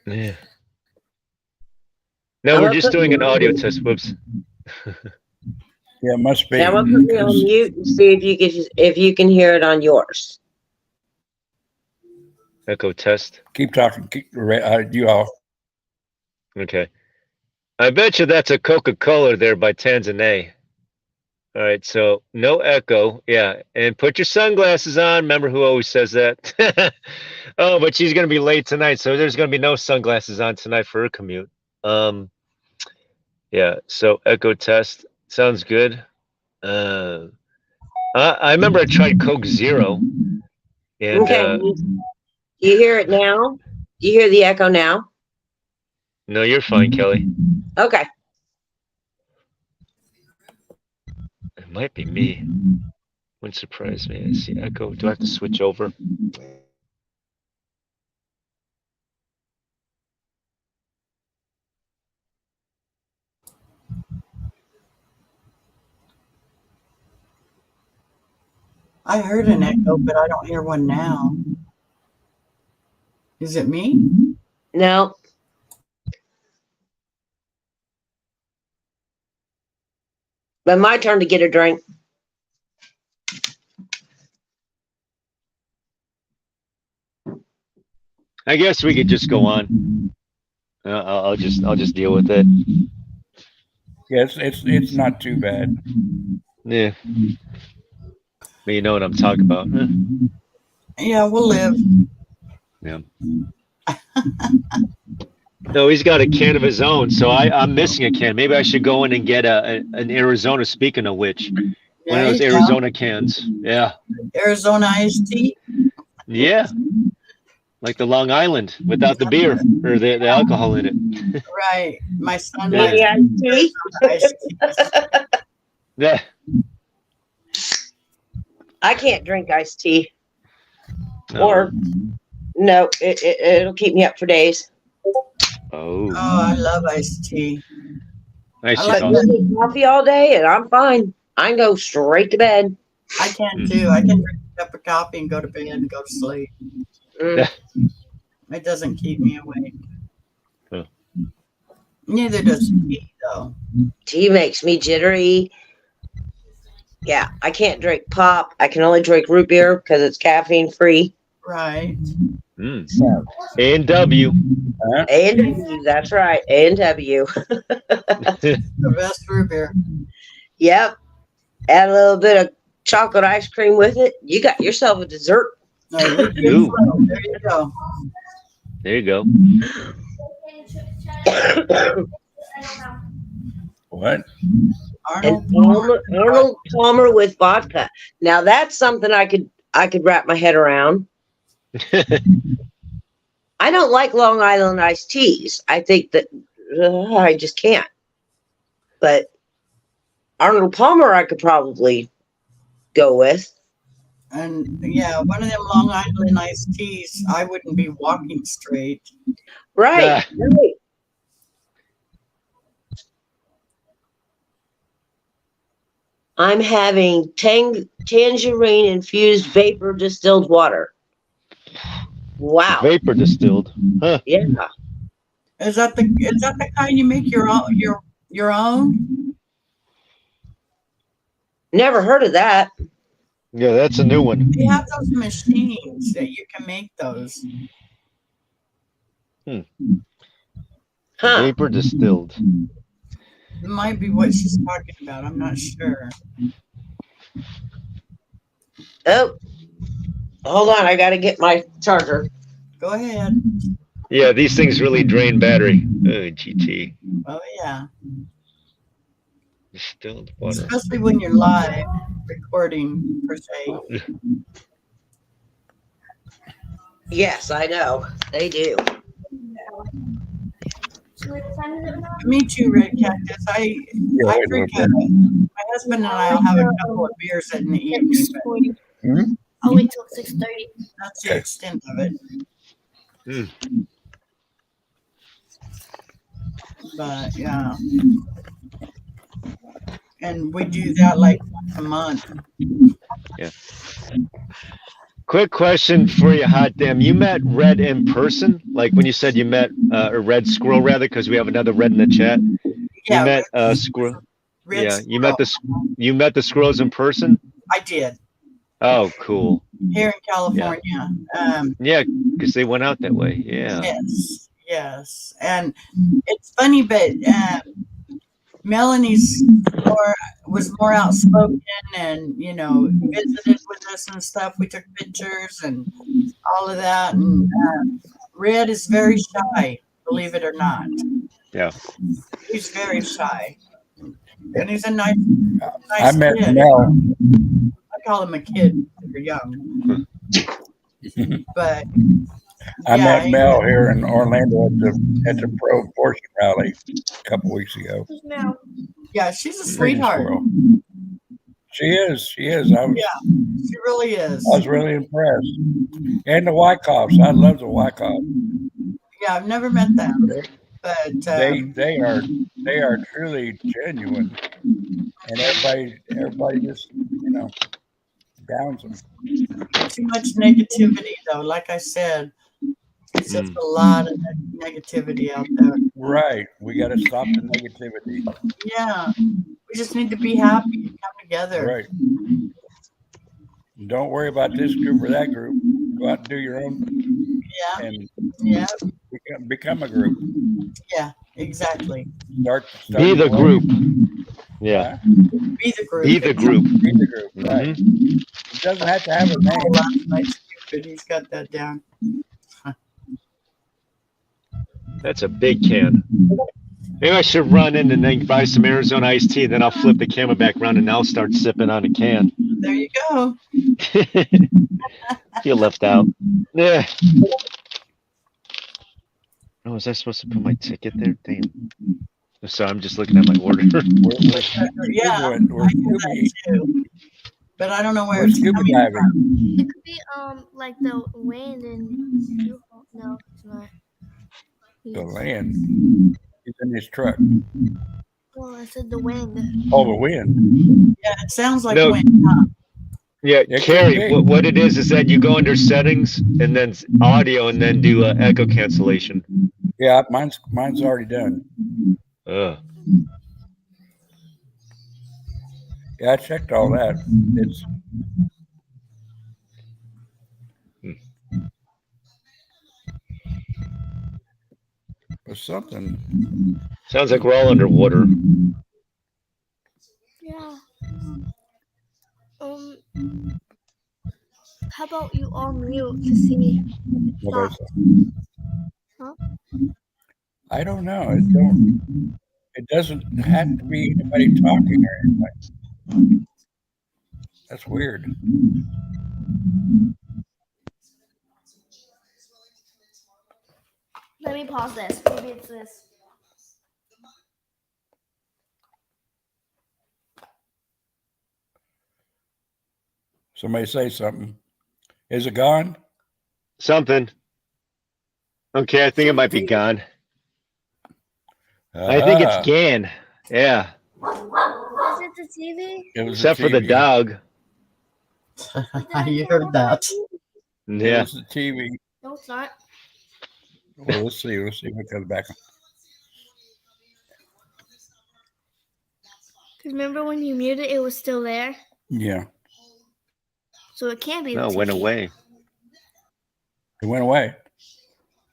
Yeah. No, I'm we're gonna just put doing you an on audio mute. test. Whoops. Yeah, it must be. Now I'm gonna put you on 'cause- mute and see if you can hear it on yours. Echo test. Keep talking. You all. Okay. I bet you that's a Coca-Cola there by Tanzania. All right, so no echo. Yeah, and put your sunglasses on. Remember who always says that? Oh, but she's gonna be late tonight, so there's gonna be no sunglasses on tonight for her commute. Yeah. So echo test sounds good. I remember I tried Coke Zero, and Okay. Do you hear it now? Do you hear the echo now? no, you're fine, Kelly. Okay. It might be me. Wouldn't surprise me. I see echo. Do I have to switch over? I heard an echo, but I don't hear one now. Is it me? No. But my turn to get a drink. I guess we could just go on. I'll just deal with it. Yes, it's not too bad. Yeah. But you know what I'm talking about. Huh? Yeah, we'll live. Yeah. No, he's got a can of his own, so I'm missing a can. Maybe I should go in and get an Arizona. Speaking of which, one of those There you go. Arizona cans. Yeah. Arizona iced tea. Yeah. Like the Long Island without the beer or the alcohol in it. Right. My son Yeah. Maybe likes iced tea. iced teas. Yeah. I can't drink iced tea. No. Or no, it'll keep me up for days. Oh. Oh, I love iced tea. Nice. I She's like awesome. Drink coffee all day and I'm fine. I can go straight to bed. I can too. I can drink a cup of coffee and go to bed and go to sleep. Mm. It doesn't keep me awake. Huh. Neither does tea, though. Tea makes me jittery. Yeah, I can't drink pop. I can only drink root beer because it's caffeine free. Right. Mm. A&W. A&W, that's right. A&W. The best root beer. Yep. Add a little bit of chocolate ice cream with it. You got yourself a dessert. No, root beer Ooh. float. There you go. There you go. What? Arnold And Arnold Palmer with vodka. Now that's something I could wrap my head around. I don't like Long Island iced teas. I think that I just can't. But Arnold Palmer, I could probably go with. And yeah, one of them Long Island iced teas, I wouldn't be walking straight. Right. Yeah. Right. I'm having tangerine infused vapor distilled water. Wow. Vapor distilled. Huh. Yeah. Is that the kind you make your own? Never heard of that. Yeah, that's a new one. They have those machines that you can make those. Huh. Vapor distilled. It might be what she's talking about. I'm not sure. Oh. Hold on, I gotta get my charger. Go ahead. Yeah, these things really drain battery. Oh, GT. Oh yeah. Distilled water. Especially when you're live recording per se. Yes, I know. They do. Me too, Red Cactus. I drink my husband and I'll have a couple of beers in the evening, but I'll wait till 6:30. that's the extent of it. Mm. But yeah. And we do that like once a month. Quick question for you, Hot Damn. You met Red in person? Like when you said you met a Red Squirrel, rather, because we have another Red in the chat. Yeah, You met Squirrel. Red Yeah, you met Squirrel. the squirrels in person. I did Oh, cool. here in California. Yeah, because they went out that way. Yeah. Yes. And it's funny, but Melanie's was more outspoken and, visited with us and stuff. We took pictures and all of that. And Red is very shy, believe it or not. Yeah. He's very shy. And he's a nice I met kid. Mel. I call him a kid. They're young. But I yeah, met Mel here in Orlando at the Pro Portion Rally a couple weeks ago. Who's Mel? yeah, she's a Green sweetheart. Squirrel. She is. She really is. I was really impressed. And the Wyckoffs. I love the Wyckoffs. Yeah, I've never met them, but They are truly genuine. And everybody just, downs them. Too much negativity, though. Like I said, it's just a lot of negativity out there. Right. We got to stop the negativity. Yeah, we just need to be happy and come together. Right. Don't worry about this group or that group. Go out and do your own Yeah, and yeah, become a group. yeah, exactly. Start Be the your own- group. Yeah. Be the group. Be the group. Be the group. Right. Mhm. It doesn't have to have a Oh, name. last night's stupid. He's got that down. That's a big can. Maybe I should run in and then buy some Arizona iced tea. Then I'll flip the camera back around and I'll start sipping on a can. There you go. Feel left out. Yeah. Oh, was I supposed to put my ticket there? Damn. Sorry, I'm just looking at my order. Yeah, We're I do scuba, that too. But I don't know where we're it's scuba coming diving. from. It could be like the wind and no, it's not. The land. He's in his truck. Well, I said the wind. Oh, the wind. Yeah, it sounds like No. wind. Huh? Yeah, It could Carrie, be. what it is that you go under settings and then audio and then do echo cancellation. Yeah, mine's already done. Ugh. Yeah, I checked all that. It's but something. Sounds like we're all underwater. Yeah. How about you all mute to see? What is it? Huh? I don't know. It doesn't have to be anybody talking or anything. That's weird. Let me pause this. Maybe it's this. Somebody say something. Is it gone? Something. Okay, I think it might be gone. I think Ah, it's GAN. Yeah. Is it the TV? it was Except for the TV. dog. You heard that. It Yeah. was the TV. No, it's not. Well, let's see. Let's see if it comes back. Remember when you muted, it was still there, Yeah, so it can't be. No, the it went TV. away. it went away.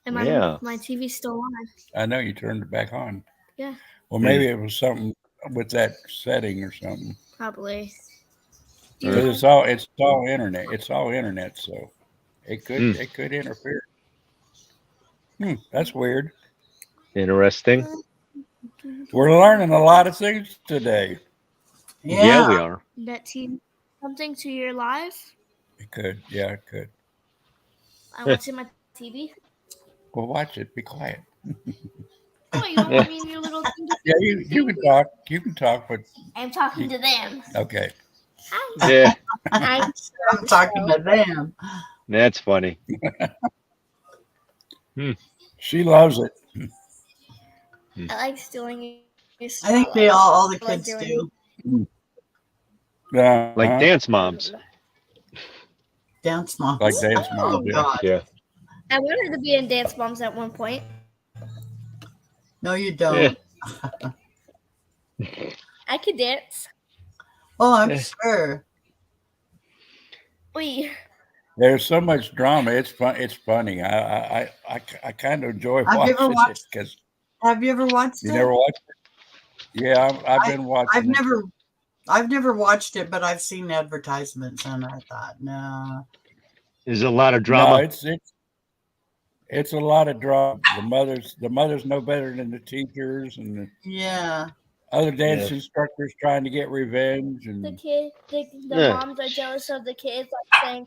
And Yeah. my TV's still on. I know you turned it back on. Yeah. Well, maybe it was something with that setting or something. Probably. Because it's all internet. It's all internet, so it could interfere. That's weird. Interesting. We're learning a lot of things today. Yeah, we are. That TV something to your live? It could. Yeah, it could. I watch it on my TV. Well, watch it. Be quiet. Oh, you don't want me in your little thing? Yeah, you can talk. You can talk, but I'm talking to them. okay. Hi. Yeah, I'm I'm talking to them. that's funny. She loves it. I like stealing your I think they all the I like kids doing- do. Like dance moms. Dance moms. Like dance Oh, moms, yeah. God. Yeah. I wanted to be in Dance Moms at one point. No, you don't. I could dance. Oh, I'm Yeah. sure. Wait, There's so much drama. It's fun. It's funny. I kind of enjoy Have you ever watching it watched because Have you ever watched you it? never watched it. Yeah, I've been watching. I've never watched it, but I've seen advertisements, and I thought, no. There's a lot of No, drama. it's a lot of drama. The mothers know better than the teachers and the Yeah. other dance Yeah. instructors trying to get revenge the and kid, the Yeah. moms are jealous of the kids, like saying,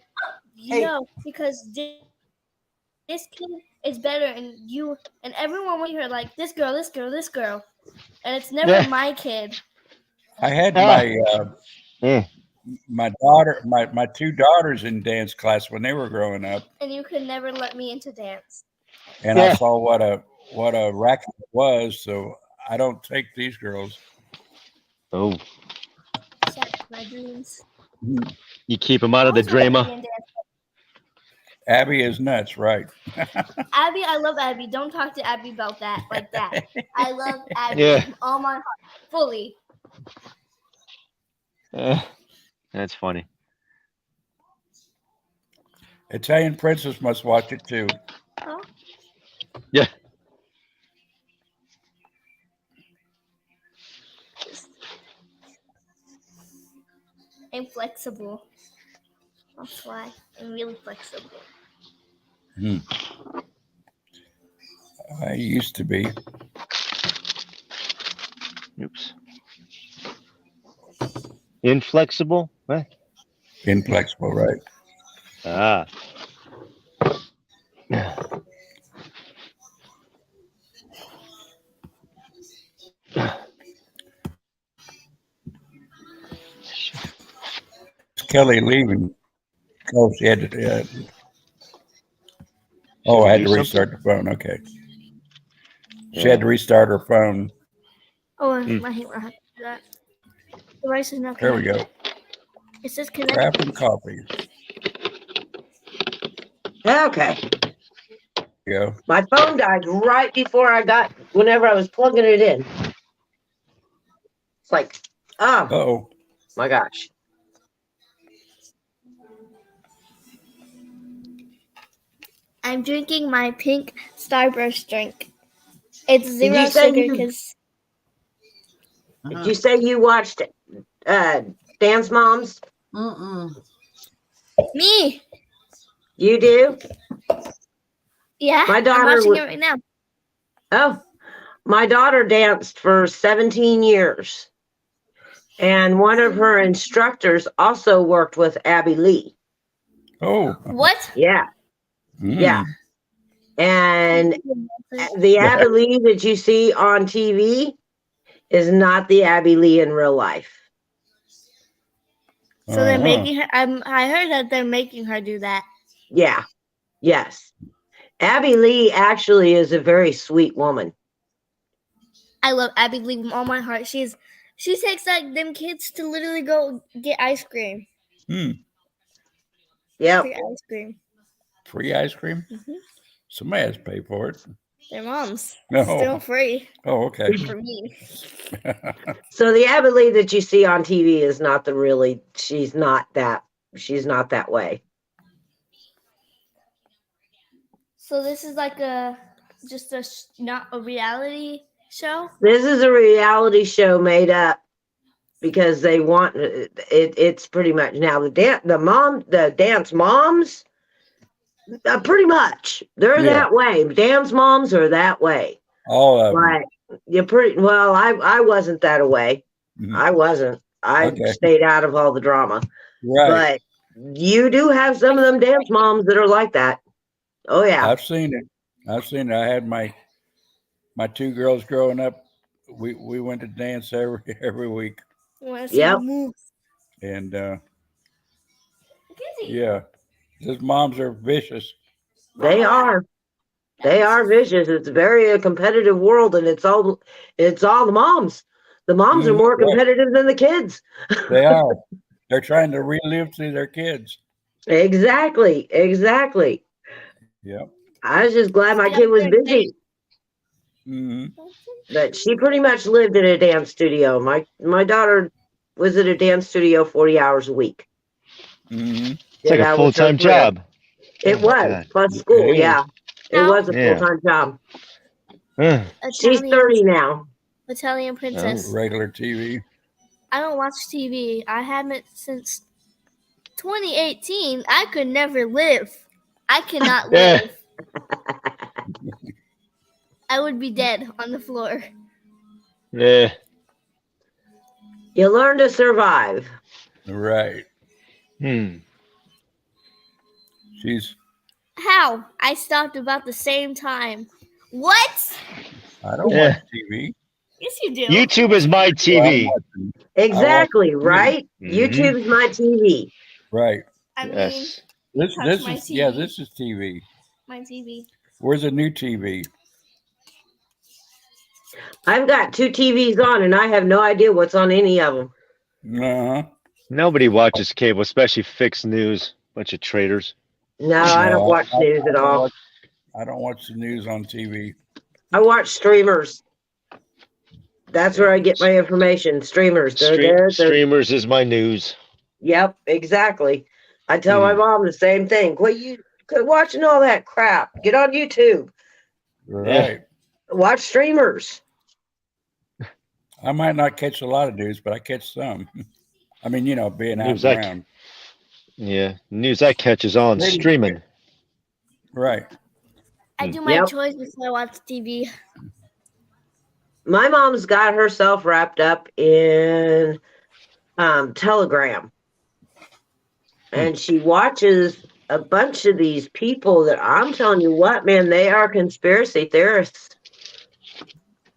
Hey. "No, because this kid is better," and you and everyone will hear like this girl, and it's never Yeah. my kid. I had Yeah. my daughter, my two daughters in dance class when they were growing up, And you could never let me into dance. and Yeah. I saw what a racket it was. So I don't take these girls. Oh, Shattered my dreams. You keep him out of the What's my drama. Indian dance? Abby is nuts, right? Abby, I love Abby. Don't talk to Abby about that like that. I love Abby Yeah. with all my heart, fully. That's funny. Italian Princess must watch it too. Huh? Yeah. I'm flexible. That's why I'm really flexible. I used to be. Oops. Inflexible? What? Inflexible, right? Ah. Kelly leaving. Oh, she had to. Should I had we to do restart the phone. Okay. She Yeah. had to restart her phone. Oh, I hate when I have to do that. The rice is not There we connected. go. It says connected. Crap and coffee. Okay. There you go. My phone died right before whenever I was plugging it in. It's like, oh Uh-oh. my gosh. I'm drinking my pink Starburst drink. It's Did zero you say sugar you- because Did you say you watched Dance Moms? me. You do? Yeah, My I'm daughter watching would- it right now. Oh, my daughter danced for 17 years. And one of her instructors also worked with Abby Lee. Oh. What? Yeah. Mm. Yeah. And the Abby Lee that you see on TV is not the Abby Lee in real life. So they're Uh-huh. making her. I heard that they're making her do that. Yeah. Yes. Abby Lee actually is a very sweet woman. I love Abby Lee with all my heart. She takes like them kids to literally go get ice cream. Hmm. Yep. Free ice cream. Free ice cream? Mhm. Somebody has to pay for it. Their moms. No. Still free Oh, okay. for me. So the Abby Lee that you see on TV is not she's not that way. So this is like not a reality show. This is a reality show made up because they want it. It's pretty much now the dance moms, pretty much they're Yeah. that way. Dance moms are that way. All of them. Like you're pretty well. I wasn't that way. Mhm. I wasn't. I Okay. stayed out of all the drama. Right. But you do have some of them dance moms that are like that. Oh yeah. I've seen it. I had my two girls growing up. We went to dance every week. Want to see Yep. the moves? And Mackenzie. yeah, those moms are vicious. They are. They are vicious. It's very a competitive world, and it's all the moms. The moms are more Right. competitive than the kids. They are. They're trying to relive through their kids. Exactly. Yep. I was just glad my kid was busy. Hmm. But she pretty much lived in a dance studio. My daughter was at a dance studio 40 hours a week. Hmm. It's like a That was her full-time career. job. It Oh, was God. plus school. It is. Yeah, it Now- was a Yeah. full-time job. Huh. She's 30 now. Italian princess. Regular TV. I don't watch TV. I haven't since 2018. I could never live. I cannot Yeah. live. I would be dead on the floor. Yeah. You learn to survive. Right. Hmm. She's. How? I stopped about the same time. What? I don't Yeah. watch TV. Yes, you do. YouTube is my Well, I'm TV. watching- Exactly, right? Mhm. YouTube's my TV. Right. I mean, Yes. This Touch my is yeah. TV. This is TV. my TV. Where's a new TV? I've got 2 TVs on, and I have no idea what's on any of them. Uh-huh. Nobody watches cable, especially fixed news. Bunch of traitors. No, I don't No, watch news at all. I don't watch the news on TV. I watch streamers. That's where I get my information. Streamers. They're Streamers is my news. Yep, exactly. I tell my mom the same thing. Quit watching all that crap. Get on YouTube. Right. Watch streamers. I might not catch a lot of news, but I catch some. I mean, being out News and around. Yeah, news I catch is on Really? streaming. Right. I do my chores before I watch TV. My mom's got herself wrapped up in Telegram. And she watches a bunch of these people that I'm telling you what, man, they are conspiracy theorists.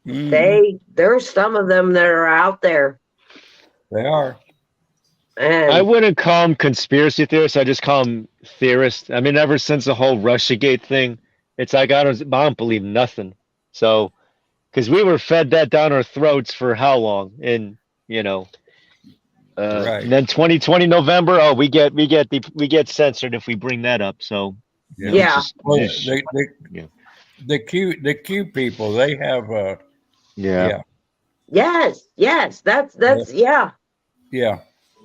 Mhm. There's some of them that are out there. They are. And I wouldn't call them conspiracy theorists. I just call them theorists. I mean, ever since the whole Russiagate thing, it's like I don't believe nothing. So, because we were fed that down our throats for how long? And Right. and then 2020 November, we get censored if we bring that up. So Yeah. it's just- Well, Yeah. the Q people, they have yeah. yes, that's yeah. yeah.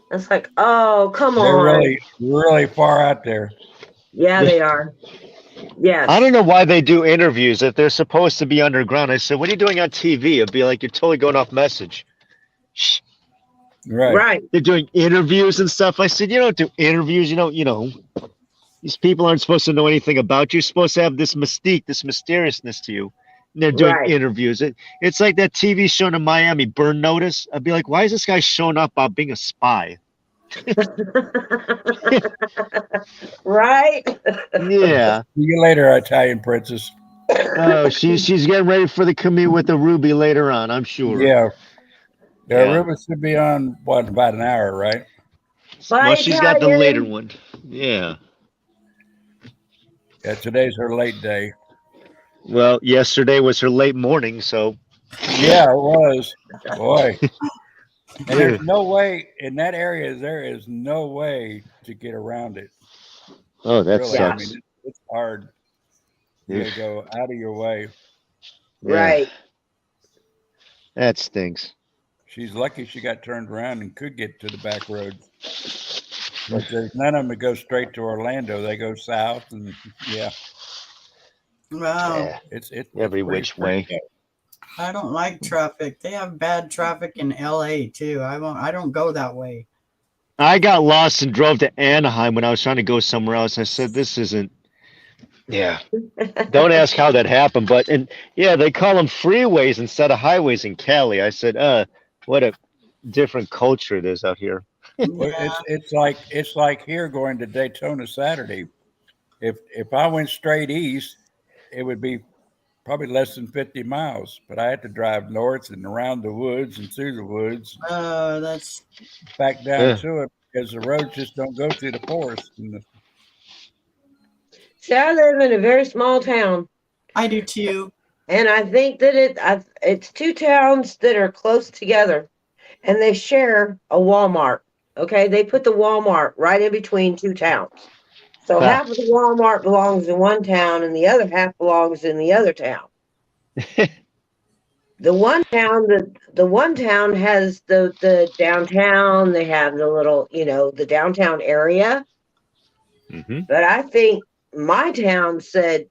It's like, oh, come They're on. really, really far out there. Yeah, they are. Yes. I don't know why they do interviews if they're supposed to be underground. I said, "What are you doing on TV?" It'd be like you're totally going off message. Shh. Right. Right. They're doing interviews and stuff. I said, "You don't do interviews. These people aren't supposed to know anything about you. You're supposed to have this mystique, this mysteriousness to you." And they're doing Right. interviews. It's like that TV show in Miami, Burn Notice. I'd be like, "Why is this guy showing up about being a spy?" Right. Yeah. See you later, Italian princess. Oh, she's getting ready for the commute with the Ruby later on, I'm sure. Yeah. Yeah, Yeah. Ruben should be on about an hour, right? Bye, Well, she's got the Italian. later one. Yeah. Yeah, today's her late day. Well, yesterday was her late morning, so Yeah, it was. Boy. And there's no way in that area. There is no way to get around it. oh, that Really, I sucks. mean, it's hard. You gotta go out of your way. Yeah, Right. that stinks. She's lucky she got turned around and could get to the back roads. But there's none of them that go straight to Orlando. They go south, and yeah, Wow. Yeah, it's every pretty which way. bad. I don't like traffic. They have bad traffic in LA too. I don't go that way. I got lost and drove to Anaheim when I was trying to go somewhere else. I said, "This isn't." Yeah. Don't ask how that happened, but they call them freeways instead of highways in Cali. I said, what a different culture it is out here. Well, it's like here going to Daytona Saturday. If I went straight east, it would be probably less than 50 miles, but I had to drive north and around the woods and through the woods, That's back down Yeah. to it because the roads just don't go through the forest. And See, I live in a very small town, I do too. and I think that it's two towns that are close together, and they share a Walmart. Okay, they put the Walmart right in between two towns. So Huh. half of the Walmart belongs in one town, and the other half belongs in the other town. The one town has the downtown. They have the little, the downtown area. Mm-hmm. But I think my town said,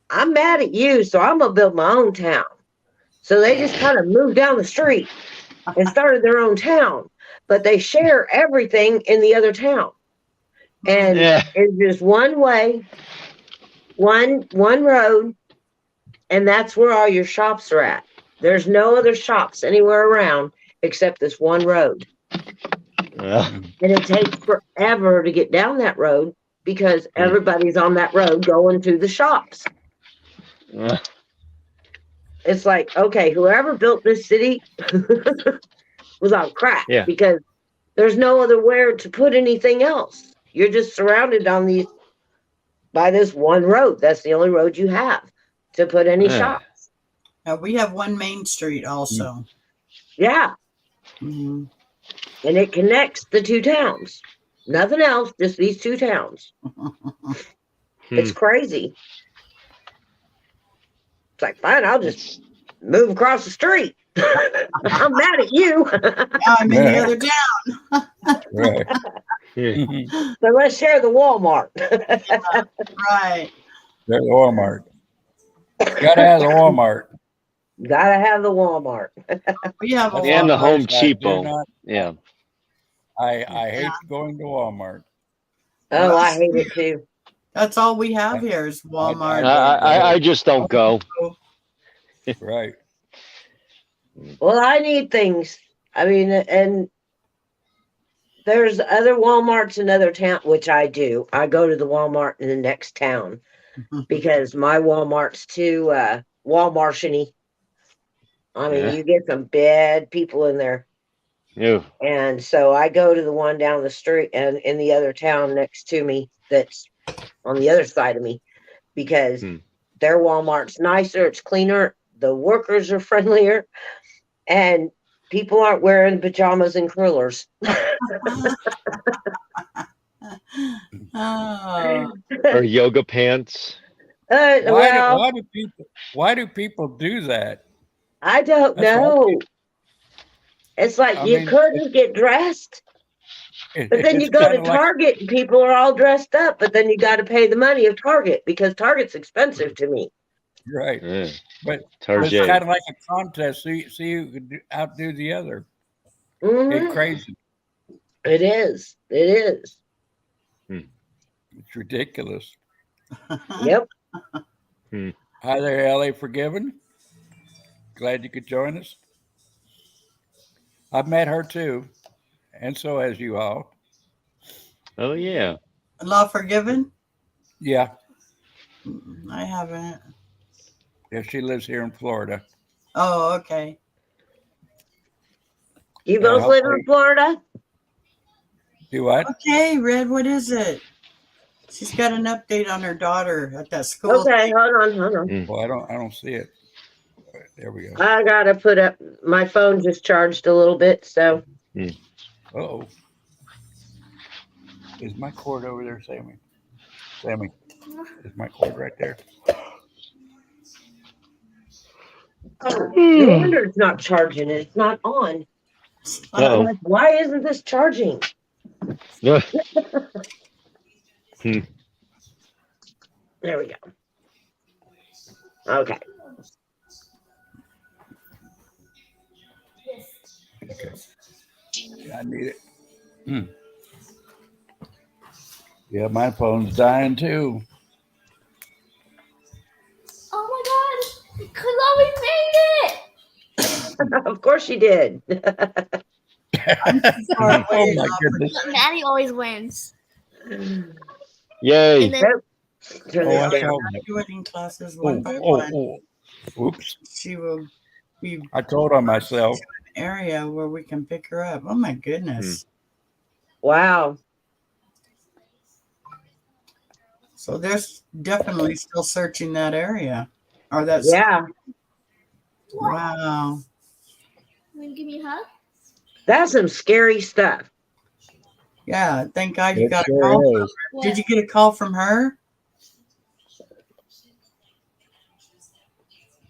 "I'm mad at you, so I'm gonna build my own town." So they just kind of moved down the street and started their own town. But they share everything in the other town, and Yeah. it's just one way, one road, and that's where all your shops are at. There's no other shops anywhere around except this one road. And it takes forever to get down that road because everybody's on that road going to the shops. It's like, okay, whoever built this city was on crack Yeah. because there's no other where to put anything else. You're just surrounded by this one road. That's the only road you have to put any Yeah. shops. We have one Main Street also. Yeah. Mhm. and it connects the two towns. Nothing else, just these two towns. It's crazy. It's like, fine, I'll just move across the street. I'm mad at you. Now I'm in the other town. Right. Yeah. So let's share the Walmart. Right. There's Walmart. Gotta have the Walmart. Gotta have the Walmart. We have a And the Walmart. Home I do Depot. not- Yeah. I hate going to Walmart. Oh, I hate it too. That's all we have here is Walmart. I just don't go. Right. Well, I need things. I mean, and there's other Walmarts in other town, which I do. I go to the Walmart in the next town because my Walmart's too Walmartian-y. I mean, Yeah. you get some bad people in there. Yeah. And so I go to the one down the street and in the other town next to me that's on the other side of me because their Walmart's nicer, it's cleaner, the workers are friendlier, and people aren't wearing pajamas and curlers. Oh, Or yoga pants. Well, Why do people do that? I don't That's what I know. think. It's like I you mean, couldn't get dressed, but then you It's go to kinda like- Target and people are all dressed up, but then you got to pay the money of Target because Target's expensive to me. right. Yeah. But it's Target. kind of like a contest. See who could outdo the other. Mhm. It's crazy. It is. It is. It's ridiculous. Yep. Hi there, LA Forgiven. Glad you could join us. I've met her too, and so has you all. Oh yeah. Law Forgiven? Yeah, I haven't. yeah. She lives here in Florida. Oh, okay. You Yeah, both live in hopefully- Florida? Do what? Okay, Red, what is it? She's got an update on her daughter at that school. Okay, hold on. Well, I don't see it. There we go. I gotta put up my phone just charged a little bit, so Oh, is my cord over there, Sammy? Sammy, is my cord right there? no wonder it's not charging. It's not on. I'm Uh-oh. like, why isn't this charging? Yeah. There we go. Okay. Okay. Yeah, I need it. Yeah, my phone's dying too. Oh my god! Chloe made it! Of course she did. Oh my goodness. Maddie always wins. Yay. And then Turn Oh, I this down. saw that. Graduating classes Oh, one by one. Oops. She will be I told on myself. an area where we can pick her up. Oh my goodness. Wow. So they're definitely still searching that area. Or that's Yeah. wow. will you give me a hug? That's some scary stuff. Yeah, thank God you It got a sure call. is. Did you get a call from her?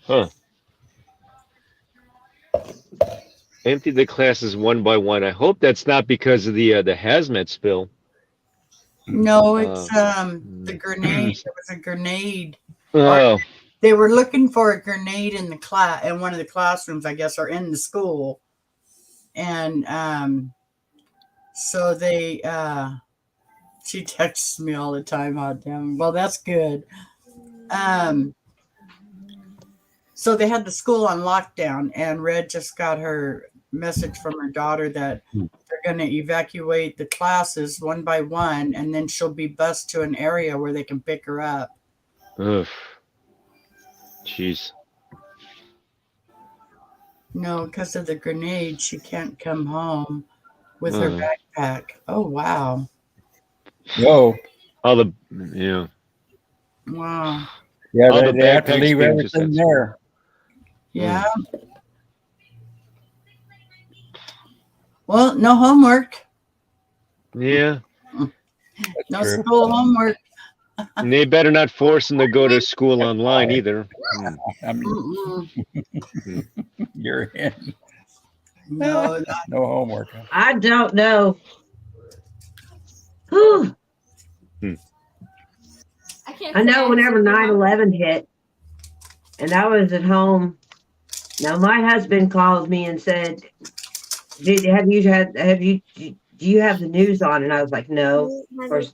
Huh. Empty the classes one by one. I hope that's not because of the hazmat spill. No, it's the grenade. There was a grenade. Oh. They were looking for a grenade in the class in one of the classrooms, I guess, or in the school. And so they she texts me all the time, oh damn. Well, that's good. So they had the school on lockdown, and Red just got her message from her daughter that they're going to evacuate the classes one by one, and then she'll be bused to an area where they can pick her up. Ugh. Jeez. No, because of the grenade, she can't come home with her Uh. backpack. Oh, wow. Whoa. All the yeah. Wow. Yeah, All the they have to backpacks leave being just everything at there. Yeah. Well, no homework. Yeah. No true. school homework. And they better not force them to go to school online either. I mean, Mm-mm. you're in. No, No homework. Huh? I don't know. Whew. I can't. I know say whenever actually 9/11 hit, and I was at home. Now my husband called me and said, do you have the news on? And I was like, no. Of course,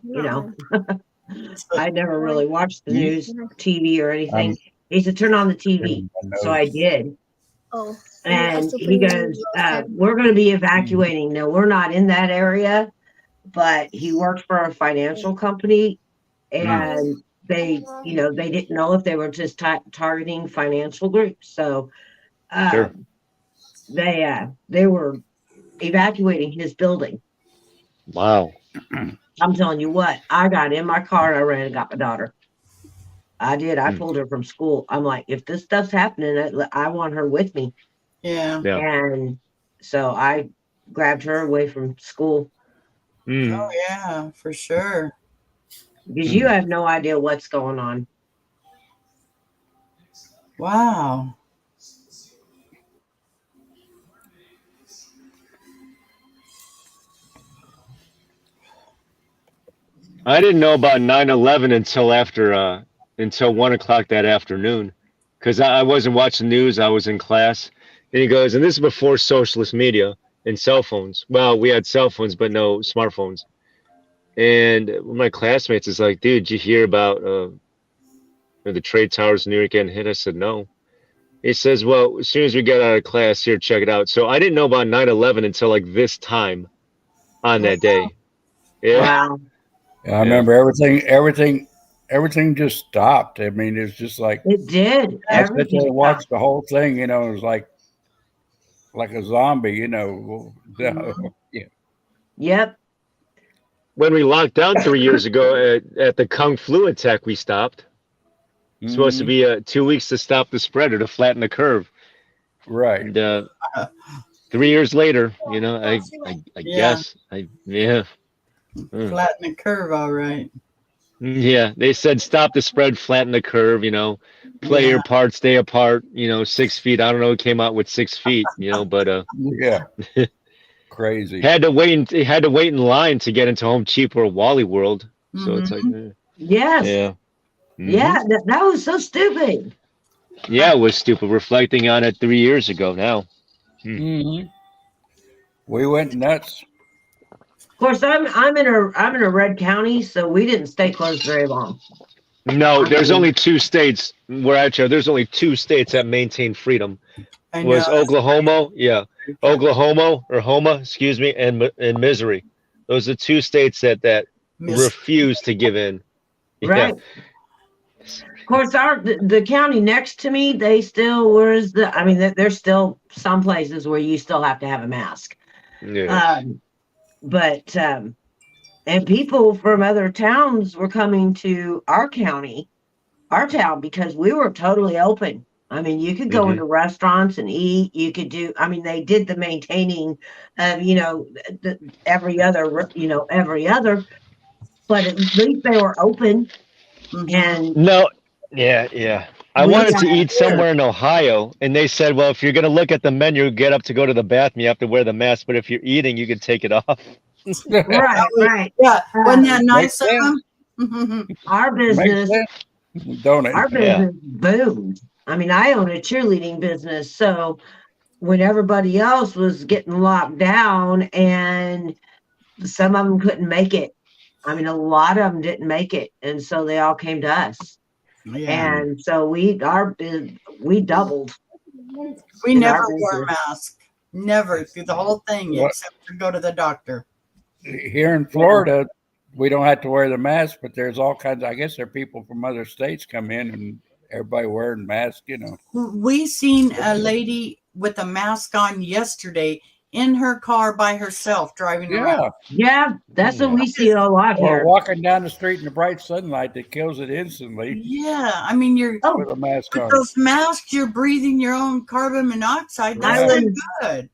I never really watched the news, TV or anything. He said, turn on the TV. So I did. Oh. And he goes, we're going to be evacuating. No, we're not in that area, but he worked for a financial company, and they didn't know if they were just targeting financial groups. So Sure. they were evacuating his building. Wow. I'm telling you what, I got in my car and I ran and got my daughter. I did. I pulled her from school. I'm like, if this stuff's happening, I want her with me. yeah. Yeah. And so I grabbed her away from school Oh, yeah, for sure. because you have no idea what's going on. Wow. I didn't know about 9/11 until until 1 o'clock that afternoon, because I wasn't watching news. I was in class, and he goes, and this is before socialist media and cell phones. Well, we had cell phones, but no smartphones. And one of my classmates is like, dude, did you hear about the trade towers in New York getting hit? I said, no. He says, well, as soon as we get out of class, here, check it out. So I didn't know about 9/11 until like this time on that day. Yeah. Wow. I remember everything just stopped. I mean, it's just like It did. I sat there Everything and watched the whole thing. You know, it was like a zombie. You know, yeah. Yep. When we locked down 3 years ago at the Kung flu attack, we stopped. It's supposed to be 2 weeks to stop the spread or to flatten the curve. Right. And 3 years later, you know, I Yeah. guess Flatten the curve, all right. Yeah, they said stop the spread, flatten the curve, you know, play your part, stay apart, you know, 6 feet. I don't know who came out with 6 feet, you know, but Yeah. Crazy. had to wait in line to get into Home Cheap or Wally World. So it's like Yes. yeah. Yeah. That was so stupid. Yeah, it was stupid reflecting on it 3 years ago now. We went nuts. Of course, I'm in a red county, so we didn't stay closed very long. No, there's only 2 states where actually there's only 2 states that maintain freedom. I Was know. Oklahoma, excuse me, and Missouri. Those are 2 states that refuse to give in. Yeah. Right. Of course, the county next to me, there's still some places where you still have to have a mask. Yeah. And people from other towns were coming to our town, because we were totally open. I mean, you could go into restaurants and eat. You could they did the maintaining of, every other, but at least they were open. And No, yeah. I wanted to eat somewhere in Ohio, and they said, well, if you're going to look at the menu, get up to go to the bathroom, you have to wear the mask. But if you're eating, you can take it off. right. Yeah. Wasn't that nice of them? Our business, Don't it? our business boomed. I mean, I own a cheerleading business, so when everybody else was getting locked down and some of them couldn't make it, I mean, a lot of them didn't make it, and so they all came to us. Yeah. And so we doubled. We in never our wore a business. mask. Never through the whole thing, What? except to go to the doctor. Here in Florida, we don't have to wear the mask, but there's all kinds. I guess there are people from other states come in and everybody wearing masks. You know. We seen a lady with a mask on yesterday in her car by herself driving around. Yeah, that's what we see a lot Or here. walking down the street in the bright sunlight that kills it instantly Yeah, I mean, you're with a mask with on. those masks, you're breathing your own carbon monoxide. That's I not was- good.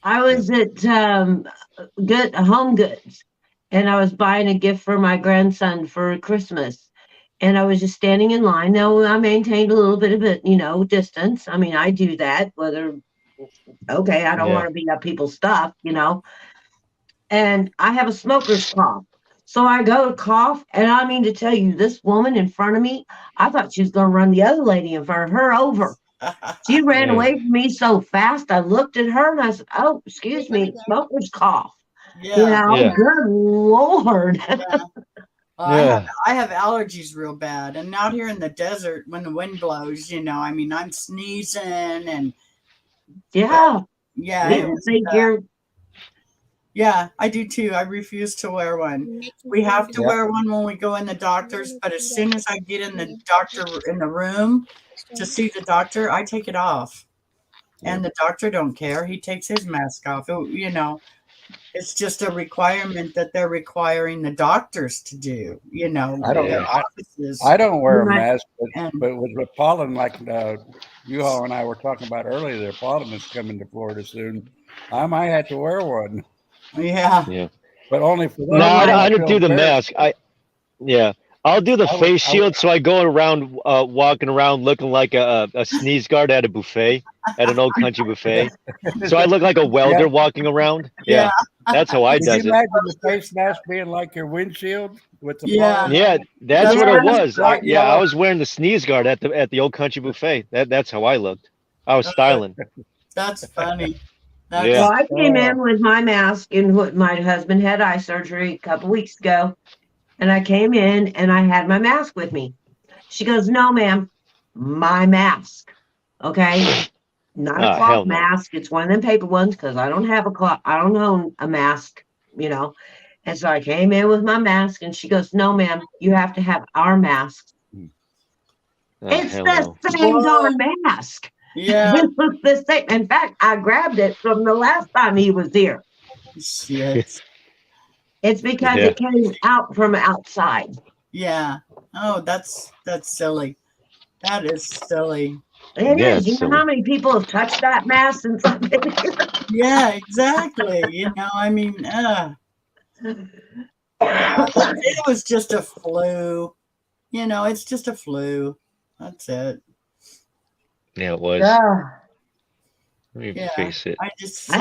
I was at Good Home Goods, and I was buying a gift for my grandson for Christmas. And I was just standing in line. Now I maintained a little bit of it, distance. I mean, I do that. Okay, I don't Yeah. want to beat up people's stuff, And I have a smoker's cough. So I go to cough, and I mean to tell you, this woman in front of me, I thought she was going to run the other lady in front of her over. She ran Yeah. away from me so fast. I looked at her and I said, "Oh, excuse me, smoker's cough." Yeah. Yeah. Good Lord. Yeah. Well, Yeah. I have allergies real bad, and out here in the desert, when the wind blows, I mean, I'm sneezing, and Yeah. yeah, People think you're yeah, I do too. I refuse to wear one. We have to Yep. wear one when we go in the doctor's, but as soon as I get in the doctor in the room to see the doctor, I take it off, and the doctor don't care. He takes his mask off. It's just a requirement that they're requiring the doctors to do. I don't. their I, offices. I don't wear a Right. mask, And but with pollen, like you-all and I were talking about earlier, the pollen is coming to Florida soon. I might have to wear one, yeah, Yeah. but only for No, I don't feel do the embarrassed. mask. I'll do the I would- face I would- shield, so I go around walking around looking like a sneeze guard at a buffet, at an old country buffet. So I look like a welder walking around. Yeah, that's how I Could does you it. imagine the face mask being like your windshield with the Yeah. pollen? Yeah, that's what Yeah. it was. Bright I yellow. was wearing the sneeze guard at the old country buffet. That's how I looked. I was styling. that's funny. Yeah. Well, I came in with my mask, and my husband had eye surgery a couple weeks ago, and I came in and I had my mask with me. She goes, "No, ma'am, my mask, okay, not a Ah, cloth hell no. mask. It's one of them paper ones because I don't have a cloth. I don't own a mask, And so I came in with my mask, and she goes, "No, ma'am, you have to have our mask. Ah, It's hell the no. same Whoa. darn mask." Yeah, It was the same. In fact, I grabbed it from the last time he was here. shit. It's because Yeah. it came out from outside. Yeah. Oh, that's silly. That is silly. It Yeah, is. You it's know how many people have touched that mask since I've been here? Yeah, exactly. I mean, it was just a flu. It's just a flu. That's it. Yeah, it was. Yeah. Let me Yeah. face it. I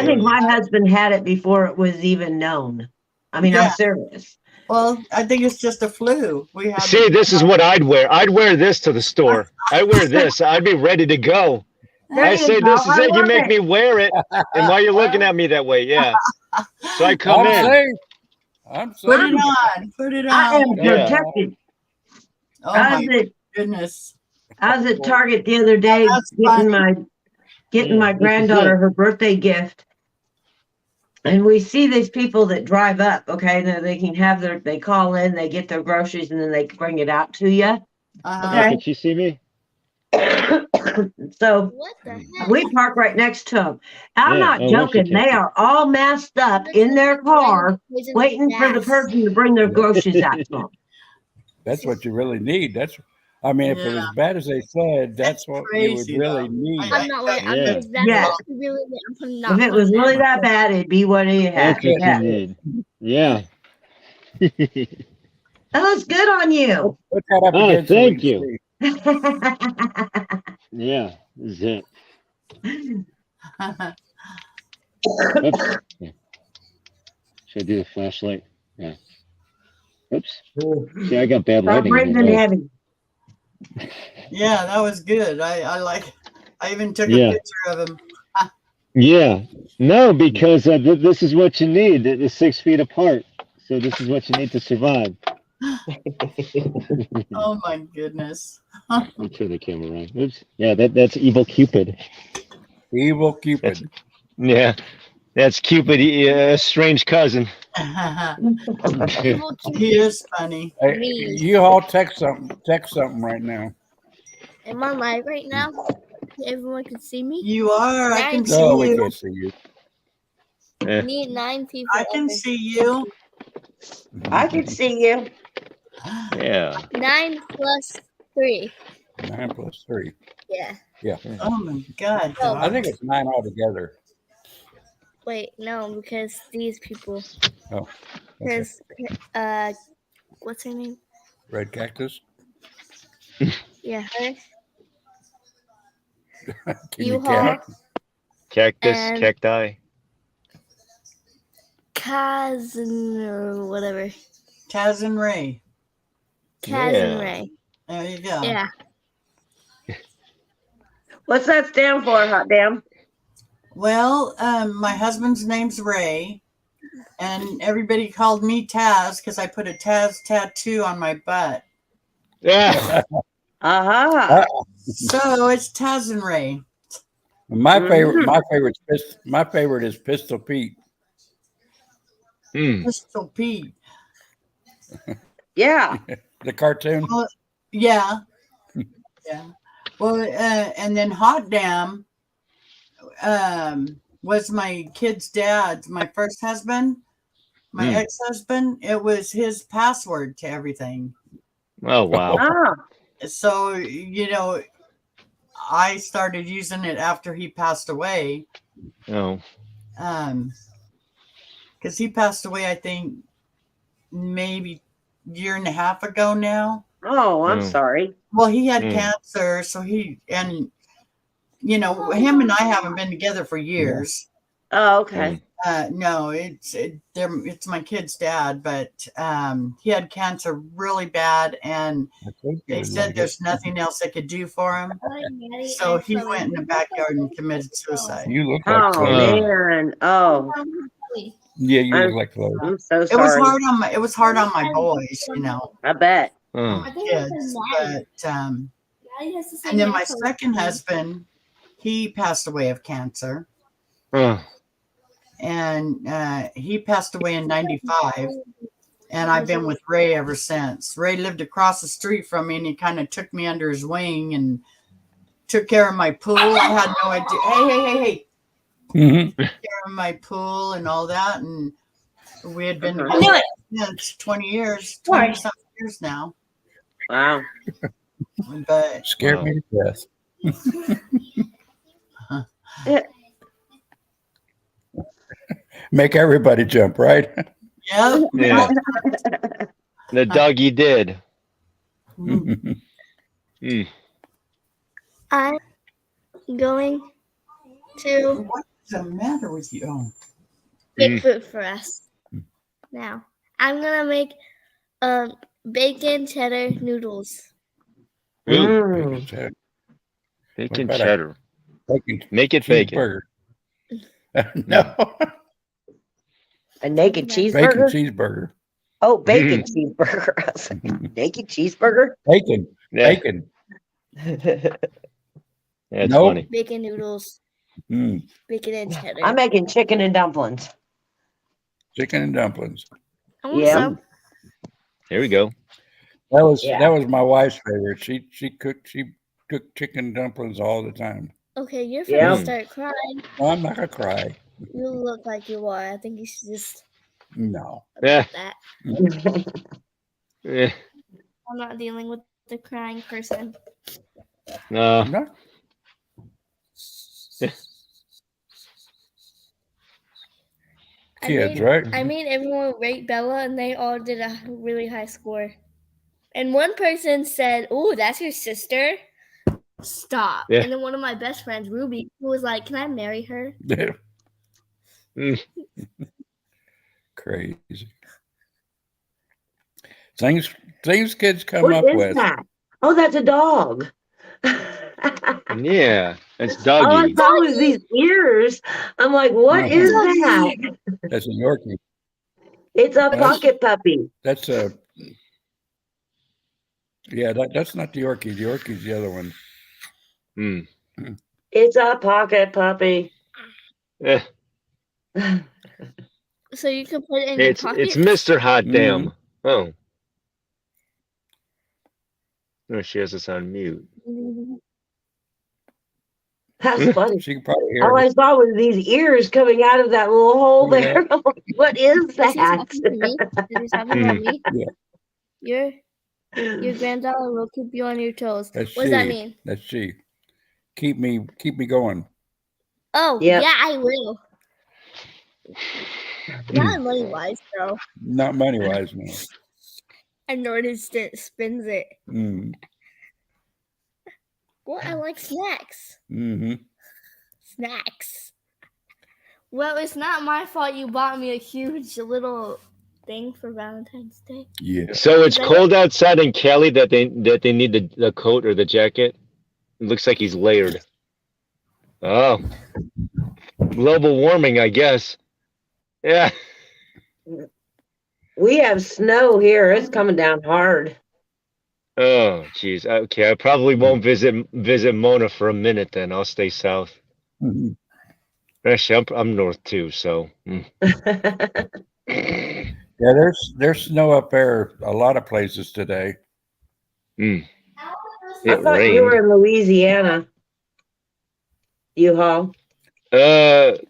think my husband had it before it was even known. I mean, Yeah. I'm serious. Well, I think it's just a flu. We have See, this is what I'd wear. I'd wear this to the store. I'd wear this. I'd be ready to go. There I you say, go. this is I it. You love make it. me wear it. And why are you looking at me that way? Yeah. So I come I'm in. safe. I'm Put safe. it on. Put it I on. am Yeah. protected. Oh I my was goodness. at Target the other day That's getting my this is granddaughter it. her birthday gift. And we see these people that drive up, okay? Now they can have they call in, they get their groceries, and then they bring it out to you. Uh-huh. Okay. Can she see me? So What the heck? we park right next to them. I'm Yeah. not Oh, well, she joking. can't They see. are all masked up in their car, waiting for the person to bring their groceries out to them. That's what you really need. I mean, if it was Yeah. as bad as they said, that's It's what you would crazy, really though. need. I- I'm not like Yeah. I'm just that Yeah. really I'm putting If it was really that bad, it'd be what you had. That's what Yeah. you need. Yeah. That looks good on you. Put that up Oh, against so thank we you. can see. Yeah. This is it. Oops. Yeah. Should I do the flashlight? Yeah. Oops. See, I got bad Stop lighting. breathing here. heavy. Yeah, that was good. I like. I even took Yeah. a picture of him. Yeah. No, because this is what you need. It's 6 feet apart. So this is what you need to survive. Oh my goodness. Let me turn the camera around. Oops. Yeah, that's Evil Cupid. Evil Cupid. Yeah. That's Cupid, a strange cousin. He is funny. Hey, Me. you all text something right now. Am I live right now? Everyone can see me. You are. I can see No, we you. can't see you. Yeah. Need 9 people. I can see you. I can see you. Yeah. 9 plus 3. 9 plus 3. Yeah. Oh my God. Oh. I think it's 9 altogether. Wait, no, because these people. Oh, okay. Because what's her name? Red Cactus. Yeah, her. Can you U-Haul. cat? Cactus, And- cacti. Cousin or whatever. Taz and Ray. Cousin Yeah. Ray. There you go. Yeah. What's that stand for, Hot Damn? Well, my husband's name's Ray, and everybody called me Taz because I put a Taz tattoo on my butt. Yeah. Aha. So it's Taz and Ray. My favorite is Pistol Pete. Hmm. Pistol Pete. Yeah. The cartoon. Yeah. Yeah. Well, and then Hot Damn was my kid's dad's, my first husband, my ex-husband. It was his password to everything. Oh wow. Ah. So, I started using it after he passed away. Oh. Because he passed away, I think, maybe a year and a half ago now. Oh, I'm Mm. sorry. Well, he had Mm. cancer, so him and I haven't been together for years. Oh, okay. No, it's my kid's dad, but he had cancer really bad, and they said there's nothing else they could do for him. So he went in the backyard and committed suicide. You look like Oh Chloe. man. Oh, Yeah, you look like Chloe. I'm so It was sorry. hard on my boys, I bet. Oh. I think it's kids, Maddie. but Maddie has the same and then my accent. second husband, he passed away of cancer, Oh. and he passed away in '95. And I've been with Ray ever since. Ray lived across the street from me, and he kind of took me under his wing and took care of my pool. I had no idea. Hey. Mhm. Care of my pool and all that. And we had been I together since 20 something years now. Wow. But Scared Wow. me to death. Yeah. Make everybody jump, right? yeah. Yeah. The doggy did. Mhm. Hmm. I'm going to What's the matter with you? Oh. make food for us. Now, I'm going to make bacon cheddar noodles. Ooh. Mm. Bacon What about cheddar. Bacon Make it bacon. cheeseburger. No, A naked bacon cheeseburger? cheeseburger. Oh, bacon cheeseburger. I was like, naked cheeseburger? Bacon. Yeah. Bacon. That's Nope. funny. Bacon noodles, Mm. bacon and cheddar. I'm making chicken and dumplings. Chicken and dumplings. I want Yeah. some. Here we go. That was Yeah. my wife's favorite. She cooked chicken dumplings all the time. Okay, you're Yeah. going to start crying. No, I'm not gonna cry. You look like you are. I think you should just No. Yeah. that. Yeah. I'm not dealing with the crying person. No. I'm not. Kids, right? I made everyone rate Bella, and they all did a really high score. And one person said, "Oh, that's your sister." Stop. Yeah. And then one of my best friends, Ruby, who was like, "Can I marry her?" Mm. Crazy. Things kids come What up is with. that? Oh, that's a dog. Yeah. It's All I doggy. saw was these ears. I'm like, what Uh-huh. is that? That's a Yorkie. It's a That's- pocket puppy. That's a. Yeah, that's not the Yorkie. The Yorkie's the other one. Hmm. It's a pocket puppy. Yeah. So you can put it in your It's pocket. Mr. Hot Damn. Oh. No, she has us on mute. That's funny. She can probably hear All I it. saw was these ears coming out of that little hole Yeah. there. I'm like, what is Is he that? talking to me? Is he talking about me? Yeah. Your granddaughter will keep you on your toes. That's What does that she. mean? That's she. Keep me going. Oh, Yep. yeah, I will. Not money wise though. Not money wise, no. And Nordenstant spins it. Mm. Well, I like snacks. Mm-hmm. Snacks. Well, it's not my fault you bought me a huge little thing for Valentine's Day. Yeah. So it's cold outside in Cali that they need the coat or the jacket. It looks like he's layered. Oh, global warming, I guess. Yeah. We have snow here. It's coming down hard. Oh, geez. Okay, I probably won't visit Mona for a minute. Then I'll stay south. Mhm. Actually, I'm north too. So. Yeah, there's snow up there a lot of places today. Mm. I It thought you rained. were in Louisiana. U-Haul.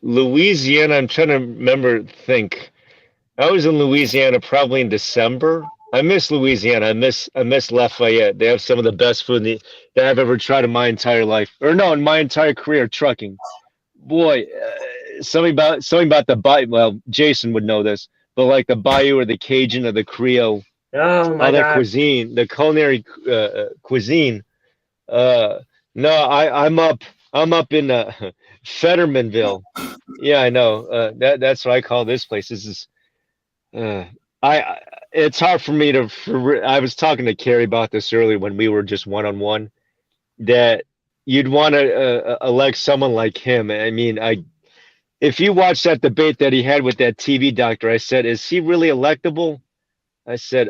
Louisiana. I'm trying to think. I was in Louisiana probably in December. I miss Louisiana. I miss Lafayette. They have some of the best food that I've ever tried in my entire life, or no, in my entire career trucking. Boy, something about the bayou. Well, Jason would know this, but like the bayou or the Cajun or the Creole, Oh my all that God. cuisine, the culinary cuisine. No, I'm up in Fettermanville. Yeah, I know. That's what I call this place. This is it's hard for me to. I was talking to Carrie about this earlier when we were just one-on-one. That you'd want to elect someone like him. I mean, if you watch that debate that he had with that TV doctor, I said, "Is he really electable?" I said,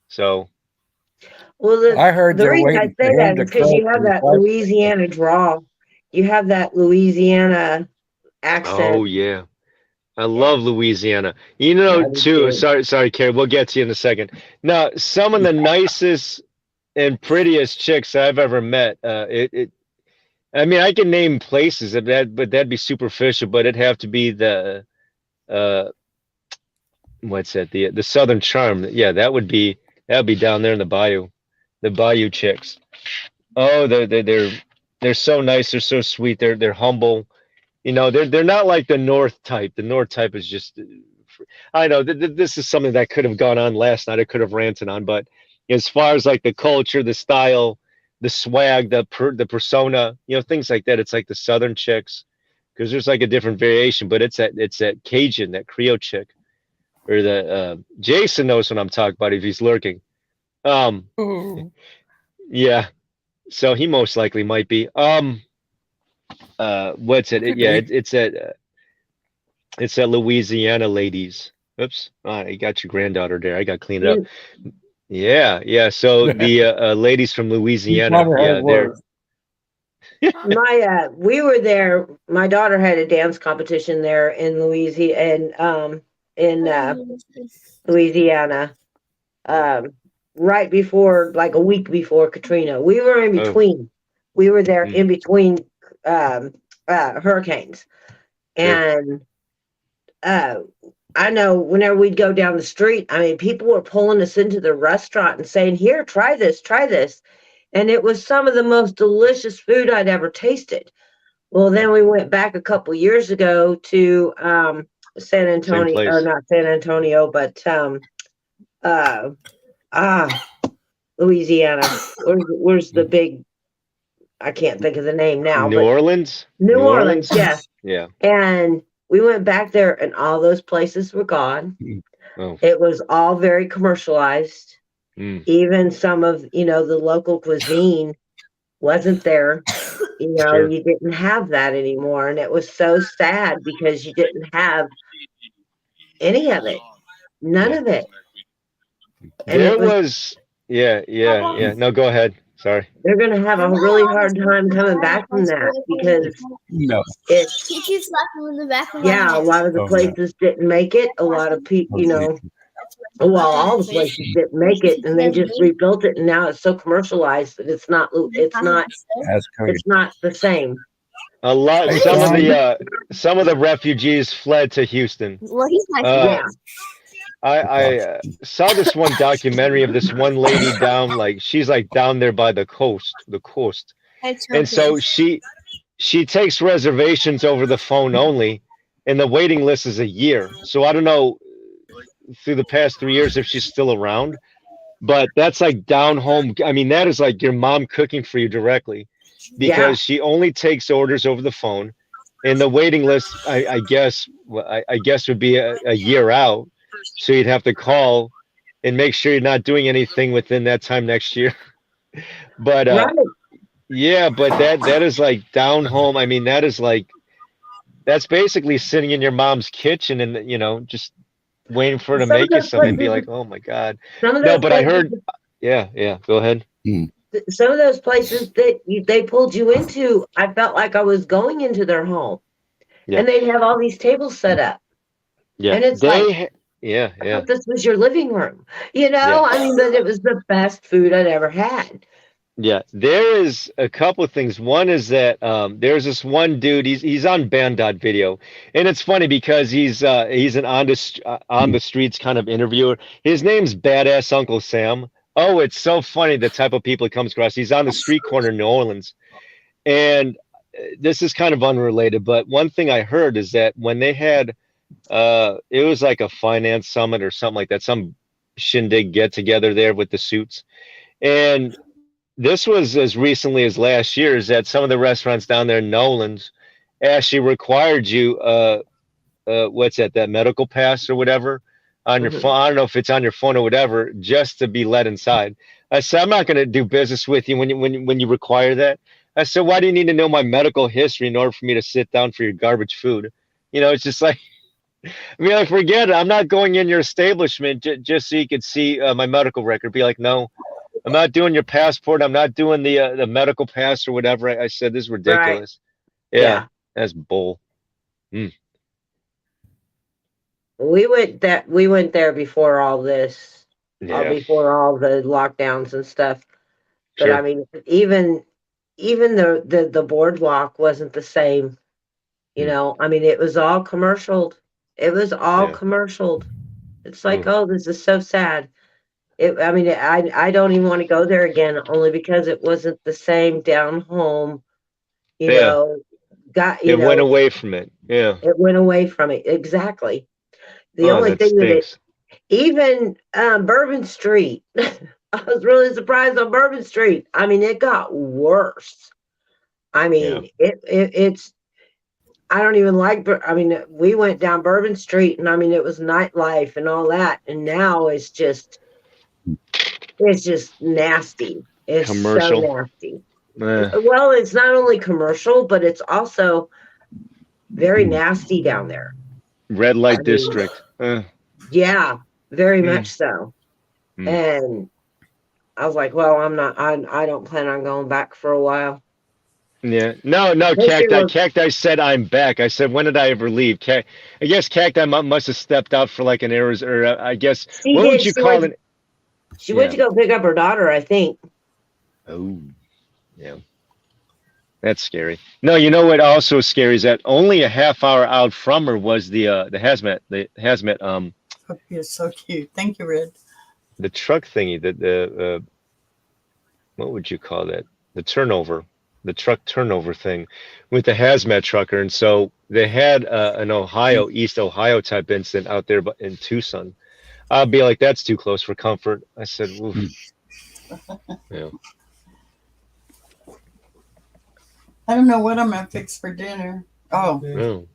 So Well, I heard the they're reason I waiting say for that him to is because you croak have for his that wife. Louisiana drawl. You have that Louisiana accent. oh yeah, I love Louisiana. You know, I do too. too. Sorry, Carrie. We'll get to you in a second. Now, some of the nicest and prettiest chicks I've ever met. I mean, I can name places but that'd be superficial. But it'd have to be the what's that? The Southern Charm. Yeah, that would be down there in the bayou chicks. Oh, they're so nice. They're so sweet. They're humble. You know, they're not like the North type. The North type is just. I know this is something that could have gone on last night. I could have ranted on, but as far as like the culture, the style, the swag, the persona, you know, things like that. It's like the Southern chicks, because there's like a different variation, but it's that Cajun, that Creole chick, or the Jason knows what I'm talking about if he's lurking. Yeah, so he most likely might be. What's it? Could Yeah, be. it's that Louisiana ladies. Oops, you got your granddaughter there. I got to clean it up. Yeah. So the ladies from You Louisiana, probably yeah, heard they're. words. We were there. My daughter had a dance competition there in Louisiana, Louisiana, right before, like a week before Katrina. We were in Oh. between. We were there Mm. in between hurricanes, Sure. and I know whenever we'd go down the street, I mean, people were pulling us into the restaurant and saying, "Here, try this, try this." And it was some of the most delicious food I'd ever tasted. Well, then we went back a couple years ago to San Antonio, or place. not San Antonio, but Louisiana. Where's the big? I can't think of the name now. New but Orleans. New Orleans, yes. Yeah. And we went back there, and all those places were gone. Oh. It was all very commercialized. Mm. Even some of, the local cuisine wasn't there. Sure. You didn't have that anymore. And it was so sad because you didn't have any of it. None Yeah. of it. And There it was, was. Yeah. No, go ahead. Sorry. they're going to have a really hard time coming back from that because No. it's, He keeps laughing in the back of my yeah, a head. lot of the Oh, yeah. places didn't make it. A lot of people, well, all the places didn't make it, and they just rebuilt it, and now it's so commercialized that it's not That's crazy. the same. A lot. Hey, Some of the refugees fled to Houston. Well, he's my Uh, friend. I saw this one documentary of this one lady down, like she's like down there by the coast, and so she she takes reservations over the phone only, and the waiting list is a year. So I don't know through the past 3 years if she's still around, but that's like down home. I mean, that is like your mom cooking for you directly, Yeah. because she only takes orders over the phone, and the waiting list, I guess, I guess would be a year out. So you'd have to call and make sure you're not doing anything within that time next year. But Right. yeah, but that is like down home. I mean, that is like that's basically sitting in your mom's kitchen and just waiting for her to Some of make you those something and be places, like, oh my God. some of No, those but I places, heard, yeah, go ahead. some of those places that they pulled you into, I felt like I was going into their home, Yeah. and they'd have all these tables set up, Yeah, and it's like, yeah, I thought this was your living room, Yeah. I mean, but it was the best food I'd ever had. yeah. There is a couple of things. One is that there's this one dude. He's on Band.video, and it's funny because he's an on the streets kind of interviewer. His name's Badass Uncle Sam. Oh, it's so funny the type of people he comes across. He's on the street corner in New Orleans, and this is kind of unrelated, but one thing I heard is that when they had it was like a finance summit or something like that, some shindig get together there with the suits, and this was as recently as last year, is that some of the restaurants down there in Nolan's actually required you what's that medical pass or whatever on your phone. I don't know if it's on your phone or whatever, just to be let inside. I said, I'm not going to do business with you when you require that. I said, why do you need to know my medical history in order for me to sit down for your garbage food? It's just like, I mean, I forget it. I'm not going in your establishment just so you could see my medical record. Be like, no, I'm not doing your passport. I'm not doing the medical pass or whatever. I said, this is ridiculous. Right. Yeah. That's bull. We went there before all this, Yeah. before all the lockdowns and stuff. But Sure. I mean, even the boardwalk wasn't the same. I mean, it was all commercialed. It was all Yeah. commercialed. It's like, oh, this is so sad. I mean, I don't even want to go there again, only because it wasn't the same down home. Yeah. It went away from it. Yeah. It went away from it, exactly. The only that thing that stinks. even Bourbon Street, I was really surprised on Bourbon Street. I mean, it got worse. I mean, it's. I don't even like. I mean, we went down Bourbon Street, and I mean, it was nightlife and all that, and now it's just nasty. It's Commercial. so nasty. Eh. Well, it's not only commercial, but it's also very nasty down there. Red light district. Yeah, very much so. Mm. And I was like, well, I don't plan on going back for a while. Yeah. No, Cacti said, I'm back. I said, when did I ever leave? I guess Cacti must have stepped out for like an hour, or I guess, She what did. would you call it? She went to go pick up her daughter, I think. Oh, yeah. That's scary. No, you know what also is scary is that only a half hour out from her was the hazmat Oh, you're so cute. Thank you, Red. the truck thingy, the what would you call that? The truck turnover thing with the hazmat trucker. And so they had an East Ohio type incident out there in Tucson. I'll be like, that's too close for comfort. I said, oof. Yeah. I don't know what I'm gonna fix for dinner. Oh, Oh.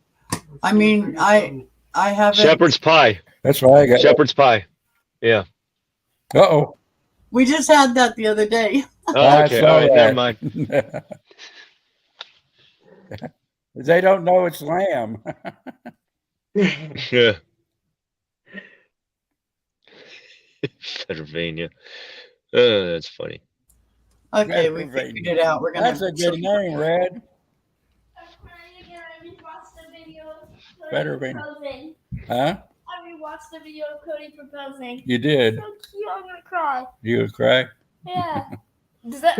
I mean, I haven't. Shepherd's pie. That's why I got. Shepherd's pie. Yeah. Uh-oh. We just had that the other day. Oh, I okay. saw All right. Never that. mind. They don't know it's lamb. Yeah. Pennsylvania. That's funny. Okay, we figured it out. We're gonna. That's a good name, Red. Better be. Huh? I rewatched the video of Cody proposing. You did. So cute, I'm gonna cry. You would cry? Yeah. Does that,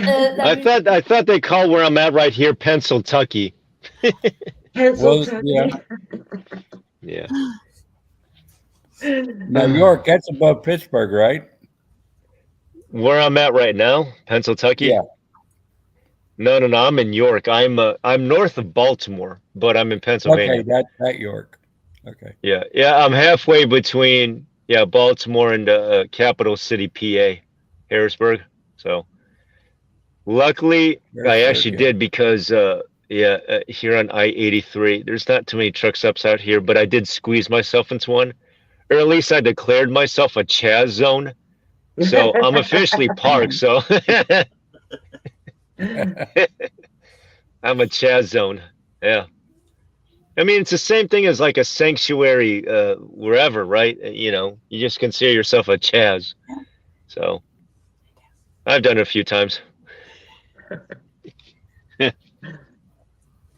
I thought they call where I'm at right here, Pennsylvania. Well, yeah. Yeah. New York, that's above Pittsburgh, right? Where I'm at right now, Pennsylvania. No, I'm in York. I'm north of Baltimore, but I'm in Pennsylvania. Okay, that York. Okay. Yeah, I'm halfway between Baltimore and capital city PA, Harrisburg. So luckily, I actually Yeah. did because here on I-83, there's not too many truck stops out here, but I did squeeze myself into one, or at least I declared myself a Chaz zone. So I'm officially parked. So I'm a Chaz zone. Yeah. I mean, it's the same thing as like a sanctuary wherever, right? You know, you just consider yourself a Chaz. So I've done it a few times.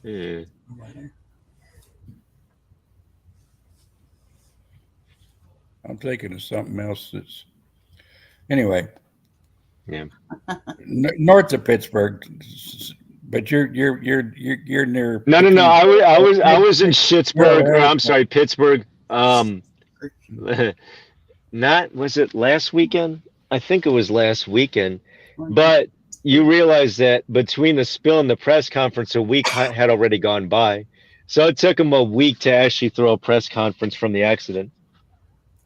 Yeah. I'm thinking of something else that's anyway. Yeah. North of Pittsburgh, but you're near. No. I was in Schittsburg. Or, I'm sorry, Pittsburgh. Not was it last weekend? I think it was last weekend. But you realize that between the spill and the press conference, a week had already gone by. So it took them a week to actually throw a press conference from the accident.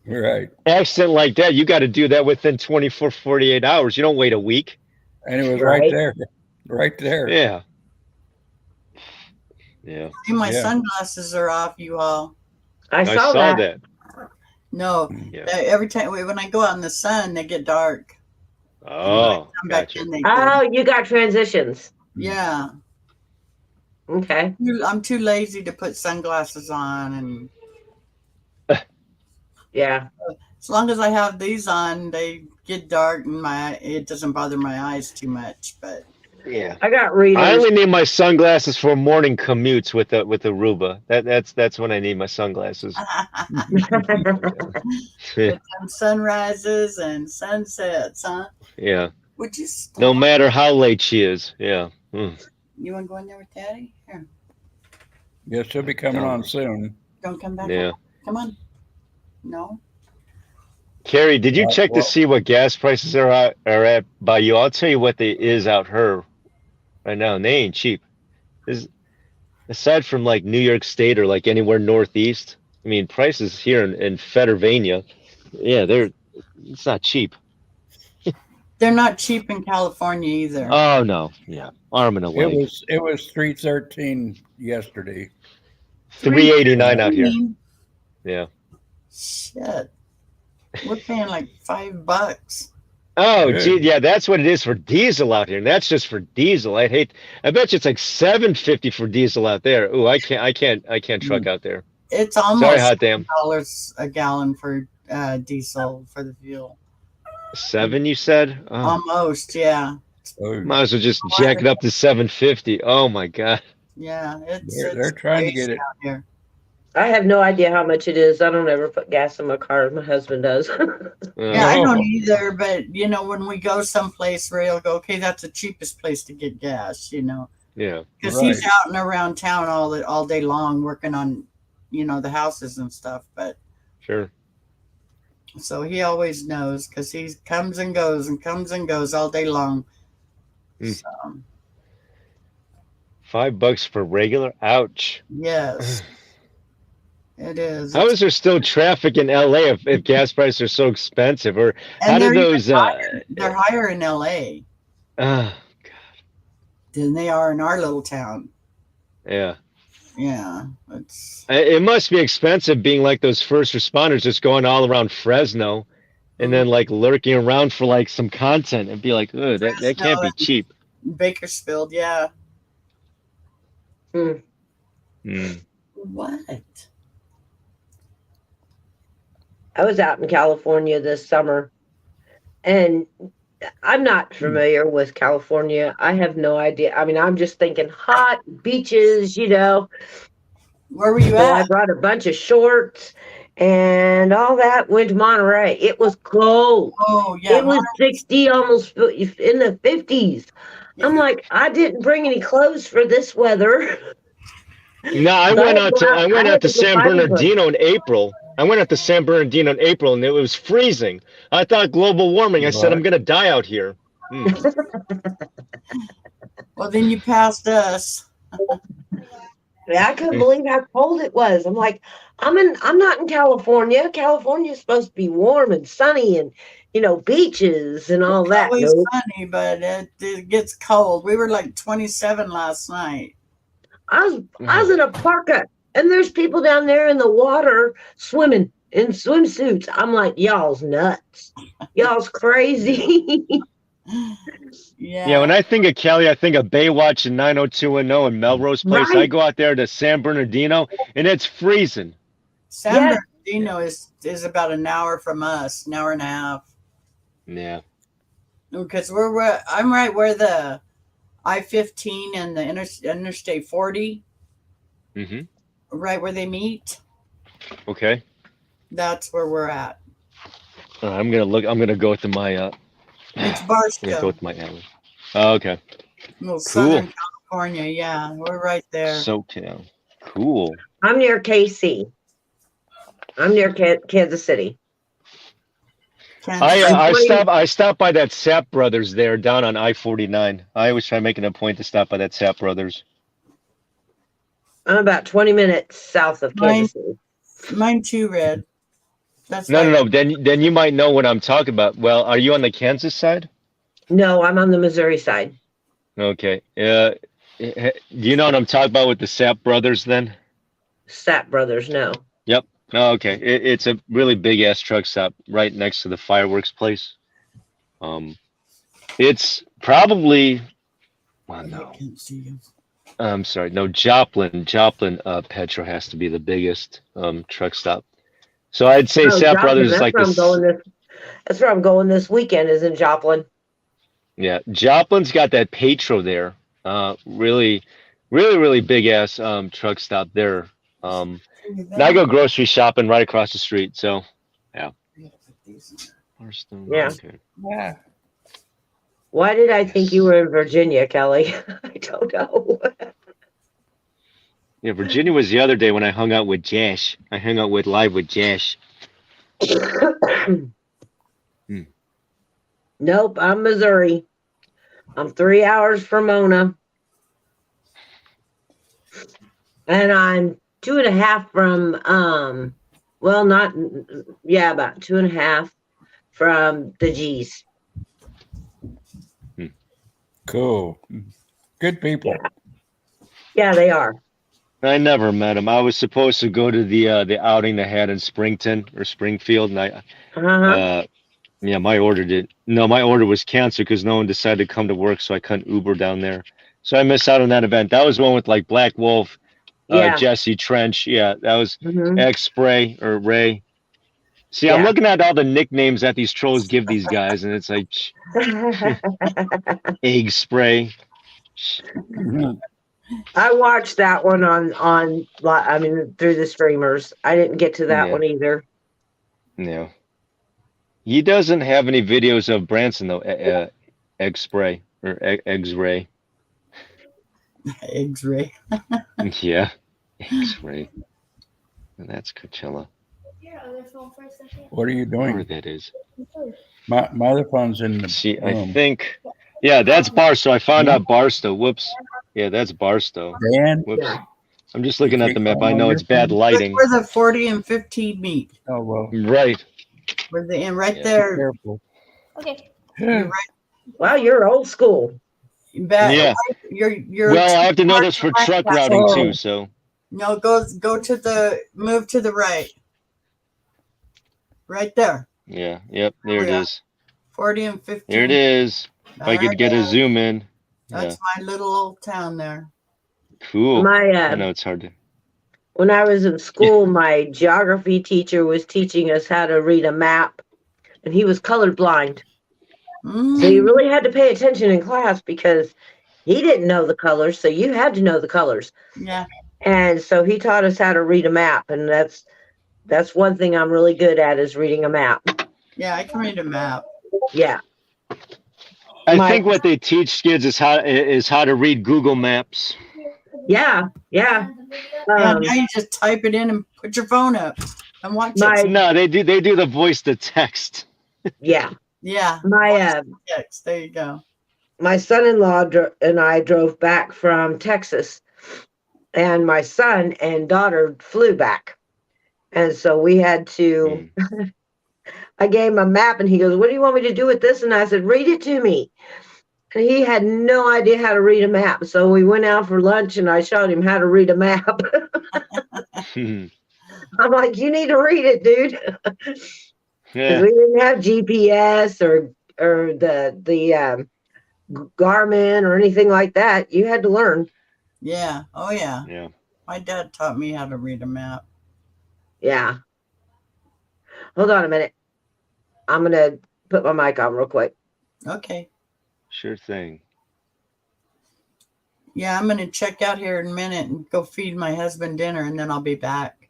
Right. Accident like that, you got to do that within 24, 48 hours. You don't wait a week. And it was right there. Right there. Yeah. Yeah. See, my sunglasses are off, you all. I saw that. No, Yeah. every time when I go out in the sun, they get dark. Oh, Come back gotcha. in, they Oh, you got transitions. yeah. Okay. I'm too lazy to put sunglasses on, and Yeah. as long as I have these on, they get dark, and it doesn't bother my eyes too much. But Yeah. I got readers. I only need my sunglasses for morning commutes with the Aruba. That's when I need my sunglasses. with some sunrises and sunsets, huh? Yeah. Would you stop? No matter how late she is. Yeah. Mm. You want to go in there with Daddy? Here, Yes, she'll be coming on soon. don't come back. Yeah. Come on. No. Carrie, did you check to see what gas prices are at by you? I'll tell you what they is out here right now, and they ain't cheap. Aside from like New York State or like anywhere northeast, I mean, prices here in Federvania, yeah, it's not cheap. They're not cheap in California either. Oh no, yeah, arm and a leg. It was 313 yesterday. 389 out here. Yeah. Shit. We're paying like $5. Oh, Good. gee, yeah, that's what it is for diesel out here, and that's just for diesel. I bet you it's like $7.50 for diesel out there. Ooh, I can't truck out there. It's Sorry, almost hot damn. $10 a gallon for diesel for the fuel. 7, you said? Oh, Almost, yeah. Oh, might as well just jack it up to $7.50. Oh my god. Yeah, they're trying to get it. out here. I have no idea how much it is. I don't ever put gas in my car. My husband does. Yeah, I Oh, don't either. But when we go someplace where he'll go, okay, that's the cheapest place to get gas. yeah. Because he's Right. out and around town all day long working on, the houses and stuff. But Sure. so he always knows because he comes and goes all day long. Mm. So, $5 for regular? Ouch. yes, it is. How is there still traffic in LA if gas prices are so expensive? Or how And do they're even those they're higher in LA than they are in our little town. yeah. Yeah, it's It must be expensive being like those first responders just going all around Fresno and then like lurking around for like some content and be like, oh, that can't be cheap. Bakersfield. Yeah. Mm. What? I was out in California this summer, and I'm not familiar with California. I have no idea. I mean, I'm just thinking hot beaches, Where were you So I at? brought a bunch of shorts and all that. Went to Monterey. It was cold. Oh, yeah. It was 60, almost in the 50s. I'm like, I didn't bring any clothes for this weather. No, I went out to San find one. Bernardino in April. I went out to San Bernardino in April and it was freezing. I thought global warming. I said, I'm going to die out here. Well, then you passed us. Yeah, I couldn't believe how cold it was. I'm like, I'm not in California. California's supposed to be warm and sunny and, beaches and all that. Always Nope. sunny, but it gets cold. We were like 27 last night. I was in a parka and there's people down there in the water swimming in swimsuits. I'm like, y'all's nuts. Y'all's crazy. Yeah. Yeah, when I think of Cali, I think of Baywatch and 90210 and Melrose Place. I Right. go out there to San Bernardino, and it's freezing. San Yeah. Bernardino is about an hour from us, an hour and a half. Yeah. Because I'm right where the I-15 and the Interstate 40, Mm-hmm. right where they meet. Okay. That's where we're at. I'm gonna look. I'm gonna go to my. It's I'm gonna go Barstow, with my alley. Oh, okay. well, Cool. Southern California. Yeah, we're right there. SoCal. Cool. I'm near KC. I'm near Kansas City. I stopped by that Sap Brothers there down on I-49. I always try making a point to stop by that Sap Brothers. I'm about 20 minutes south of Kansas City. Mine too, Red. That's No. Then you might know what I'm talking about. Well, are you on the Kansas side? No, I'm on the Missouri side. Okay. Do you know what I'm talking about with the Sap Brothers then? Sap Brothers, no. Oh, okay. It's a really big ass truck stop right next to the fireworks place. It's probably. Oh, no. I can't see you. I'm sorry. No, Joplin Petro has to be the biggest truck stop. So I'd say Sap Joplin, Brothers is that's like where I'm this. going that's where I'm going this weekend, is in Joplin. Yeah, Joplin's got that Petro there. Really big ass truck stop there. And I go grocery shopping right across the street. So yeah. Yeah. Okay. Yeah. Why did I think you were in Virginia, Kelly? I don't know. Yeah, Virginia was the other day when I hung out with Jash. I hung out live with Jash. Nope, I'm Missouri. I'm 3 hours from Mona. And I'm 2.5 from about 2.5 from the G's. Cool. Good people. Yeah, they are. I never met him. I was supposed to go to the outing they had in Springton or Springfield, and Uh-huh. my order was canceled because no one decided to come to work, so I couldn't Uber down there. So I missed out on that event. That was one with like Black Wolf, Yeah. Jesse Trench. Yeah, that was Mhm. X Spray or Ray. See, I'm Yeah. looking at all the nicknames that these trolls give these guys, and it's like Egg Spray. I watched that one through the streamers. I didn't get to that Yeah. one either. No. He doesn't have any videos of Branson though. Egg Spray or X-Ray. X-ray. Yeah, X-Ray. And that's Coachella. Your other phone for a second. What are you Whatever doing? that is. My other phone's in the See, I room. think. Yeah, that's Barstow. I found out Barstow. Whoops. Yeah, that's Barstow. Dan? Whoops. Yeah. I'm just looking at the map. I know it's bad Look lighting. where the 40 and 15 meet. Oh, well. Right. Where the and right Yeah. there. Careful. Okay. You're Wow, you're old school. back. Yeah. You're Well, I have to know this for right truck back. routing too. So No, move to the right. Right there. yeah, yep. There it Yeah. is. 40 and 15. There it is. If I could get a zoom in. Yeah. That's my little old town there. Cool. I My know it's hard to. when I was in school, my geography teacher was teaching us how to read a map, and he was colorblind. So you really had to pay attention in class because he didn't know the colors, so you had to know the colors. Yeah. And so he taught us how to read a map, and that's one thing I'm really good at, is reading a map. Yeah, I can read a map. Yeah. I think what they teach kids is how to read Google Maps. Yeah. Yeah, now you just type it in and put your phone up and watch it. No, they do the voice to text. Yeah. Yeah. My Text. There you go. my son-in-law and I drove back from Texas, and my son and daughter flew back. And so we had to, I gave him a map and he goes, "What do you want me to do with this?" And I said, "Read it to me." And he had no idea how to read a map. So we went out for lunch and I showed him how to read a map. I'm like, "You need to read it, dude." Because we didn't have GPS or the Garmin or anything like that. You had to learn. Yeah. Oh, yeah. Yeah. My dad taught me how to read a map. Yeah. Hold on a minute. I'm going to put my mic on real quick. Okay. Sure thing. Yeah, I'm going to check out here in a minute and go feed my husband dinner, and then I'll be back.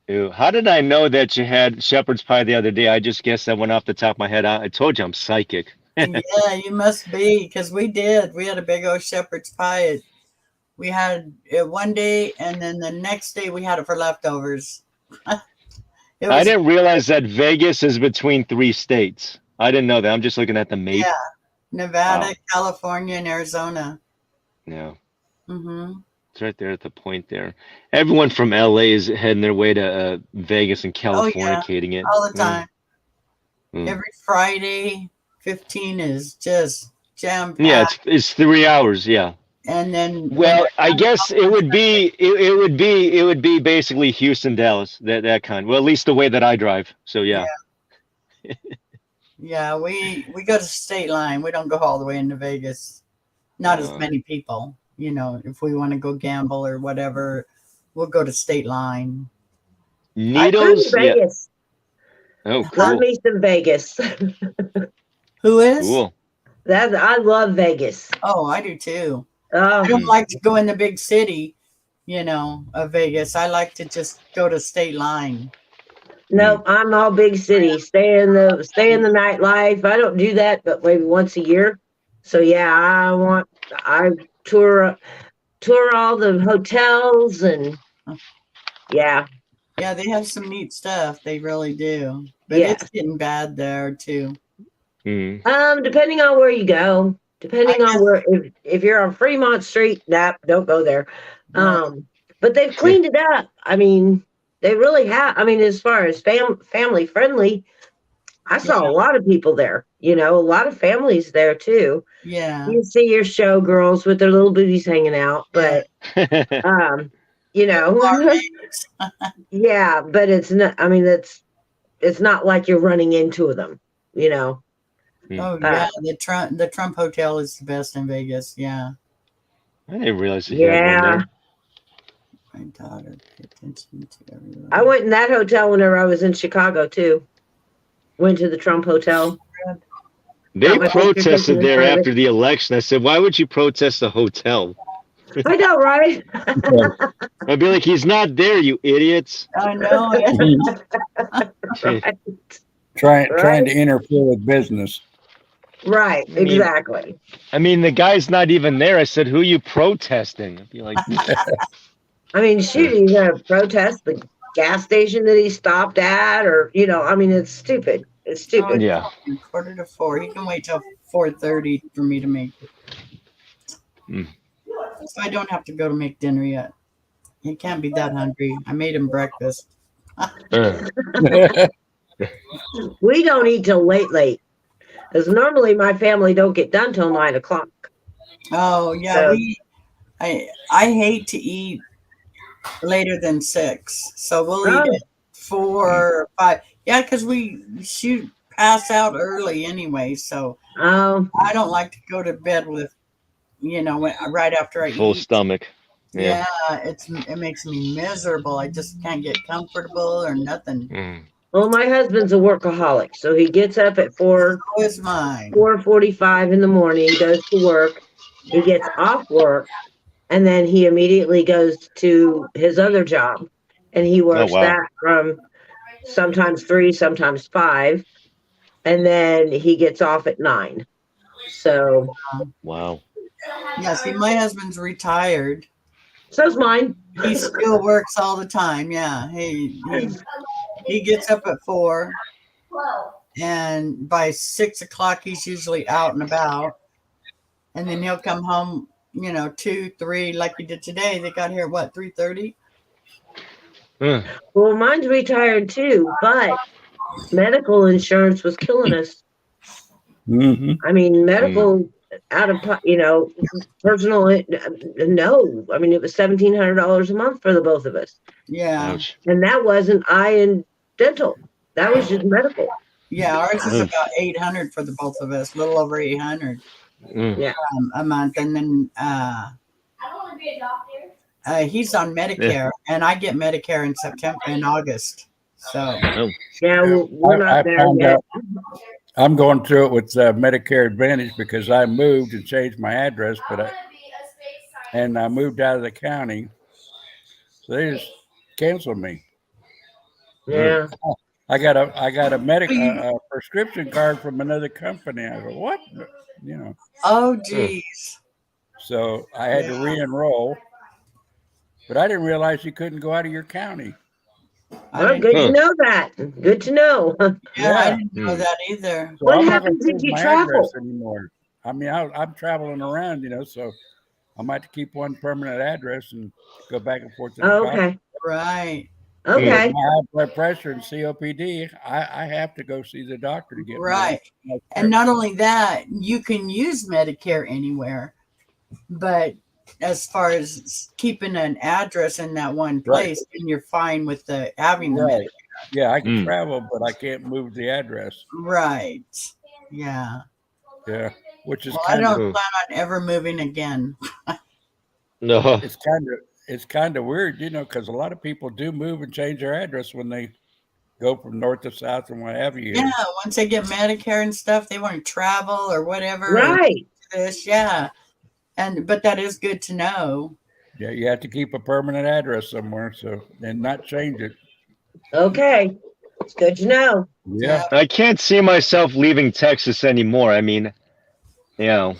Ew. How did I know that you had shepherd's pie the other day? I just guessed that went off the top of my head. I told you I'm psychic. Yeah, you must be, because we did. We had a big old shepherd's pie. We had it one day, and then the next day we had it for leftovers. I didn't realize that Vegas is between 3 states. I didn't know that. I'm just looking at the map. Yeah, Nevada, Wow. California, and Arizona. Yeah. Mm-hmm. It's right there at the point there. Everyone from LA is heading their way to Vegas and Oh, yeah. Californicating it. All the time. Mm. Every Friday, 15 is just jam-packed. Yeah, it's 3 hours. Yeah. And then, Well, I guess it would be basically Houston, Dallas, that kind. Well, at least the way that I drive. So yeah. yeah, we go to state line. We don't go all the way into Vegas. Not as many people. You know, if we want to go gamble or whatever, we'll go to state line. Needles. I'm in Vegas. Yeah. Oh, Love cool. me some Vegas. Who is? Cool. I love Vegas. Oh, I do too. I don't like to go in the big city, you know, of Vegas. I like to just go to state line. No, I'm all big city. Stay in the nightlife. I don't do that, but maybe once a year. So yeah, I tour all the hotels and yeah. Yeah, they have some neat stuff. They really do. But Yeah. it's getting bad there too. Depending on where you go. Depending on where, if you're on Fremont Street, don't go there. But they've cleaned it up. I mean, they really have. I mean, as far as family friendly, I saw a lot of people there. You know, a lot of families there too. Yeah. You see your showgirls with their little booties hanging out, but you know, yeah, but it's not. I mean, it's not like you're running into them. You know. Oh yeah, the Trump Hotel is the best in Vegas. Yeah. I didn't realize you had one there. My daughter, pay attention to everyone. I went in that hotel whenever I was in Chicago too. Went to the Trump Hotel. They protested there after the election. I said, "Why would you protest the hotel?" I know, right? I'd be like, "He's not there, you idiots!" I know. Trying to interfere with business. Right, exactly. I mean, the guy's not even there. I said, "Who are you protesting?" I'd be like, I mean, shoot, he's gonna protest the gas station that he stopped at, or you know, I mean, it's stupid. It's stupid. Yeah. 3:45. He can wait till 4:30 for me to make it. So I don't have to go to make dinner yet. He can't be that hungry. I made him breakfast. We don't eat till late. Because normally my family don't get done till 9 o'clock. Oh yeah, I hate to eat later than 6, so we'll eat at 4 or 5. Yeah, because we pass out early anyway, so I don't like to go to bed with, you know, right after I full eat. stomach. Yeah, it makes me miserable. I just can't get comfortable or nothing. Well, my husband's a workaholic, so he gets up at 4:45 in the morning, goes to work. He gets off work, and then he immediately goes to his other job, and he works that from sometimes 3, sometimes 5, and then he gets off at 9. So, wow. Yeah, see, my husband's retired. So's mine. He still works all the time. Yeah, he gets up at 4, and by 6 o'clock he's usually out and about. and then he'll come home, 2, 3, like he did today. They got here at what, 3:30? Well, mine's retired too, but medical insurance was killing us. Mm-hmm. I mean, medical out of, personal, no. I mean, it was $1,700 a month for the both of us. Yeah. Ouch. And that wasn't eye and dental. That was just medical. Yeah, ours is about 800 for the both of us, a little over 800 a month. And then I don't want to be a doctor. he's on Medicare, and I get Medicare in September and August. So Yeah, we're not I there found yet. out I'm going through it with Medicare Advantage because I moved and changed my address, and I moved out of the county, so they just canceled me. Yeah. I got a prescription card from another company. I go, what? oh geez. So I had to re-enroll, but I didn't realize you couldn't go out of your county. Well, good to know that. Good to know. Yeah, I didn't know that either. So What I'm not happens gonna if change you my travel? address anymore. I mean, I'm traveling around, so I might have to keep one permanent address and go back and forth to the doctor. Okay. Right. Okay. With my high blood pressure and COPD, I have to go see the doctor to get Right. And not only that, you can use Medicare anywhere, but as far as keeping an address in that one place, then you're fine with having the Right. Medicare. Yeah, I can travel, but I can't move the address. Right. Yeah. Yeah, which is Well, I kind don't of plan on ever moving again. No. it's kind of weird, because a lot of people do move and change their address when they go from north to south and what have you. Yeah, once they get Medicare and stuff, they want to travel or whatever. Right. Yeah. But that is good to know. Yeah, you have to keep a permanent address somewhere, and not change it. Okay. It's good to know. Yeah. I can't see myself leaving Texas anymore. I mean, I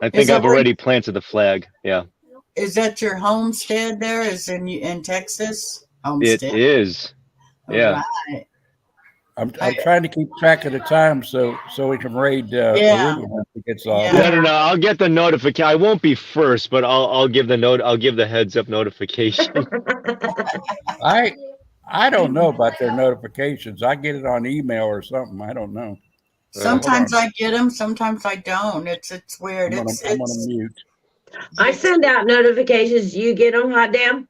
think that I've already planted the flag. Yeah. Is that your homestead there? Is in Texas? It Homestead. is. Yeah. Right. I'm trying to keep track of the time so we can raid Yeah. Aruba once it gets off. Yeah. No. I'll get the notification. I won't be first, but I'll give the note. I'll give the heads up notification. I don't know about their notifications. I get it on email or something. I don't know. Sometimes I get them, sometimes I don't. It's weird. I'm gonna mute. I send out notifications. You get them, hot damn?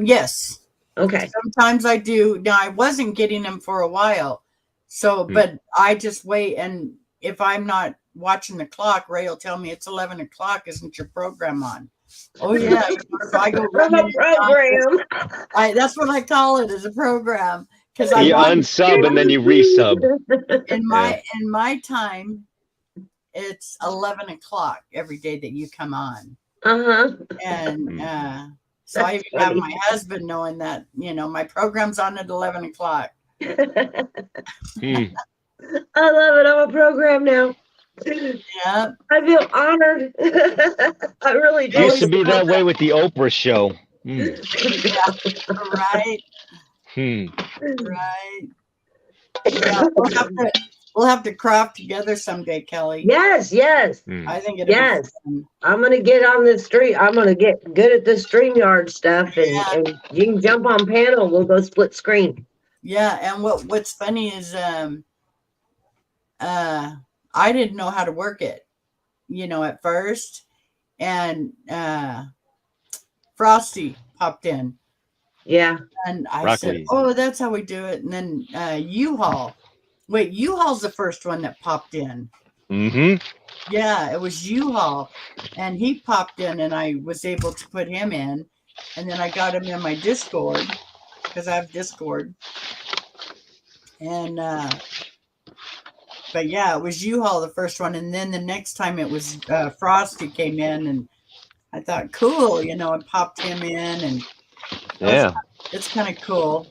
Yes. Okay. Sometimes I do. Now I wasn't getting them for a while. So, but I just wait, and if I'm not watching the clock, Ray will tell me it's 11 o'clock. Isn't your program on? Oh yeah. If I go From a program. that's what I call it, is a program. Because You unsub and then you resub. in my time, it's 11 o'clock every day that you come on. Uh-huh. And so I even have my husband knowing that, my program's on at 11 o'clock. I love it. I'm a program now. Yeah. I feel honored. I really It do. used to be that way with the Oprah show. Right. Right. Yeah, we'll have to craft together someday, Kelly. Yes. I think it Yes. I'm going to get on the street. I'm going to get good at the StreamYard stuff, and you can jump on panel. We'll go split screen. Yeah, and what's funny is I didn't know how to work it, at first. And Frosty popped in. Yeah. And I Broccoli. said, oh, that's how we do it. And then U-Haul. Wait, U-Haul's the first one that popped in. Mm-hmm. Yeah, it was U-Haul. And he popped in, and I was able to put him in. And then I got him in my Discord, because I have Discord. And but yeah, it was U-Haul the first one, and then the next time it was Frosty came in, and I thought, cool, it popped him in, and it's kind of cool.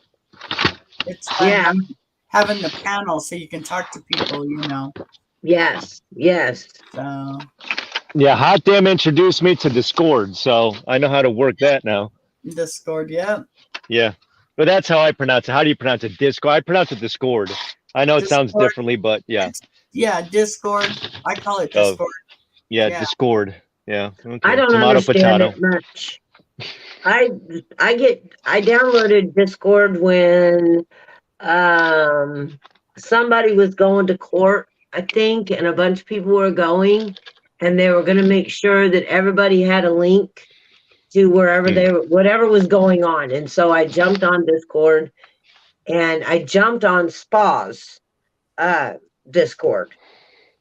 It's fun having the panel so you can talk to people, Yes. So Yeah, Hot Damn introduced me to Discord, so I know how to work that now. Discord, yeah. Yeah, but that's how I pronounce it. How do you pronounce it? Discord. I pronounce it Discord. I know it sounds Discord. differently, but yeah. Yeah, Discord. I call it Discord. Yeah, Yeah. Discord. Yeah. Okay. I don't Tomato, understand potato. it much. I I downloaded Discord when somebody was going to court, I think, and a bunch of people were going, and they were going to make sure that everybody had a link to wherever they were, whatever was going on. And so I jumped on Discord, and I jumped on SPA's Discord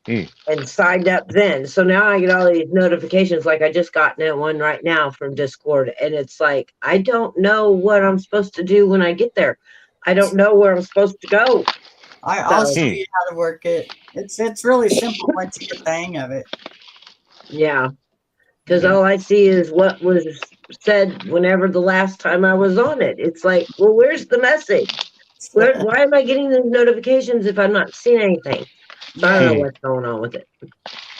and signed up then. So now I get all these notifications, like I just got one right now from Discord, and it's like, I don't know what I'm supposed to do when I get there. I don't know where I'm supposed to go. I'll show you how to work it. It's really simple once you get the hang of it. Yeah. Because all I see is what was said whenever the last time I was on it. It's like, well, where's the message? Why am I getting these notifications if I'm not seeing anything? So I don't know what's going on with it.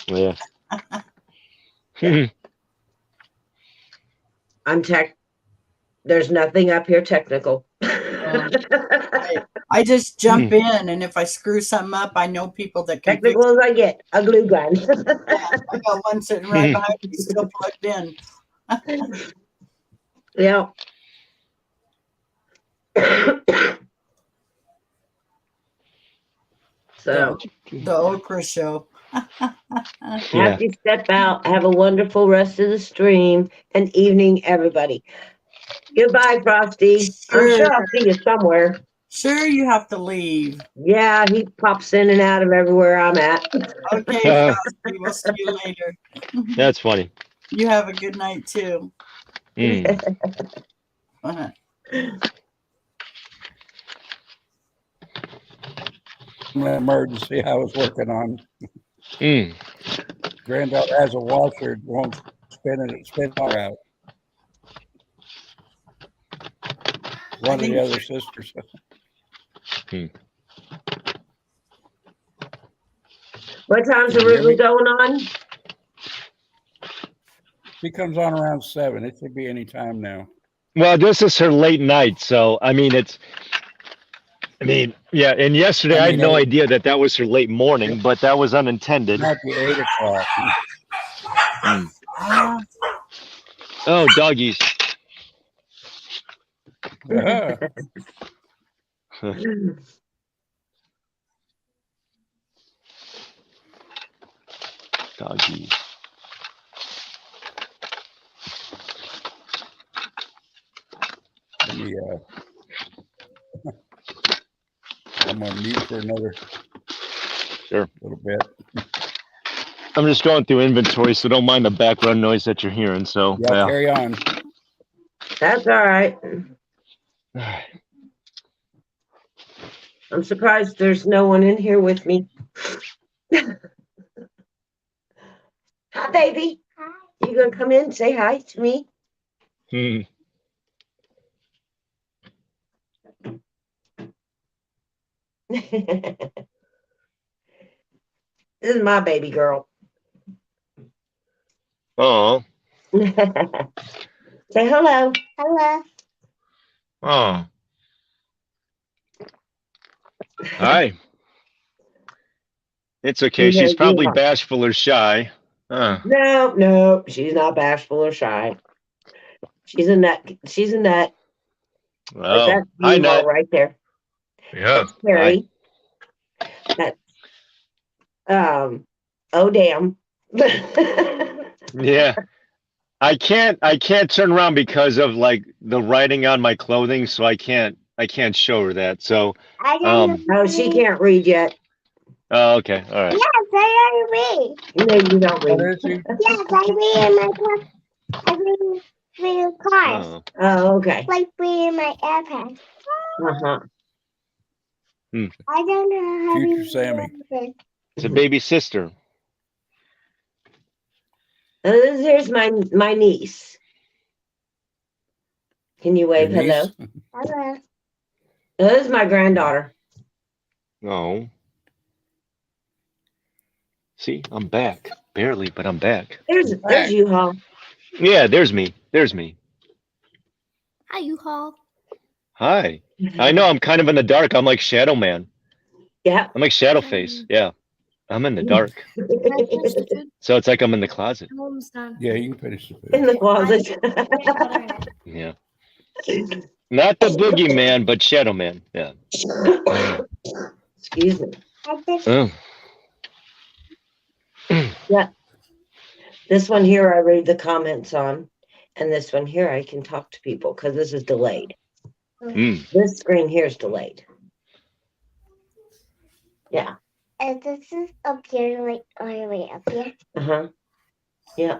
Yeah. I'm there's nothing up here technical. I just jump in, and if I screw something up, I know people that can fix Technical as I get, a glue gun. Yeah, I got one sitting right behind me, still plugged in. Yeah. So The Okra Show. happy step out. Have a wonderful rest of the stream and evening, everybody. Goodbye, Frosty. I'm sure I'll see you somewhere. Sure, you have to leave. Yeah, he pops in and out of everywhere I'm at. Okay, Frosty, we'll see you later. That's funny. You have a good night too. Emergency I was working on. Granddaughter has a washer, it won't spin her out. One of the other sisters. What time's the river going on? She comes on around 7. It should be any time now. Well, this is her late night, so I mean, yeah. And yesterday, I had no idea that was her late morning, but that was unintended. It might be 8 o'clock. Oh, doggies. Doggies. Let me, I'm on mute for another little bit. I'm just going through inventory, so don't mind the background noise that you're hearing. So yeah. Carry on. That's all right. I'm surprised there's no one in here with me. Hi, baby. Hi. You gonna come in and say hi to me? This is my baby girl. Oh. Say hello. Hello. Oh. Hi. It's okay. She's probably bashful or shy. No, she's not bashful or shy. She's a nut. She's a nut. Oh, that's hi, Nut. right there. Yeah. That's Carrie. That's oh damn. Yeah. I can't turn around because of like the writing on my clothing, so I can't show her that. So no, she can't read yet. Oh, okay. All right. Yes, I read. No, you don't read. Yes, I read in my class. I read in class. Oh, okay. Like read in my iPad. Uh-huh. I don't know how to Future Sammy. It's a baby sister. Here's my niece. Can you wave hello? Hello. This is my granddaughter. Oh. See, I'm back. Barely, but I'm back. There's you, huh? Yeah, there's me. There's me. Hi, U-Haul. Hi. I know I'm kind of in the dark. I'm like Shadow Man. Yeah. I'm like Shadowface. Yeah. I'm in the dark. Can I finish the food? So it's like I'm in the closet. I'm almost done. Yeah, you can finish the In food. the closet. Yeah. Not the boogeyman, but Shadow Man. Yeah. Excuse me. Oh. This one here I read the comments on, and this one here I can talk to people because this is delayed. Mm. This screen here is delayed. Yeah. And this is up here, like all the way up here. Uh-huh. Yeah.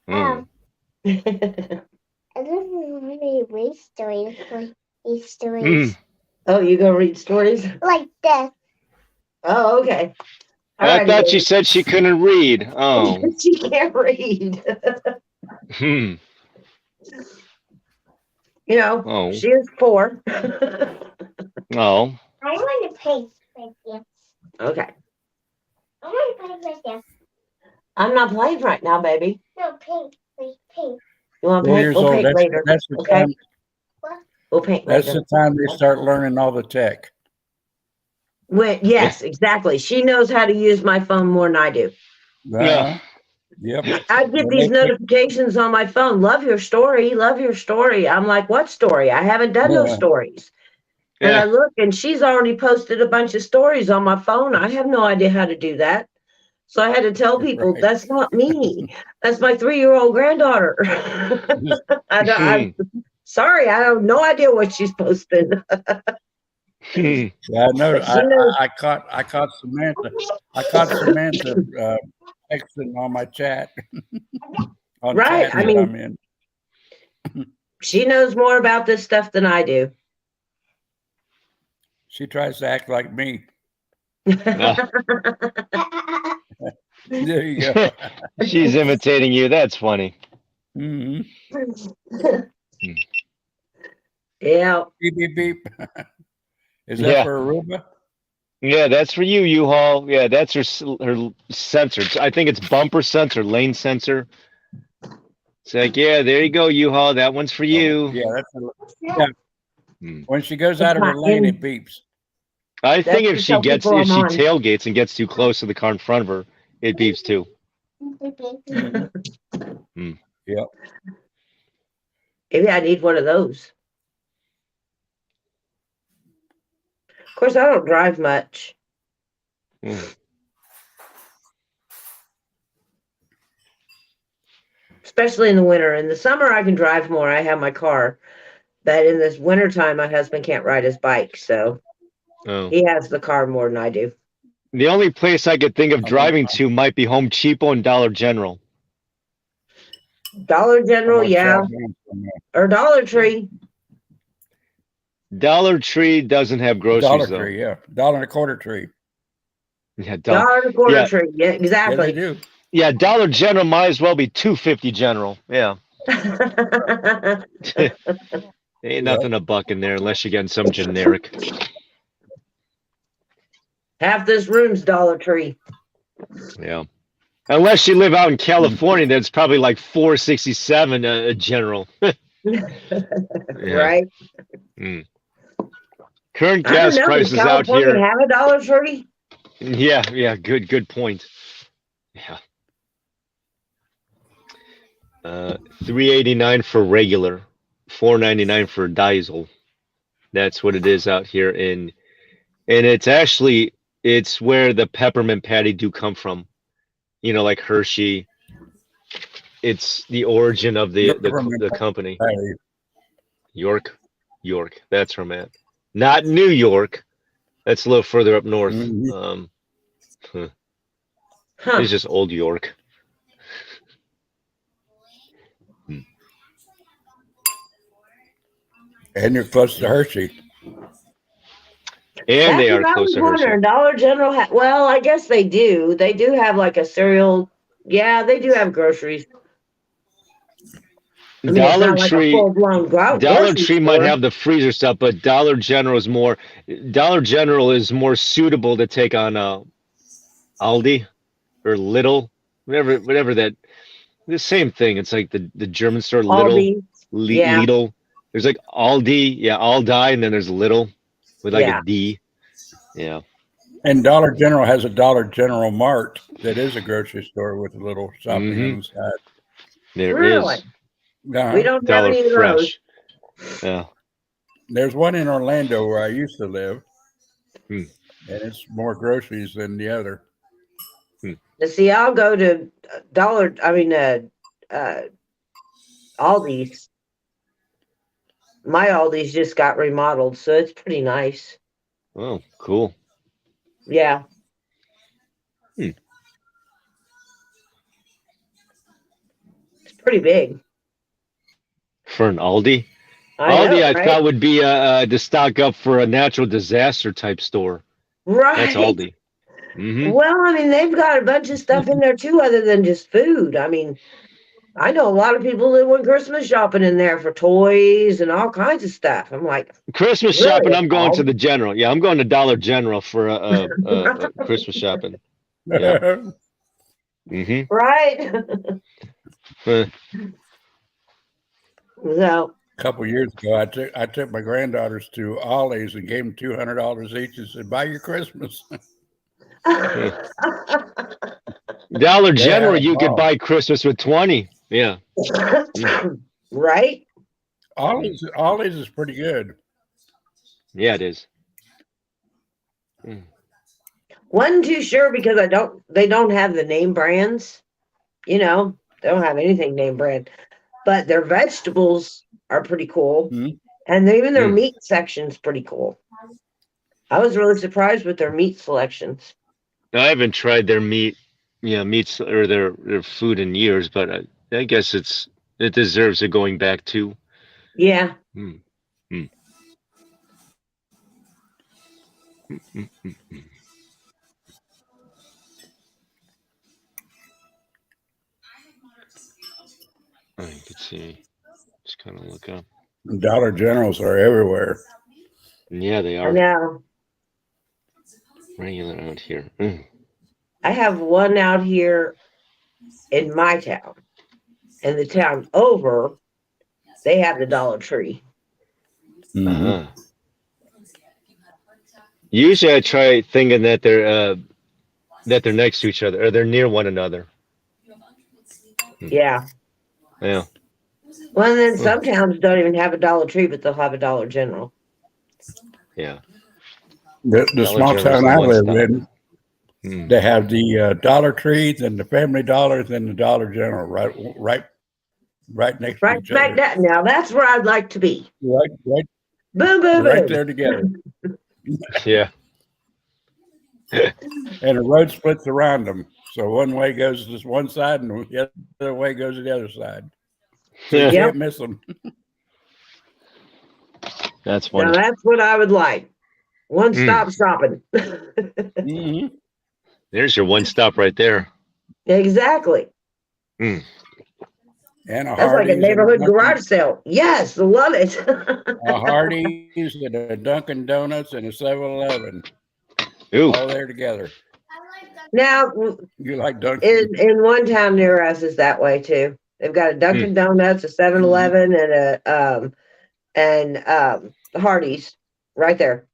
Mm. And this is really read stories, like these stories, Mm. Oh, you go read stories? like this. Oh, okay. All I right, thought she baby. said she couldn't read. Oh. She can't read. Hmm. You know, Oh. she is 4. Oh. I want to play with you. Okay. I want to play with you. I'm not playing right now, baby. No, pink. Wait, pink. You want to 4 paint? years We'll old. paint That's, later. that's the Okay. time. We'll paint That's later. the time they start learning all the tech. Yes, exactly. She knows how to use my phone more than I do. Uh-huh. Yep. I get When these they- notifications on my phone. Love your story. Love your story. I'm like, what story? I haven't done no Yeah. stories. And I Yeah. look, and she's already posted a bunch of stories on my phone. I have no idea how to do that. So I had to tell people Right. that's not me. That's my 3-year-old granddaughter. I'm sorry, I have no idea what she's posting. Hmm. Yeah, I know. But she knows- I caught Samantha. I caught Samantha texting on my chat. On Right, chat I that mean- I'm in. She knows more about this stuff than I do. She tries to act like me. Yeah. There you go. She's imitating you. That's funny. hmm Yeah. Beep beep beep. Is that Yeah. for Aruba? Yeah, that's for you, U-Haul. Yeah, that's her sensor. I think it's bumper sensor, lane sensor. It's like, yeah, there you go, U-Haul. That one's for you. Yeah, that's Hmm. when she goes out of her not lane, in- it beeps. I think That's if to she tell gets people if she I'm on. tailgates and gets too close to the car in front of her, it beeps too. Yep. Maybe I need one of those. Of course, I don't drive much. Hmm. Especially in the winter. In the summer, I can drive more. I have my car. But in this wintertime, my husband can't ride his bike. So Oh. he has the car more than I do. The only place I could think of driving to might be Home Depot and Dollar General. Dollar General, I'm gonna yeah. try again from Or Dollar Tree. Dollar Tree doesn't have groceries Dollar though. Tree, yeah. $1.25 tree. Yeah, Dollar and a quarter yeah. tree. Yeah, Yeah, exactly. they do. Yeah, Dollar General might as well be $2.50 General. Yeah. Ain't nothing a buck in there unless you're getting some generic. Half this room's Dollar Tree. Yeah. Unless you live out in California, that's probably like $4.67 a general. Yeah. Right? Current I gas don't know. Does prices out California here. have a Dollar Tree? Yeah, good point. Yeah. $3.89 for regular, $4.99 for diesel. That's what it is out here and it's where the peppermint patty do come from. You know, like Hershey. It's the origin of the company. Hey, York. That's where I'm at. Not New York. That's a little further up north. Mhm. Huh. It's just Old York. and you're close to Hershey. And they That's are what I close was to Hershey. wondering. Dollar General well, I guess they do. They do have like a cereal. Yeah, they do have groceries. I mean, it's Dollar not like a Tree. full-blown Dollar grocery Tree might store. have the freezer stuff, but Dollar General is more suitable to take on Aldi or Lidl, whatever that. The same thing. It's like the German store Aldi. Yeah. Lidl. There's like Aldi, yeah, Aldi, and then there's Lidl with like Yeah. a D. Yeah. And Dollar General has a Dollar General Mart that is a grocery store with a little shopping Mhm. on the side. There Really? is Uh, We don't have Dollar any of those. Fresh. Yeah. there's one in Orlando where I used to live, Hmm. and it's more groceries than the other. Now, see, I'll go to Aldi's. My Aldi's just got remodeled, so it's pretty nice. Oh, cool. Yeah. Hmm. It's pretty big. For an Aldi. I Aldi, know, I right? thought would be to stock up for a natural disaster type store. Right. That's Aldi. Hmm. Well, I mean, they've got a bunch of stuff in there too, other than just food. I mean, I know a lot of people that went Christmas shopping in there for toys and all kinds of stuff. I'm like, Christmas really? shopping, I'm going to Aldi? the General. Yeah, I'm going to Dollar General for Christmas shopping. Yeah. Hmm. Right? Uh, So, A couple years ago, I took my granddaughters to Ollie's and gave them $200 each and said, "Buy your Christmas." Dollar They had General, a you could ball. buy Christmas with 20. Yeah. right? Ollie's is pretty good. Yeah, it is. Wasn't too sure because they don't have the name brands, they don't have anything name brand, but their vegetables are pretty cool. Mhm. And even their Mm. meat section's pretty cool. I was really surprised with their meat selections. I haven't tried their meats or their food in years, but I guess it deserves a going back to. Yeah. Mm. Mm. Mm, mm, mm, mm. I could see. Just kind of look up. Dollar Generals are everywhere. Yeah, they I are know. regular out here. Mm. I have one out here in my town. And the town over, they have the Dollar Tree. Mhm. Uh-huh. Usually, I try thinking that they're next to each other or they're near one another. Yeah. Yeah. Well, and then some towns don't even have a Dollar Tree, but they'll have a Dollar General. Yeah. The Dollar small General's town the I one live stop. in, Mm. they have the Dollar Trees and the Family Dollars and the Dollar General right next to Right each smack other. that. Now that's where I'd like to be. Right Boom, boom, boom. there together. Yeah. And the road splits around them. So one way goes to one side and the other way goes to the other side. So you Yeah. can't miss them. That's Now funny. that's what I would like. One stop shopping. Mhm. There's your one stop right there. Exactly. And a That's like Hardee's a and neighborhood Dunkin', garage sale. Yes, love it. a Hardee's and a Dunkin' Donuts and a 7-Eleven Ooh. all there together. Now, You like Dunkin'? in one town near us is that way too. They've got a Dunkin' Donuts, a 7-Eleven, and a Hardee's right there.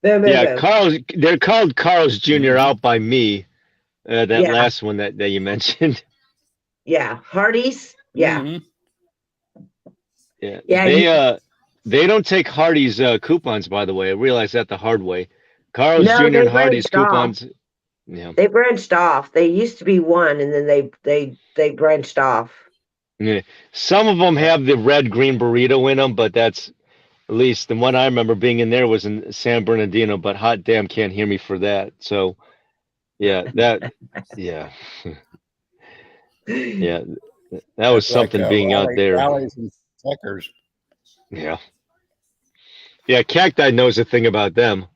Boom, boom, Yeah, boom. they're called Carl's Jr. out by me. That Yeah. last one that you mentioned. Yeah, Hardee's. Yeah, Mhm. Yeah. Yeah, They don't take Hardee's coupons, by the way. I realized that the hard way. Carl's No, Jr. they and Hardee's branched off. coupons. Yeah. they branched off. They used to be one, and then they branched off. Yeah. Some of them have the red green burrito in them, but that's at least the one I remember being in there was in San Bernardino. But hot damn, can't hear me for that. So, yeah, yeah, yeah, that was It's like, something being out there. Rallies and Checkers. Yeah, yeah. Cacti knows a thing about them.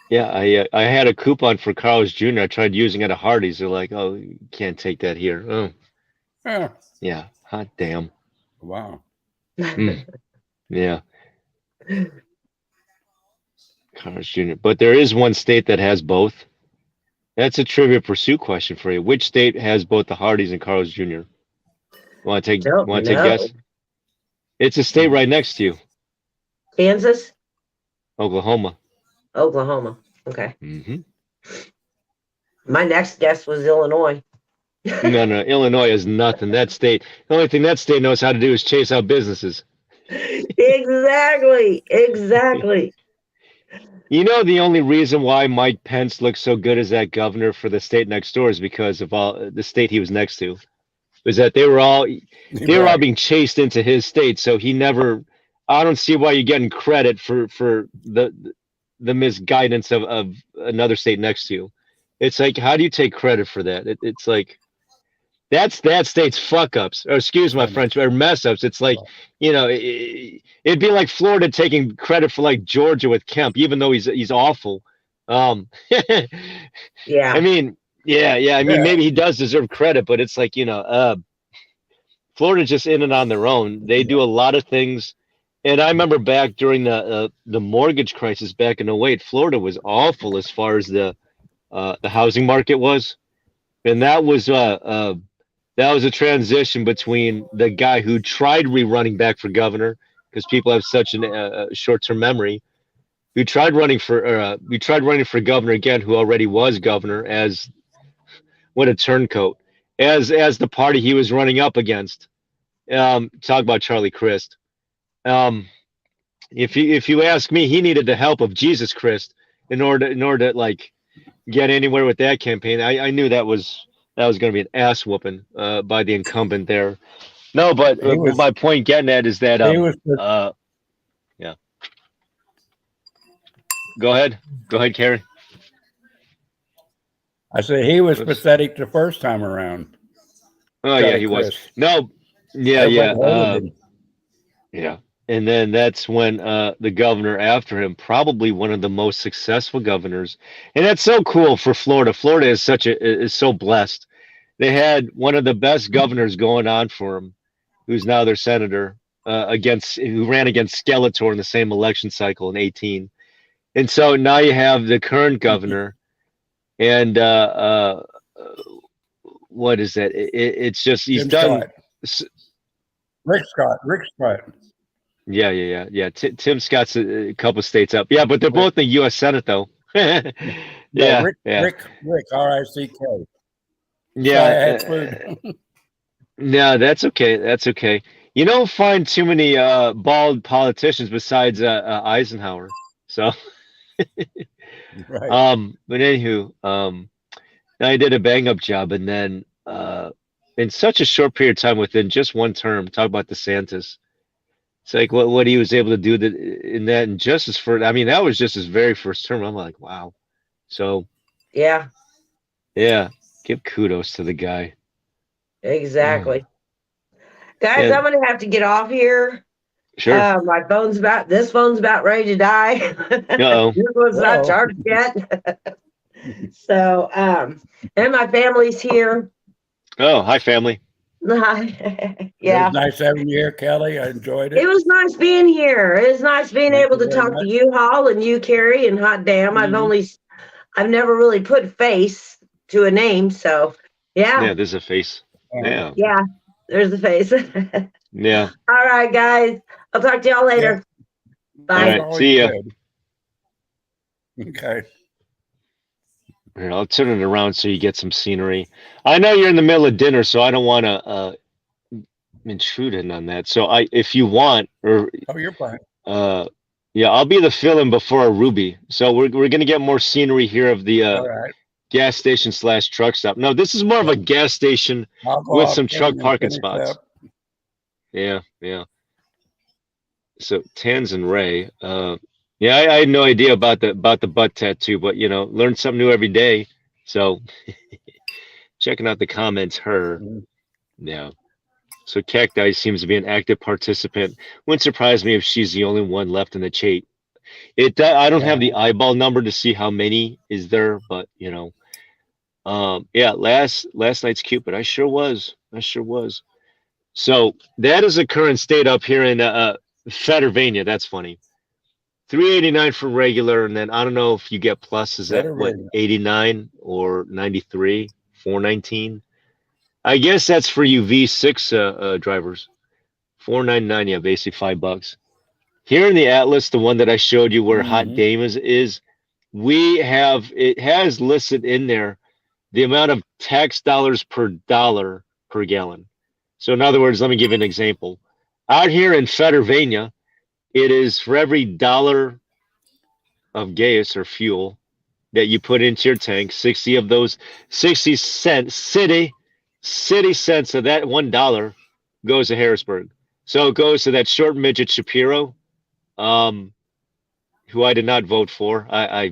Yeah, I had a coupon for Carl's Jr. I tried using it at Hardee's. They're like, "Oh, you can't take that here." Oh, Huh. yeah, hot damn. Wow. Yeah. Carl's Jr. But there is one state that has both. That's a Trivia Pursuit question for you. Which state has both the Hardee's and Carl's Jr.? Want to take Don't a guess? It's a state right next to you, Kansas, Oklahoma. Oklahoma. Okay. Hmm. My next guess was Illinois. No, Illinois is nothing. That state, the only thing that state knows how to do is chase out businesses. Exactly. You know, the only reason why Mike Pence looks so good as that governor for the state next door is because of all the state he was next to. Was that they were all Right. being chased into his state, so he never. I don't see why you're getting credit for the misguidance of another state next to you. It's like, how do you take credit for that? It's like that's that state's fuck ups, or excuse my French, or mess ups. It's like, you know, it'd be like Florida taking credit for like Georgia with Kemp, even though he's awful. Yeah. I mean, yeah. I mean, Yeah. maybe he does deserve credit, but it's like, you know, Florida's just in and on their own. They do a lot of things. And I remember back during the mortgage crisis back in 08, Florida was awful as far as the housing market was. And that was a transition between the guy who tried rerunning back for governor, because people have such a short-term memory, who tried running for governor again, who already was governor, as what a turncoat, as the party he was running up against. Talk about Charlie Crist. If you ask me, he needed the help of Jesus Christ in order to like get anywhere with that campaign. I knew that was going to be an ass whooping by the incumbent there. No, but my point getting at is that He was yeah. Go ahead, Carrie. I said he was pathetic the first time around. Oh yeah, he was. Chris. No, yeah. Everybody hated him. Yeah. And then that's when the governor after him, probably one of the most successful governors. And that's so cool for Florida. Florida is so blessed. They had one of the best governors going on for them, who's now their senator, who ran against Skeletor in the same election cycle in 2018. And so now you have the current governor, and what is that? It's just he's Tim done. Scott. Rick Scott. Yeah. Tim Scott's a couple states up. Yeah, but they're both in the U.S. Senate, though. Rick, R-I-C-K. Yeah. No, that's okay. You don't find too many bald politicians besides Eisenhower. So, Right. but anywho, I did a bang-up job, and then in such a short period of time, within just one term, talk about DeSantis. It's like what he was able to do in just his first. I mean, that was just his very first term. I'm like, wow. So Yeah. Give kudos to the guy. Exactly. Guys, And- I'm gonna have to get off here. Sure. This phone's about ready to die. Uh-oh. This one's not Uh-oh. charged yet. So, and my family's here. Oh, hi, family. It Yeah. was nice having you here, Kelly. I enjoyed it. It was nice being here. It was nice being Thank able you to very talk much. to you, Hall, and you, Carrie, and hot damn. Mhm. I've never really put face to a name, so Yeah, yeah, there's a face. Yeah. there's the face. Yeah. All right, guys. I'll talk to y'all later. Bye. All right, see ya. Good. Okay. Here, I'll turn it around so you get some scenery. I know you're in the middle of dinner, so I don't want to intrude in on that. So if you want, or Oh, you're fine. yeah, I'll be the fill-in before Ruby. So we're gonna get more scenery here of the All right. gas station / truck stop. No, this is more of a gas station. I'll go With off some camera truck and parking finish spots. up. Yeah. So Tans and Ray, yeah, I had no idea about the butt tattoo, but learn something new every day. So checking out the comments, yeah. So Cacti seems to be an active participant. Wouldn't surprise me if she's the only one left in the chat. I don't have the eyeball number to see how many is there, but yeah, last night's Cupid. I sure was. So that is the current state up here in Fettervania. That's funny. 389 for regular, and then I don't know if you get pluses at what, Fettervania. 89 or 93, 419. I guess that's for you V6 drivers. $4.99. Yeah, basically $5. Here in the Atlas, the one that I showed you where Hot Mhm. Dame is, it has listed in there the amount of tax dollars per dollar per gallon. So in other words, let me give you an example. Out here in Federvania, it is for every dollar of gas or fuel that you put into your tank, 60 of those 60 cents city cents of that $1 goes to Harrisburg. So it goes to that short midget Shapiro, who I did not vote for. I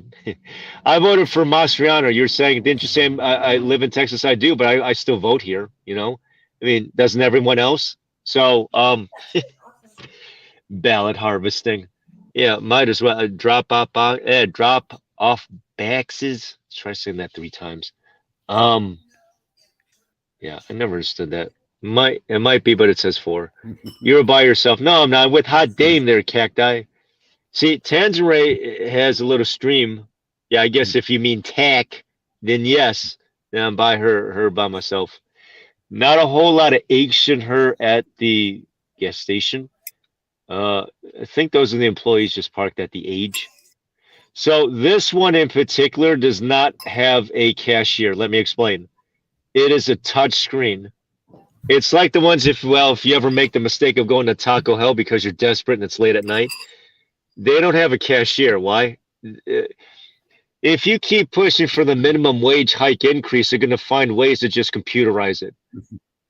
voted for Mastriano. You're saying, didn't you say I live in Texas? I do, but I still vote here. You know, I mean, doesn't everyone else? So ballot harvesting. Yeah, might as well drop off baxes. Try saying that 3 times. Yeah, I never understood that. It might be, but it says 4. You're by yourself. No, I'm not. With Hot Dame there, Cacti. See, Tanzanite has a little stream. Yeah, I guess if you mean tack, then yes. Then I'm by her by myself. Not a whole lot of action her at the gas station. I think those are the employees just parked at the age. So this one in particular does not have a cashier. Let me explain. It is a touch screen. It's like the ones if you ever make the mistake of going to Taco Hell because you're desperate and it's late at night. They don't have a cashier. Why? If you keep pushing for the minimum wage hike increase, they're going to find ways to just computerize it.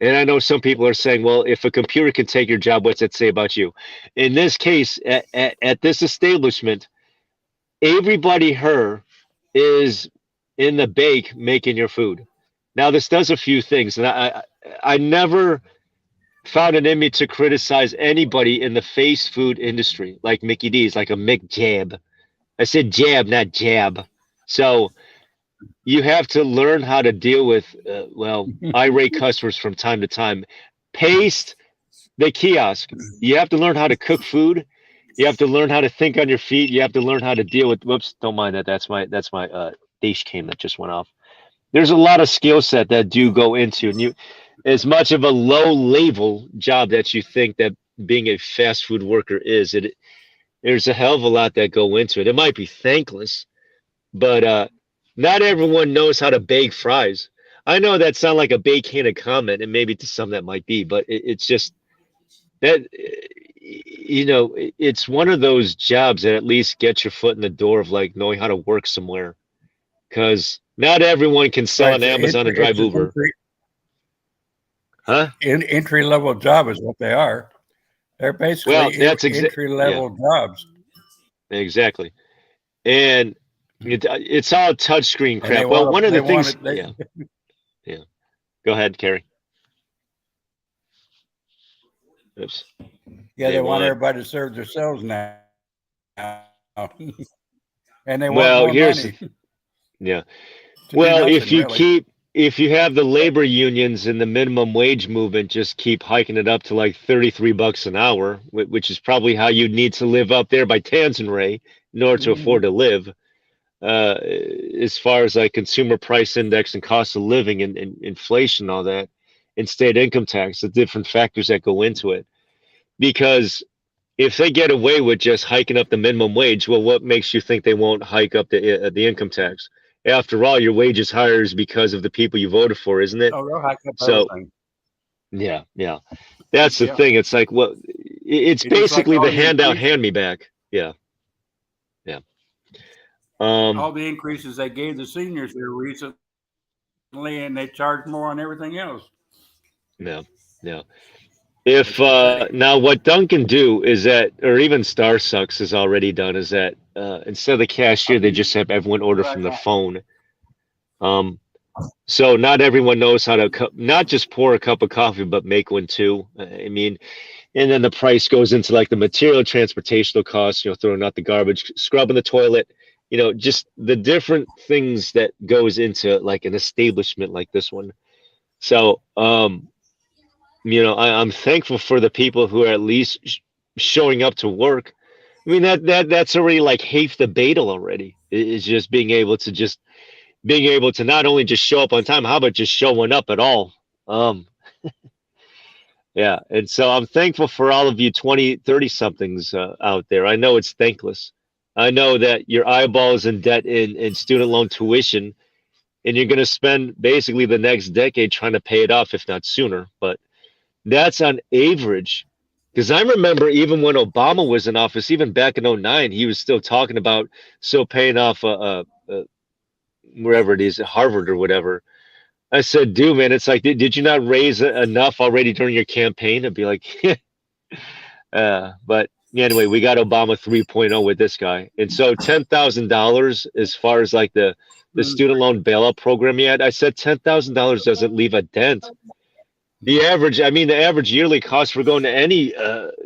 And I know some people are saying, well, if a computer can take your job, what's that say about you? In this case, at this establishment, everybody is in the bake making your food. Now, this does a few things, and I never found it in me to criticize anybody in the fast food industry, like Mickey D's, like a McJab. I said jab, not jab. So you have to learn how to deal with, irate customers from time to time. Paste the kiosk. You have to learn how to cook food. You have to learn how to think on your feet. You have to learn how to deal with. Whoops! Don't mind that. That's my dash cam that just went off. There's a lot of skill set that do go into, and as much of a low level job that you think that being a fast food worker is, there's a hell of a lot that go into it. It might be thankless, but not everyone knows how to bake fries. I know that sounds like a backhanded comment, and maybe to some that might be, but it's just that it's one of those jobs that at least gets your foot in the door of like knowing how to work somewhere, because not everyone can sell Right, on so Amazon and drive Uber. Huh? Entry level job is what they are. They're basically entry level jobs. Exactly. And it's all touchscreen crap. Well, one of the things. Yeah. Go ahead, Carrie. Oops. Yeah, they want everybody to serve themselves now. And they want Well, more money. Yeah. to Well, do if nothing, really. if you have the labor unions and the minimum wage movement just keep hiking it up to like $33 an hour, which is probably how you need to live up there by Tanzanite in order to afford to live. As far as like consumer price index and cost of living and inflation, all that, and state income tax, the different factors that go into it. Because if they get away with just hiking up the minimum wage, well, what makes you think they won't hike up the income tax? After all, your wage is higher is because of the people you voted for, isn't it? Oh, they'll hike up So, everything. yeah. That's the thing. It's like, well, it's basically like the handout, hand me back. Yeah. All the increases they gave the seniors here recently, and they charge more on everything else. No. If now what Duncan do is that, or even Star Sucks has already done, is that instead of the cashier, they just have everyone order from their phone. So not everyone knows how to not just pour a cup of coffee, but make one too. I mean, and then the price goes into like the material, transportational costs, throwing out the garbage, scrubbing the toilet, just the different things that goes into like an establishment like this one. So, I'm thankful for the people who are at least showing up to work. I mean, that's already like half the battle already. It's just being able to not only just show up on time, how about just showing up at all? Yeah. And so I'm thankful for all of you 20, 30 somethings out there. I know it's thankless. I know that your eyeball is in debt in student loan tuition, and you're going to spend basically the next decade trying to pay it off, if not sooner. But that's on average. Because I remember even when Obama was in office, even back in 09, he was still talking about still paying off wherever it is, Harvard or whatever. I said, dude, man, it's like, did you not raise enough already during your campaign? I'd be like, but anyway, we got Obama 3.0 with this guy. And so $10,000 as far as like the student loan bailout program yet, I said $10,000 doesn't leave a dent. The average yearly cost for going to any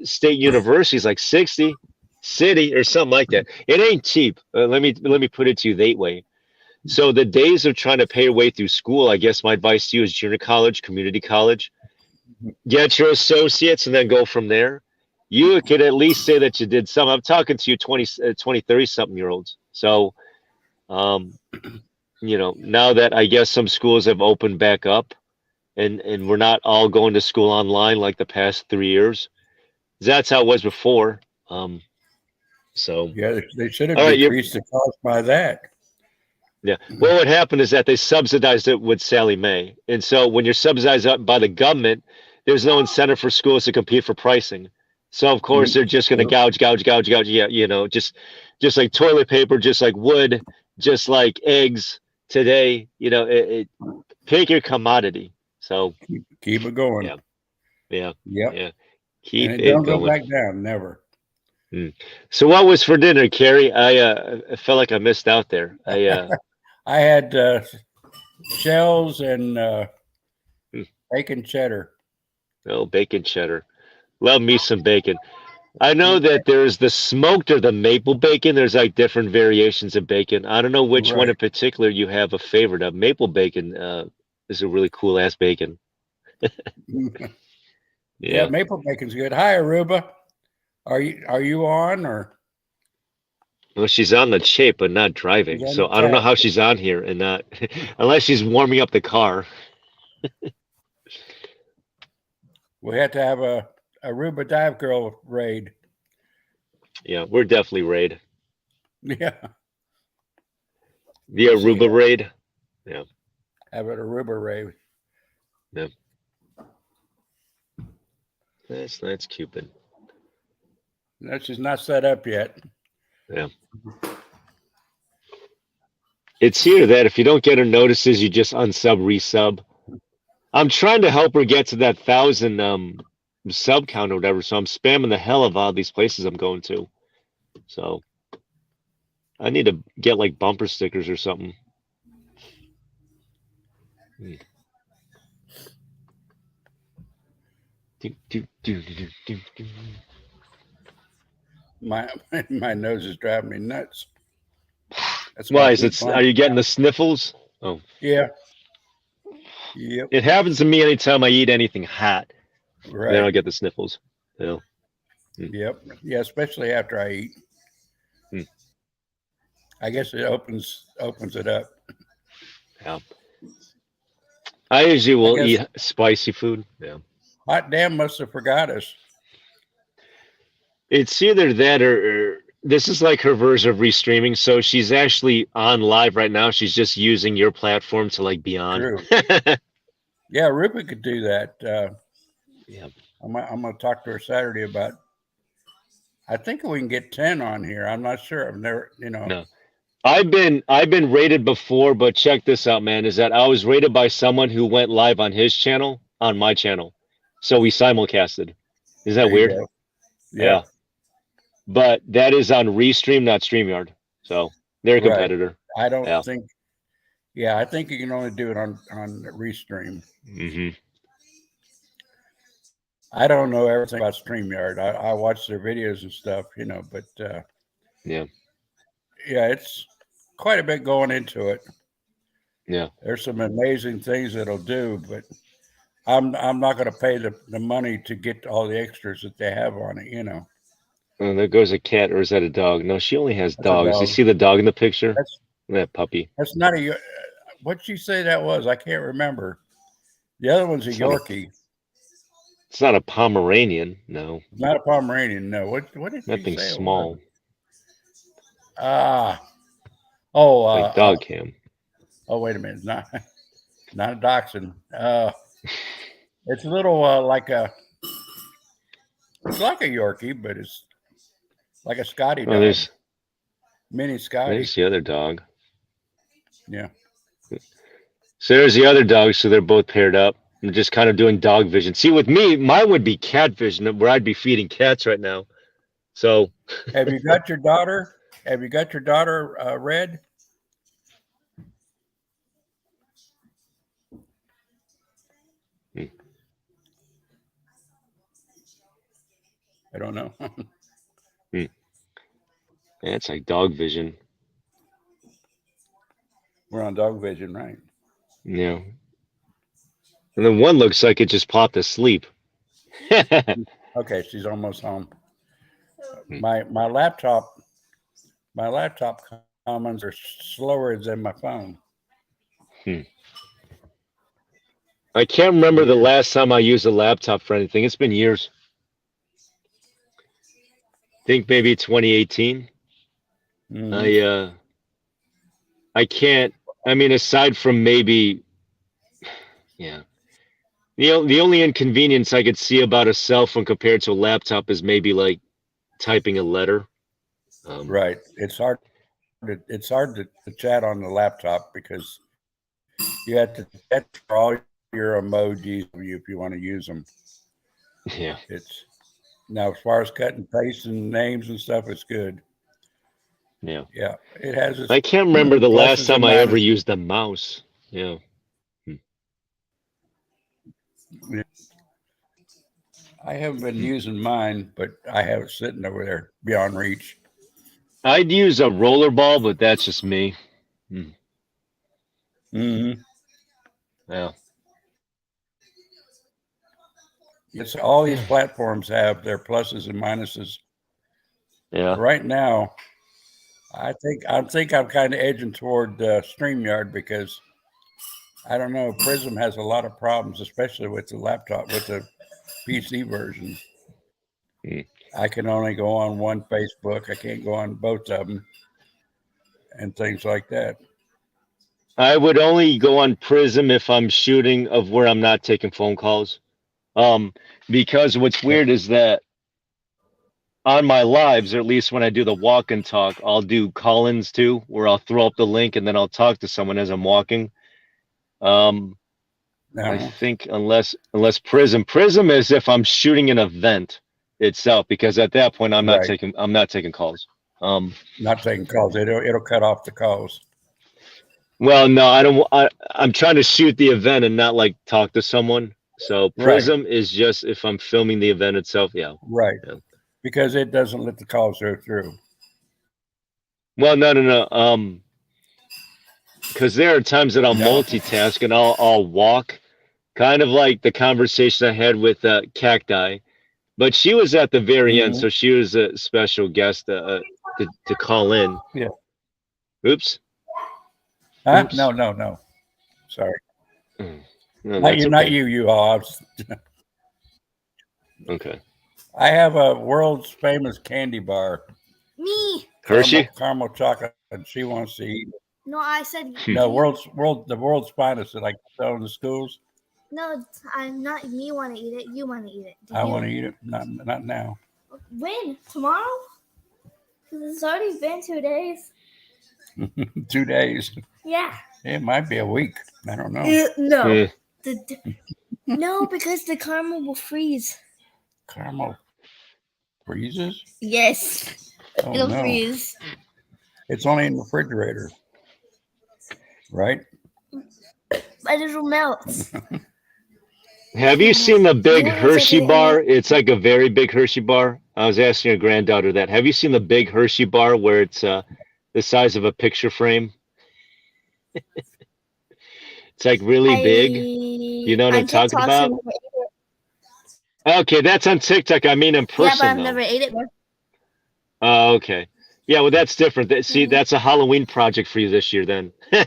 state university is like 60 city or something like that. It ain't cheap. Let me put it to you that way. So the days of trying to pay your way through school, I guess my advice to you is junior college, community college, get your associates and then go from there. You could at least say that you did some. I'm talking to you 20, 30 something year olds. So, now that I guess some schools have opened back up, and we're not all going to school online like the past 3 years. That's how it was before. So Yeah, they should have All right, decreased the cost by that. yeah. Well, what happened is that they subsidized it with Sally Mae, and so when you're subsidized up by the government, there's no incentive for schools to compete for pricing. So of course they're just going to gouge. Yeah, just like toilet paper, just like wood, just like eggs today. Pick your commodity. So Keep it going. Yeah. Yep. Keep And it don't going. go back down. Never. So what was for dinner, Carrie? I felt like I missed out there. I had shells and bacon cheddar. Oh, bacon cheddar. Love me some bacon. I know that there's the smoked or the maple bacon. There's like different variations of bacon. I don't know which one in Right. particular you have a favorite of. Maple bacon is a really cool ass bacon. Yeah, Yeah. maple bacon's good. Hi, Aruba. Are you on or? Well, she's on the chat but not driving. She's on So the I don't know chat. how she's on here and not unless she's warming up the car. We had to have a Aruba dive girl raid. Yeah, we're definitely raid. Yeah, The Aruba raid. have an Aruba raid. That's Cupid. No, she's not set up yet. It's here that if you don't get her notices, you just unsub, resub. I'm trying to help her get to that 1,000 sub count or whatever, so I'm spamming the hell of all these places I'm going to. So I need to get like bumper stickers or something. My nose is driving me nuts. That's Why my is it? food Are you getting the sniffles? Oh, Yeah. Yep. it happens to me anytime I eat anything hot. Right. Then I'll get the sniffles. Yeah. Yep. Yeah, especially after I eat. Hmm. I guess it opens it up. Yeah. I usually will guess- eat spicy food. Yeah. Hot damn must have forgot us. It's either that or this is like her version of restreaming. So she's actually on live right now. She's just using your platform to like be on. True. Yeah, Rupa could do that. Yeah. I'm gonna talk to her Saturday about. I think we can get 10 on here. I'm not sure. I've never, No. I've been rated before, but check this out, man. Is that I was rated by someone who went live on his channel on my channel, so we simulcasted. Is that There you weird? go. Yeah. But that is on Restream, not StreamYard. So they're a Right. competitor. I don't Yeah. think. Yeah, I think you can only do it on Restream. Mm-hmm. I don't know everything about StreamYard. I watch their videos and stuff, but Yeah. yeah, it's quite a bit going into it. Yeah. There's some amazing things it'll do, but I'm not going to pay the money to get all the extras that they have on it. Oh, there goes a cat, or is that a dog? No, she only has That's a dogs. You dog. see the dog in the picture? That's- That puppy. That's not a. What'd you say that was? I can't remember. The other one's a Son of- Yorkie. It's not a Pomeranian. No, It's not a Pomeranian. No. What did she nothing say it small. was? Ah. Oh. Like dog cam. Oh, wait a minute. It's not a dachshund. It's a little it's like a Yorkie, but it's like a Scotty dog. Oh, Mini Scotty. there's the other dog. Yeah. So there's the other dog. So they're both paired up. I'm just kind of doing dog vision. See, with me, mine would be cat vision, where I'd be feeding cats right now. So, Have you got your daughter? Have you got your daughter, Red? I don't know. yeah, it's like dog vision. We're on dog vision, right? Yeah. And then one looks like it just popped asleep. Okay, she's almost home. My laptop comments are slower than my phone. I can't remember the last time I used a laptop for anything. It's been years. I think maybe 2018. Mhm. I can't. I mean, aside from maybe, yeah. The only inconvenience I could see about a cell phone compared to a laptop is maybe like typing a letter. Right. It's hard to chat on the laptop because you have to enter all your emojis if you want to use them. Yeah. It's now as far as cut and paste and names and stuff, it's good. Yeah. Yeah. It has its I can't remember the last pluses time and I ever minuses. used a mouse. Yeah. I haven't been using mine, but I have it sitting over there beyond reach. I'd use a rollerball, but that's just me. Mm-hmm. Yeah. It's all these platforms have their pluses and minuses. Yeah. Right now, I think I'm kind of edging toward StreamYard because I don't know. Prism has a lot of problems, especially with the laptop, with the PC version. I can only go on one Facebook. I can't go on both of them, and things like that. I would only go on Prism if I'm shooting of where I'm not taking phone calls. Because what's weird is that on my lives, or at least when I do the walk and talk, I'll do call-ins too, where I'll throw up the link and then I'll talk to someone as I'm walking. I think unless Prism is if I'm shooting an event itself, because at that point I'm not taking calls. Not taking calls. It'll cut off the calls. Well, no, I don't. I'm trying to shoot the event and not like talk to someone. So Prism is just if I'm filming the event itself. Yeah. Right. Yeah. Because it doesn't let the calls go through. Well, no. Because there are times that I'll multitask and I'll walk, kind of like the conversation I had with Cacti, but she was at the very end, so she was a special guest to call in. Yeah. Oops. Huh? Oops. No. Sorry. No, not you all. Okay. I have a world's famous candy bar. Me. Hershey? Caramel chocolate, and she wants to eat it. No, I said No, the world's finest that like sell in the schools. no. I'm not. Me want to eat it. You want to eat it. I want to eat it. Not now. When? Tomorrow? Because it's already been 2 days. 2 days. Yeah. It might be a week. I don't know. No. No, because the caramel will freeze. Caramel freezes? Yes. Oh, It'll no. freeze. It's only in the refrigerator, right? But it'll melt. Have you seen the big Yeah, it's Hershey like bar? It's like a very big Hershey bar. I was asking your granddaughter that. Have you seen the big Hershey bar where it's the size of a picture frame? It's like really big. You know what I'm talking about? Okay, that's on TikTok. I mean in person. Yeah, but I've though. never ate it. Oh, okay. Yeah, well, that's different. See, that's a Halloween project for you this year, then. You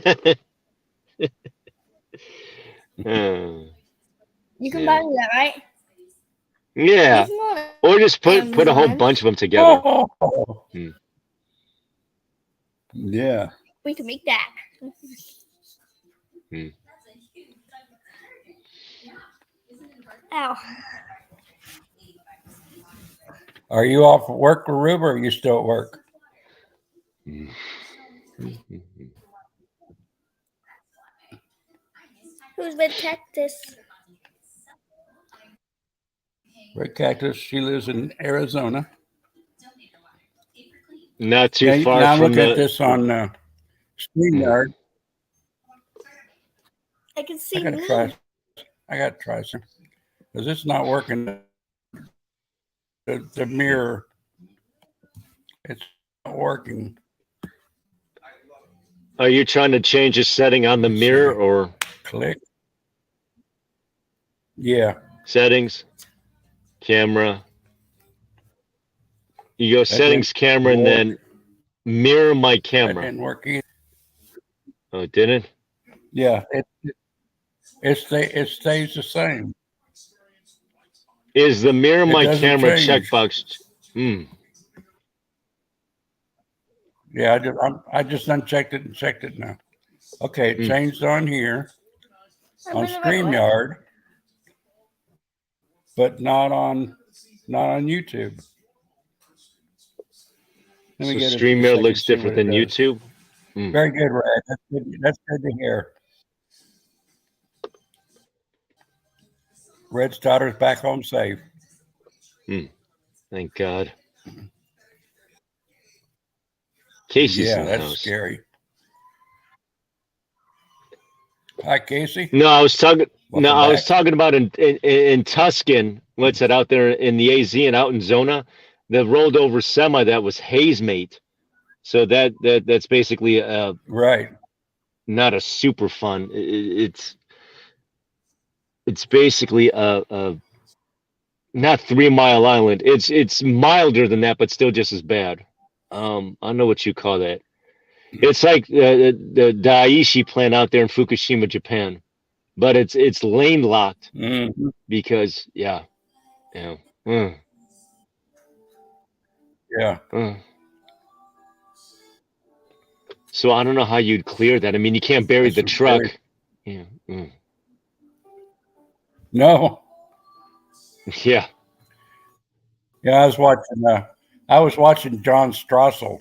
can buy me that, right? Yeah. He's not Or just put a whole Amazon. bunch of them together. Oh, Hmm. yeah. We can make that. Hmm. Ow. Are you off of work, Rube, or are you still at work? Who's Red Cactus? Red Cactus, she lives in Arizona. Not too Yeah, far now I'm from looking at the. this on StreamYard. I can see I gotta me. try some because it's not working. The mirror, it's not working. Are you trying to change a setting on the Let's mirror see. or Click. Yeah, settings, camera? You go that settings, camera, and work. then mirror my That camera. didn't work either. Oh, it didn't? Yeah, it stays the same. Is the mirror It my doesn't camera change. checkbox? Yeah, I just unchecked it and checked it now. Okay, it changed on here on StreamYard, but not on YouTube. So Let me get a few StreamYard seconds, looks see different what it than does. YouTube. Very good, Red. That's good to hear. Red's daughter's back home safe. Thank God. Casey's Yeah, in the that's house. scary. Hi, Casey. No, I was talking. Welcome No, I was back. talking about in Tuscan. What's it out there in the AZ and out in Zona? The rolled over semi that was haze mate. So that's basically Right. not a super fun. It's basically a not 3 Mile Island. It's milder than that, but still just as bad. I don't know what you call that. It's like the Daiichi plant out there in Fukushima, Japan, but it's lane locked Mm-hmm. because yeah. Mm. Yeah. So I don't know how you'd clear that. I mean, you can't bury That's the truck. very- Yeah. No. Yeah. Yeah, I was watching John Strassel.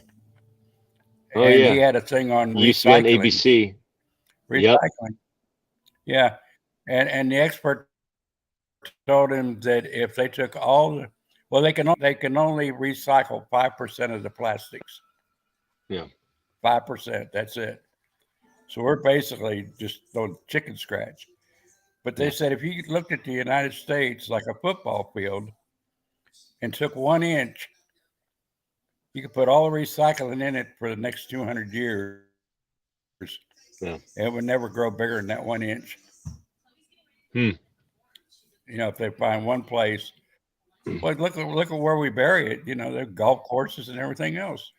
Oh, and yeah. he had a thing on Used to be on recycling. ABC. Yep. Recycling. Yeah. And the expert told him that if they took they can only recycle 5% of the plastics. Yeah. 5%. That's it. So we're basically just throwing chicken scratch. But they said if you looked at the United States like a football field and took 1 inch, you could put all the recycling in it for the next 200 years. Yeah. And it would never grow bigger than that 1 inch. Hmm. You know, if they find one place, well, look at where we bury it. You know, the golf courses and everything else.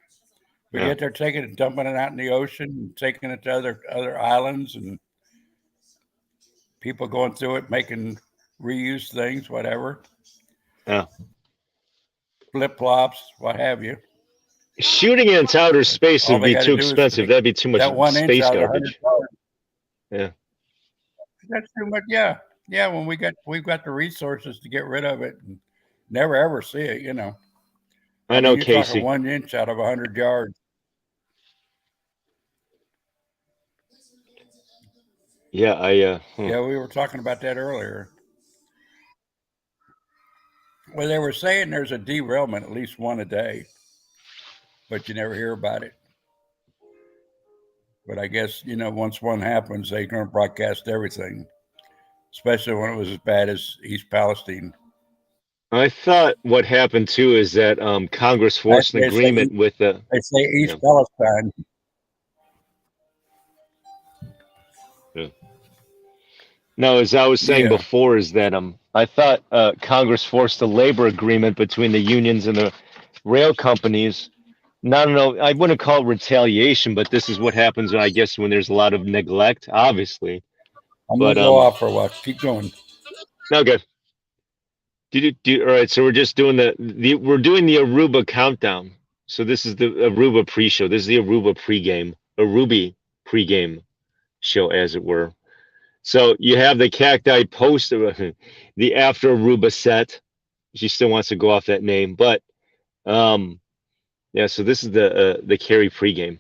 But Yeah. yet they're taking it, dumping it out in the ocean, and taking it to other islands, and people going through it, making reuse things, whatever. Yeah. Flip flops, what have you. Shooting into outer space All would they be gotta too do is expensive. take That'd be too much that 1 inch space out of garbage. 100 Yeah. That's too much. Yeah. Yeah. When we've got the resources to get rid of it and never ever see it, you know. I know, you're Casey. talking 1 inch out of 100 yards. Yeah, Yeah, we were talking about that earlier. Well, they were saying there's a derailment, at least one a day, but you never hear about it. But I guess, you know, once one happens, they're going to broadcast everything, especially when it was as bad as East Palestine. I thought what happened too is that Congress forced an agreement with the. They say East Palestine. Yeah. No, as I was saying before, is that I thought Congress forced a labor agreement between the unions and the rail companies. No, I wouldn't call it retaliation, but this is what happens, I guess, when there's a lot of neglect, obviously. I'm gonna go off for a while. Keep going. No, good. All right, so we're just doing we're doing the Aruba countdown. So this is the Aruba pre-show. This is the Aruba pregame show, as it were. So you have the Cacti post, the after Aruba set. She still wants to go off that name, but yeah. So this is the Carrie pregame.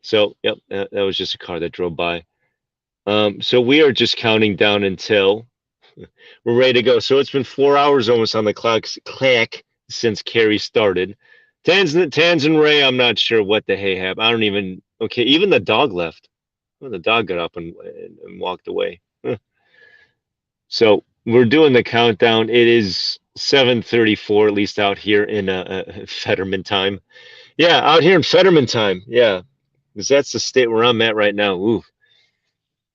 So yep, that was just a car that drove by. So we are just counting down until we're ready to go. So it's been 4 hours almost on the clock since Carrie started. Tans and Ray, I'm not sure what the hey happened. I don't even. Okay, even the dog left. Well, the dog got up and walked away. So we're doing the countdown. It is 7:34, at least out here in Fetterman time. Yeah, out here in Fetterman time. Yeah, because that's the state where I'm at right now. Ooh.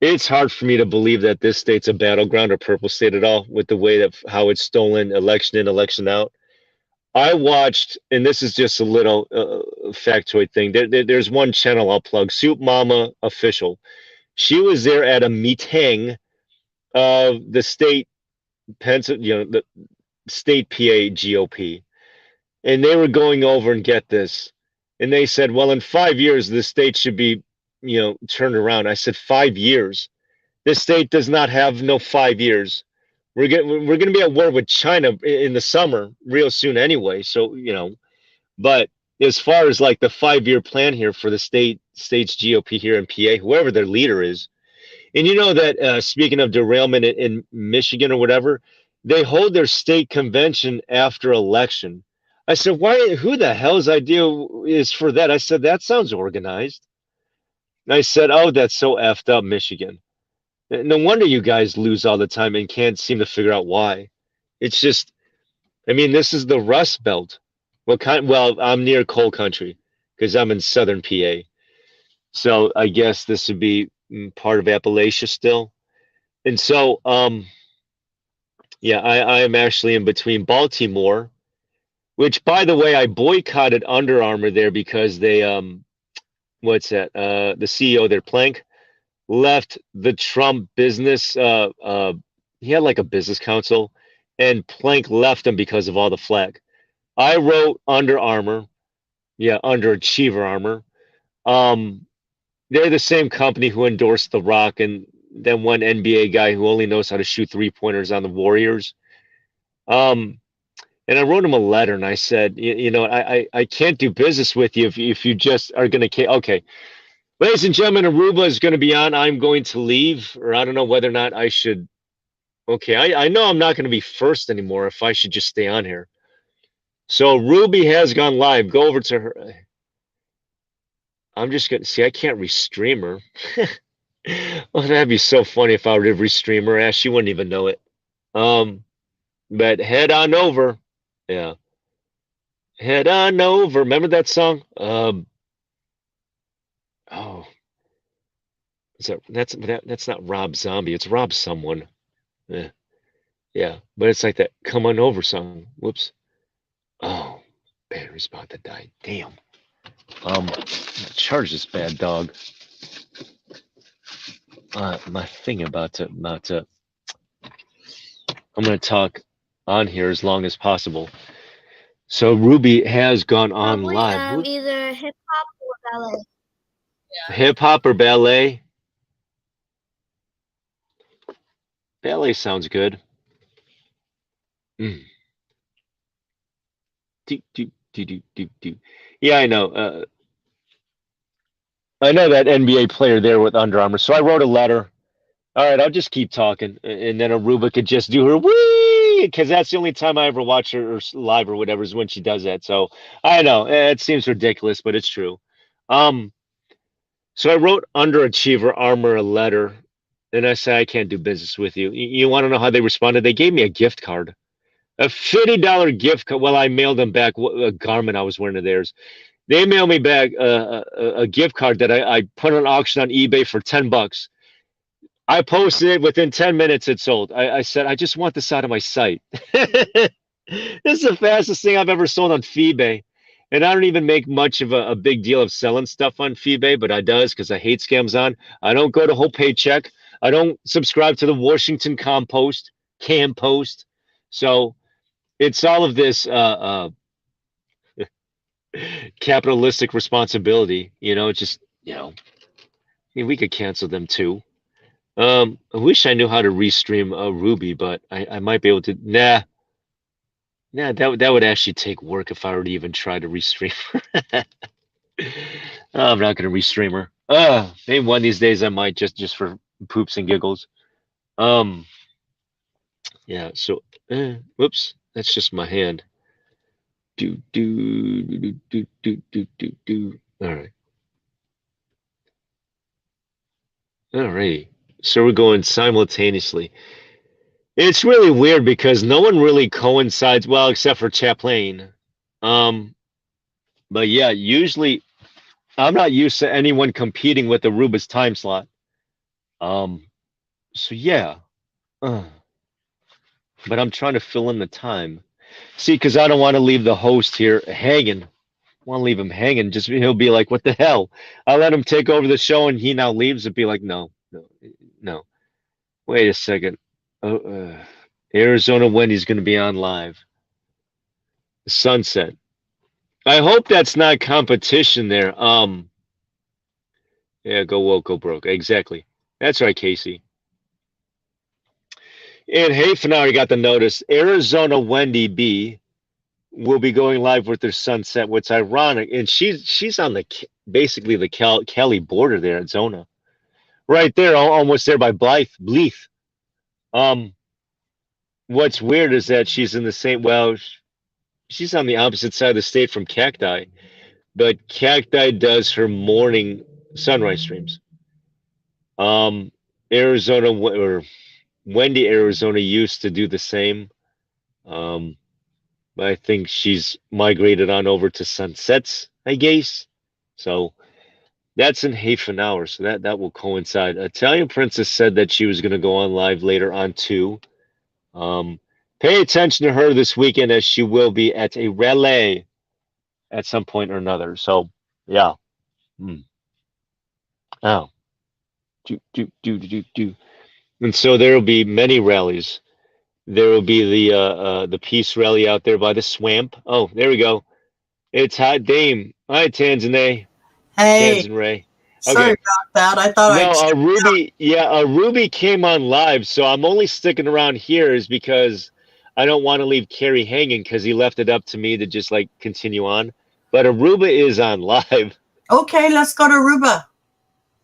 It's hard for me to believe that this state's a battleground or purple state at all with the way that how it's stolen election in, election out. I watched, and this is just a little factoid thing. There's one channel I'll plug, Soup Mama Official. She was there at a meeting of the state, the state PA GOP, and they were going over and get this, and they said, well, in 5 years, the state should be, turned around. I said, 5 years. This state does not have no 5 years. We're gonna be at war with China in the summer real soon anyway. So but as far as like the 5-year plan here for the state's GOP here in PA, whoever their leader is, and you know that speaking of derailment in Michigan or whatever, they hold their state convention after election. I said, why? Who the hell's idea is for that? I said, that sounds organized. And I said, oh, that's so effed up, Michigan. No wonder you guys lose all the time and can't seem to figure out why. It's just, I mean, this is the Rust Belt. Well, I'm near coal country because I'm in southern PA. So I guess this would be part of Appalachia still. And so, yeah, I am actually in between Baltimore, which, by the way, I boycotted Under Armour there because they, what's that? The CEO there, Plank, left the Trump business. He had like a business council, and Plank left him because of all the flack. I wrote Under Armour, yeah, Underachiever Armor. They're the same company who endorsed The Rock and then one NBA guy who only knows how to shoot 3-pointers on the Warriors. And I wrote him a letter and I said, I can't do business with you if you just are going to. Okay. Ladies and gentlemen, Aruba is going to be on. I'm going to leave, or I don't know whether or not I should. Okay, I know I'm not going to be first anymore if I should just stay on here. So Ruby has gone live. Go over to her. I'm just going to see. I can't restream her. Well, that'd be so funny if I were to restream her. Ash, she wouldn't even know it. But head on over. Yeah. Head on over. Remember that song? Oh, that's not Rob Zombie. It's Rob someone. Yeah, but it's like that "Come On Over" song. Whoops. Oh, battery's about to die. Damn. Charge this bad dog. My thing about to. I'm gonna talk on here as long as possible. So Ruby has gone on Probably, live. either hip hop or ballet. Hip hop or ballet? Ballet sounds good. Yeah, I know. I know that NBA player there with Under Armour. So I wrote a letter. All right, I'll just keep talking, and then Aruba could just do her wee, because that's the only time I ever watch her live or whatever is when she does that. So I know it seems ridiculous, but it's true. So I wrote Underachiever Armor a letter, and I said I can't do business with you. You want to know how they responded? They gave me a gift card, a $50 gift card. Well, I mailed them back a garment I was wearing of theirs. They mailed me back a gift card that I put on auction on eBay for $10. I posted it within 10 minutes. It sold. I said, I just want this out of my site. This is the fastest thing I've ever sold on Feebay. And I don't even make much of a big deal of selling stuff on Feebay, but I does because I hate scams on. I don't go to Whole Paycheck. I don't subscribe to the Washington Cam Post. So it's all of this capitalistic responsibility. It's just I mean, we could cancel them too. I wish I knew how to restream Ruby, but I might be able to. Nah, that would actually take work if I were to even try to restream her. I'm not gonna restream her. Maybe one of these days I might just for poops and giggles. Yeah. So, whoops, that's just my hand. Do do do do do do do do. All right. Alrighty. So we're going simultaneously. It's really weird because no one really coincides, well, except for Chaplain. But yeah, usually I'm not used to anyone competing with Aruba's time slot. So yeah. But I'm trying to fill in the time. See, because I don't want to leave the host here hanging. I want to leave him hanging. Just he'll be like, "What the hell?" I let him take over the show, and he now leaves. And be like, "No, no, no. Wait a second. Arizona Wendy's going to be on live. Sunset. I hope that's not competition there. Yeah, go woke, go broke. Exactly. That's right, Casey. And hey, for now, you got the notice. Arizona Wendy B will be going live with their Sunset. What's ironic, and she's on the basically the Cali border there at Zona, right there, almost there by Bleeth. What's weird is that she's in the same. Well, she's on the opposite side of the state from Cacti, but Cacti does her morning sunrise streams. Arizona or Wendy Arizona used to do the same. I think she's migrated on over to Sunsets, I guess. So that's in half an hour. So that will coincide. Italian Princess said that she was going to go on live later on too. Pay attention to her this weekend as she will be at a relay at some point or another. So yeah. Oh. Do. And so there will be many rallies. There will be the peace rally out there by the swamp. Oh, there we go. It's Hot Dame. Hi, Tanzanay. Hey, Tanzanay. sorry Okay. about that. I thought No, Ruby. Yeah, Ruby came on live, so I'm only sticking around here is because I don't want to leave Kerry hanging because he left it up to me to just like continue on. But Aruba is on live. Okay, let's go to Aruba.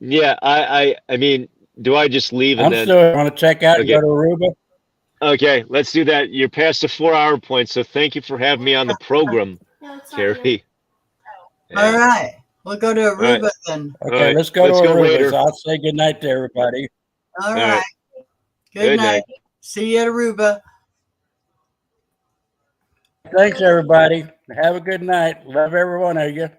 Yeah, I mean, do I just leave and I'm then? still want to check out and Okay. go to Aruba. Okay, let's do that. You're past the 4-hour point, so thank you for having me on the program, Kerry. All right, we'll go to Aruba right. then. Okay, All right, let's go to let's go, Aruba. Raider. So I'll say good night to everybody. All right. right. Good night. See you at Aruba. Thanks, everybody. Have a good night. Love every one of you.